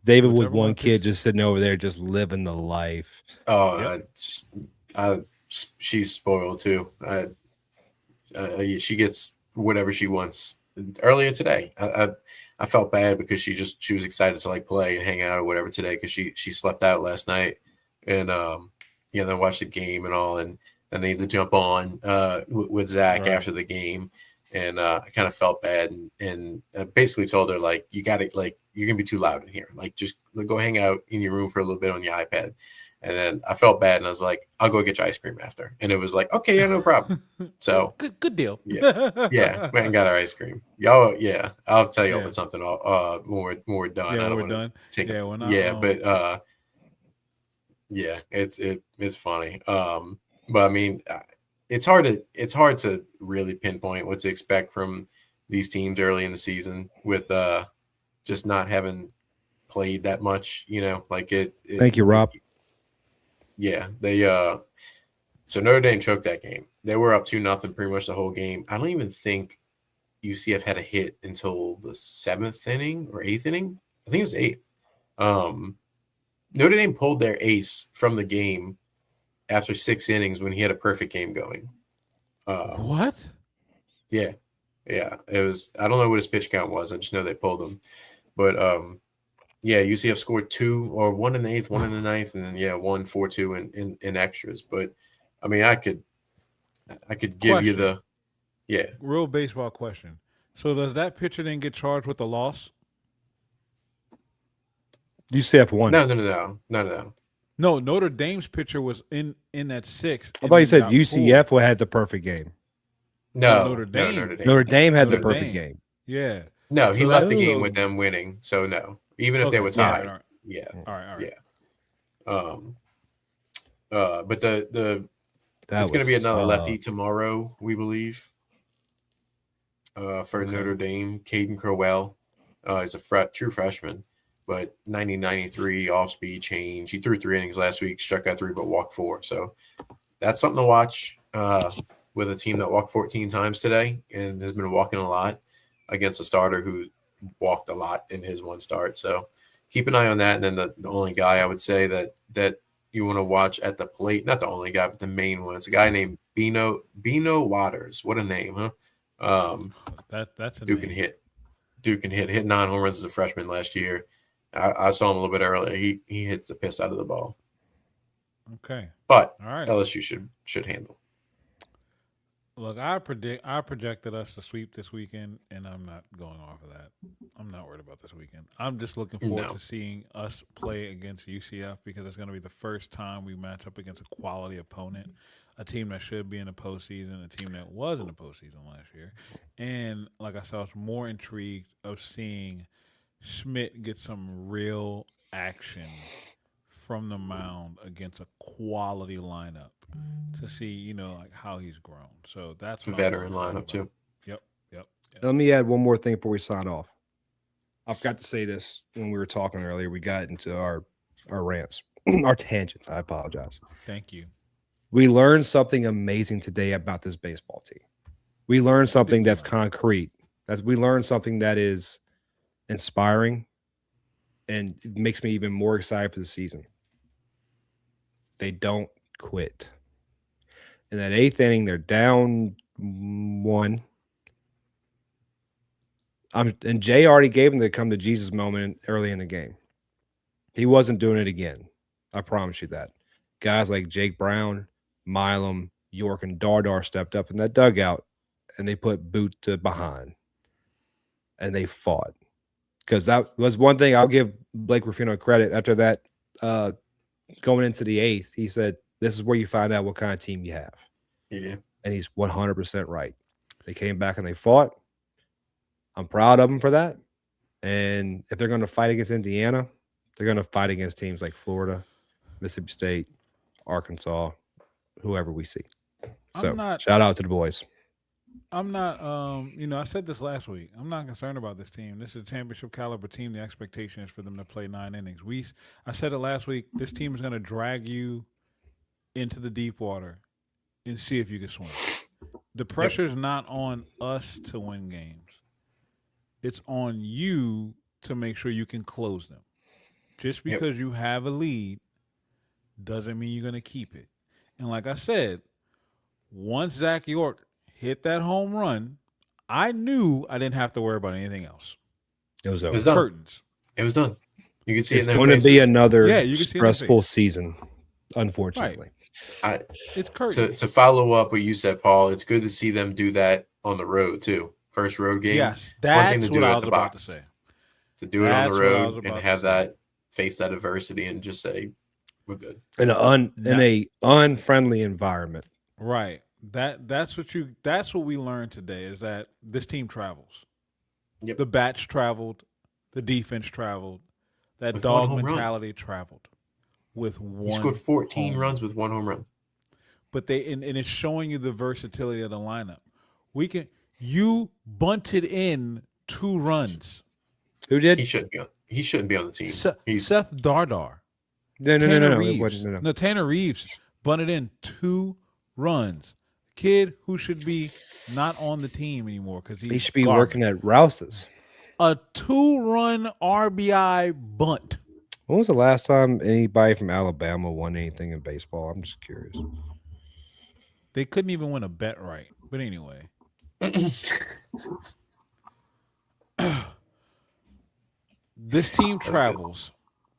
David was Whichever one one kid pisses. just sitting over there, just living the life. Oh, Yep. I, she's spoiled too. She gets whatever she wants. Earlier today, I felt bad because she was excited to like play and hang out or whatever today because she slept out last night and then watched the game and all and needed to jump on with Zach Right. after the game and I kind of felt bad and I basically told her like you got to like you're gonna be too loud in here like just go hang out in your room for a little bit on your iPad. And then I felt bad and I was like, I'll go get your ice cream after. And it was like, okay, yeah, no problem. So Good deal. yeah, yeah, went and got our ice cream. Y'all, yeah, I'll tell you Yeah. about something. When we're done. Yeah, I when don't we're want to done. take Yeah, up. when I Yeah, but yeah, it's funny. But I mean, it's hard to really pinpoint what to expect from these teams early in the season with just not having played that much. Like Thank you, Rob. yeah, they so Notre Dame choked that game. They were up 2-0 pretty much the whole game. I don't even think UCF had a hit until the 7th inning or 8th inning. I think it was 8th. Um, Notre Dame pulled their ace from the game after 6 innings when he had a perfect game going. Um, what? yeah, yeah. It was. I don't know what his pitch count was. I just know they pulled him. But yeah, UCF scored two or one in the 8th, one in the ninth, and then yeah, 1-4-2 in extras. But I mean, I could give you Question. the yeah. Real baseball question. So does that pitcher then get charged with the loss? UCF won. No. No, Notre Dame's pitcher was in that six I and thought you then said got pulled. UCF had the perfect game. No, Notre No, Dame. Notre Dame. Notre Dame had the Notre Notre Dame. perfect Dame. game. Yeah. No, he So left that the game so with them winning. So no, even if they okay. were All Yeah. right. tied, All right. yeah, All right. All right. yeah. Um, but the That it's going to be was another lefty tomorrow, we believe. For Okay. Notre Dame, Caden Crowell is a true freshman, but 90-93 off speed change. He threw 3 innings last week, struck out 3, but walked 4. So that's something to watch with a team that walked 14 times today and has been walking a lot against a starter who walked a lot in his one start. So keep an eye on that. And then the only guy I would say that you want to watch at the plate, not the only guy, but the main one. It's a guy named Bino Waters. What a name, huh? That's a Duke can name. hit. Duke can hit 9 home runs as a freshman last year. I saw him a little bit earlier. He hits the piss out of the ball, Okay. but All right. LSU should handle. Look, I projected us to sweep this weekend, and I'm not going off of that. I'm not worried about this weekend. I'm just looking forward No, to seeing us play against UCF because it's going to be the first time we match up against a quality opponent, a team that should be in the postseason, a team that was in the postseason last year, and like I said, I was more intrigued of seeing Schmidt get some real action from the mound against a quality lineup to see, like how he's grown. So that's what I'm more veteran excited lineup about. too. Yep, yep, yep. Let me add one more thing before we sign off. I forgot to say this when we were talking earlier. We got into our rants, our tangents. I apologize. Thank you. We learned something amazing today about this baseball team. We learned What did something we that's learn? concrete. We learned something that is inspiring and it makes me even more excited for the season. They don't quit. In that 8th inning, they're down 1. And Jay already gave him the come to Jesus moment early in the game. He wasn't doing it again. I promise you that. Guys like Jake Brown, Milam, York, and Dardar stepped up in that dugout, and they put boot to behind, and they fought. Because that was one thing I'll give Blake Ruffino credit after that. Going into the 8th, he said, "This is where you find out what kind of team you have." Yeah. And he's 100% right. They came back and they fought. I'm proud of them for that. And if they're going to fight against Indiana, they're going to fight against teams like Florida, Mississippi State, Arkansas, whoever we see. So shout out to the boys. I'm not, I said this last week. I'm not concerned about this team. This is a championship caliber team. The expectation is for them to play 9 innings. I said it last week. This team is going to drag you into the deep water and see if you can swim. The pressure is not on us to win games. It's on you to make sure you can close them. Just because you have a lead doesn't mean you're going to keep it. And like I said, once Zach York hit that home run, I knew I didn't have to worry about anything else. It was over. It was done. Curtains. It was done. You can see it's it in their going faces. to be another you can stressful season, unfortunately. It's curtains. To follow up what you said, Paul, it's good to see them do that on the road too. First road game. Yes, it's one thing that's to do what it I at was the about box. to say. To do it on the That's what I was road about and to have say. that face that adversity and just say we're good. In a unfriendly environment. Right. That's what we learned today is that this team travels. Yep. The bats traveled, the defense traveled, that With dog one home mentality traveled with one. You scored 14 home runs with one home run. But and it's showing you the versatility of the lineup. You bunted in 2 runs. Who did? He shouldn't be on the team. Seth Dardar. No. Reeves. No, Tanner Reeves bunted in 2 runs. Kid who should be not on the team anymore because he should be working at Rouse's. A 2-run RBI bunt. When was the last time anybody from Alabama won anything in baseball? I'm just curious. They couldn't even win a bet right. But anyway. This team travels.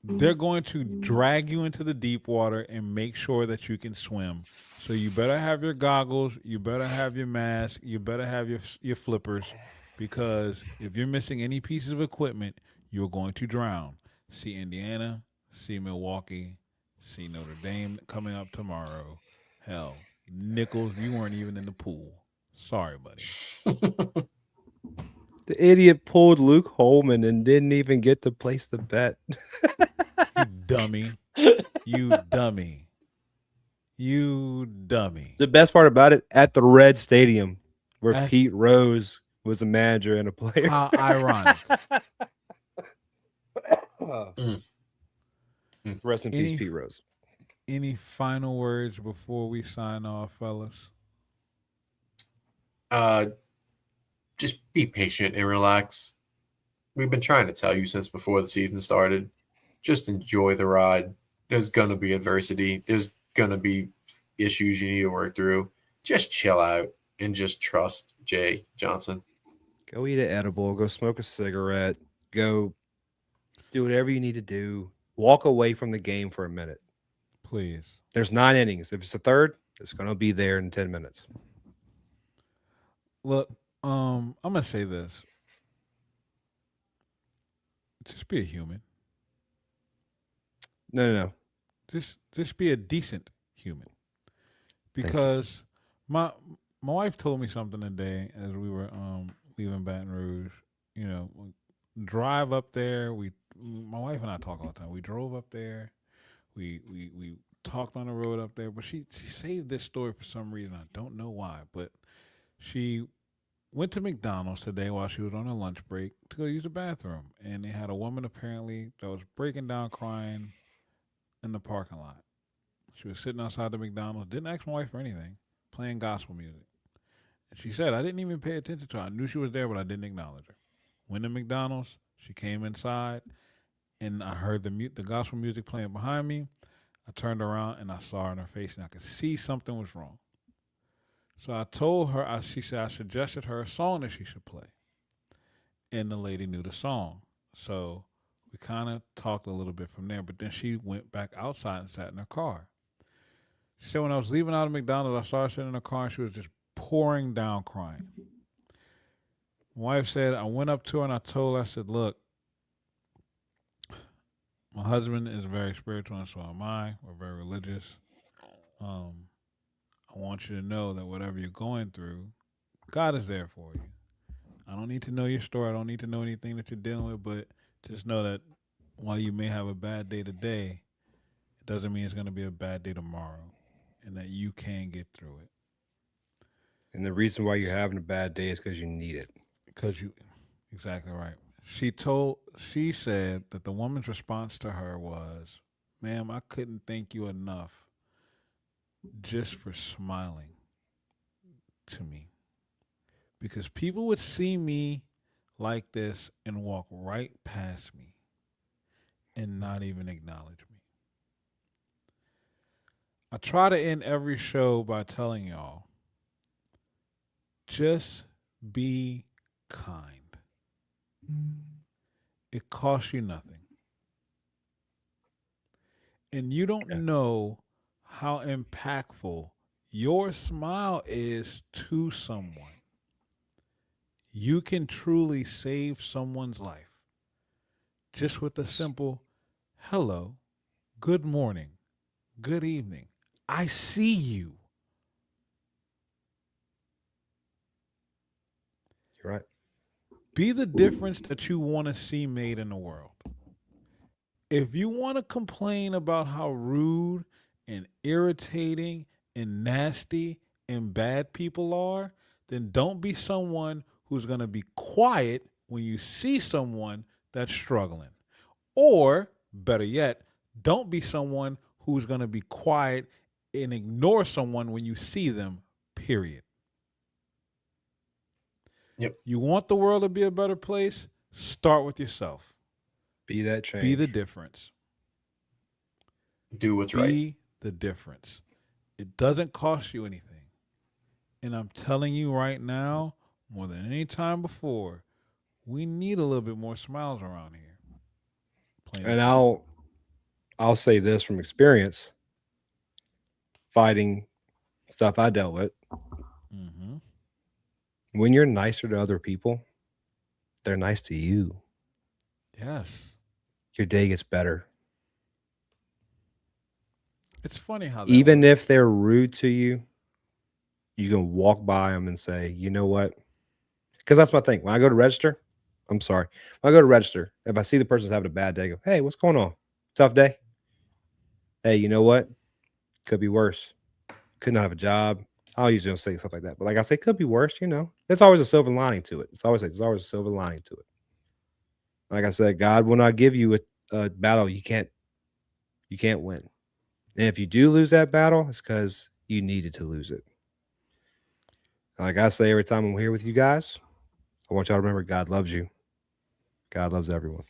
They're going to drag you into the deep water and make sure that you can swim. So you better have your goggles, you better have your mask, you better have your flippers, because if you're missing any pieces of equipment, you're going to drown. See Indiana, see Milwaukee, see Notre Dame coming up tomorrow. Hell, Nichols, you weren't even in the pool. Sorry, buddy. The idiot pulled Luke Holman and didn't even get to place the bet. You dummy. You dummy. You dummy. The best part about it, at the Red Stadium, where Pete Rose was a manager and a player. How ironic. Rest in peace, Pete Rose. Any final words before we sign off, fellas? Just be patient and relax. We've been trying to tell you since before the season started. Just enjoy the ride. There's going to be adversity. There's going to be issues you need to work through. Just chill out and just trust Jay Johnson. Go eat an edible. Go smoke a cigarette. Go do whatever you need to do. Walk away from the game for a minute. Please. There's 9 innings. If it's a third, it's going to be there in 10 minutes. Look, I'm going to say this. Just be a human. No. Just be a decent human. Because my wife told me something today as we were leaving Baton Rouge. You know, drive up there. My wife and I talk all the time. We drove up there. We talked on the road up there. But she saved this story for some reason. I don't know why. But she went to McDonald's today while she was on her lunch break to go use the bathroom. And they had a woman apparently that was breaking down crying in the parking lot. She was sitting outside the McDonald's, didn't ask my wife for anything, playing gospel music. And she said, I didn't even pay attention to her. I knew she was there, but I didn't acknowledge her. Went to McDonald's, she came inside, and I heard the gospel music playing behind me. I turned around, and I saw her in her face, and I could see something was wrong. So I told her, she said I suggested her a song that she should play. and the lady knew the song. So we kind of talked a little bit from there, but then she went back outside and sat in her car. She said, when I was leaving out of McDonald's, I saw her sitting in her car and she was just pouring down crying. My wife said, I went up to her and I told her, I said, look, my husband is very spiritual and so am I. We're very religious. I want you to know that whatever you're going through, God is there for you. I don't need to know your story. I don't need to know anything that you're dealing with, but just know that while you may have a bad day today, it doesn't mean it's going to be a bad day tomorrow and that you can get through it. And the reason why you're having a bad day is because you need it. Because you, exactly right. She said that the woman's response to her was, ma'am, I couldn't thank you enough just for smiling to me. Because people would see me like this and walk right past me and not even acknowledge me. I try to end every show by telling y'all, just be kind. It costs you nothing. And you don't know how impactful your smile is to someone. You can truly save someone's life just with a simple hello, good morning, good evening. I see you. You're right. Be the difference that you want to see made in the world. If you want to complain about how rude and irritating and nasty and bad people are, then don't be someone who's going to be quiet when you see someone that's struggling. Or, better yet, don't be someone who's going to be quiet and ignore someone when you see them, period. Yep. You want the world to be a better place? Start with yourself. Be that change. Be the difference. Do what's right. Be the difference. It doesn't cost you anything. And I'm telling you right now, more than any time before, we need a little bit more smiles around here. And I'll say this from experience, fighting stuff I dealt with. Mm-hmm. When you're nicer to other people, they're nice to you. Yes. Your day gets better. It's funny how that Even works. if they're rude to you, you can walk by them and say, you know what? Because that's my thing. When I go to register, I'm sorry. When I go to register, if I see the person's having a bad day, I go, hey, what's going on? Tough day? Hey, you know what? Could be worse. Could not have a job. I'll usually don't say stuff like that. But like I say, could be worse, you know. There's always a silver lining to it. There's always a silver lining to it. Like I said, God will not give you a battle you can't win. And if you do lose that battle, it's because you needed to lose it. Like I say every time I'm here with you guys, I want y'all to remember God loves you. God loves everyone.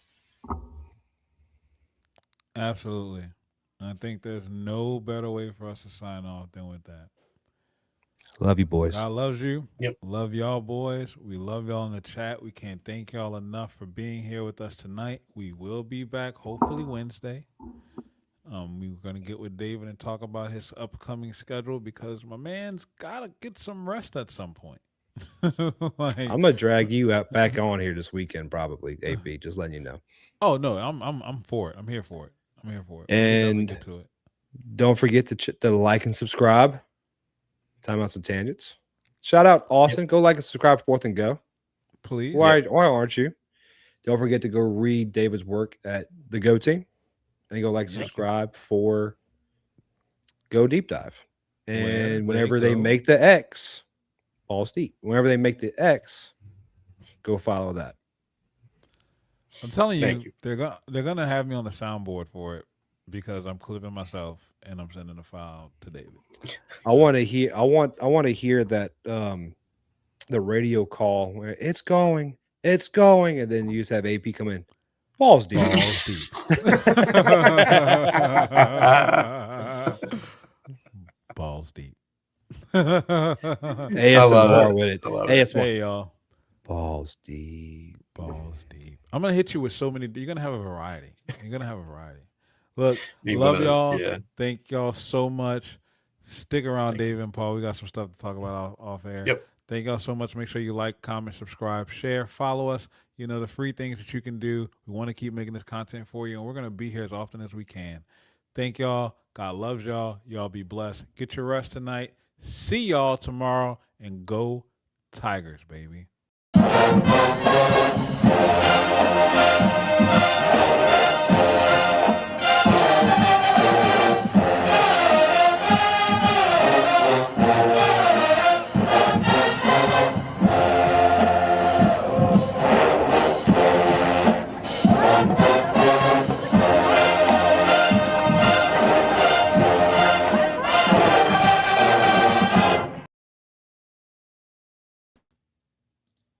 Absolutely. I think there's no better way for us to sign off than with that. Love you, boys. God loves you. Yep. Love y'all, boys. We love y'all in the chat. We can't thank y'all enough for being here with us tonight. We will be back hopefully Wednesday. We're going to get with David and talk about his upcoming schedule because my man's got to get some rest at some point. I'm gonna drag you out back on here this weekend, probably. AP, just letting you know. Oh no, I'm for it. I'm here for it. I'm here for it. And get to it. Don't forget to like and subscribe. Timeouts and tangents. Shout out Austin. Yep. Go like and subscribe. Fourth and Go. Please. Why aren't you? Don't forget to go read David's work at the Go Team. And go like and subscribe for Go Deep Dive. And whenever they make the X, balls deep. Whenever they make the X, go follow that. I'm telling you, they're gonna have me on the soundboard for it because I'm clipping myself and I'm sending a file to David. I want to hear that the radio call where it's going, and then you just have AP come in. Balls deep. Balls deep. ASMR with it. I love ASMR. Hey y'all. Balls deep. Balls deep. I'm gonna hit you with so many. You're gonna have a variety. You're gonna have a variety. Look, You're love gonna- y'all. yeah. Thank y'all so much. Stick around, Thanks. Dave and Paul. We got some stuff to talk about off air. Yep. Thank y'all so much. Make sure you like, comment, subscribe, share, follow us. You know, the free things that you can do. We want to keep making this content for you, and we're going to be here as often as we can. Thank y'all. God loves y'all. Y'all be blessed. Get your rest tonight. See y'all tomorrow, and go Tigers, baby.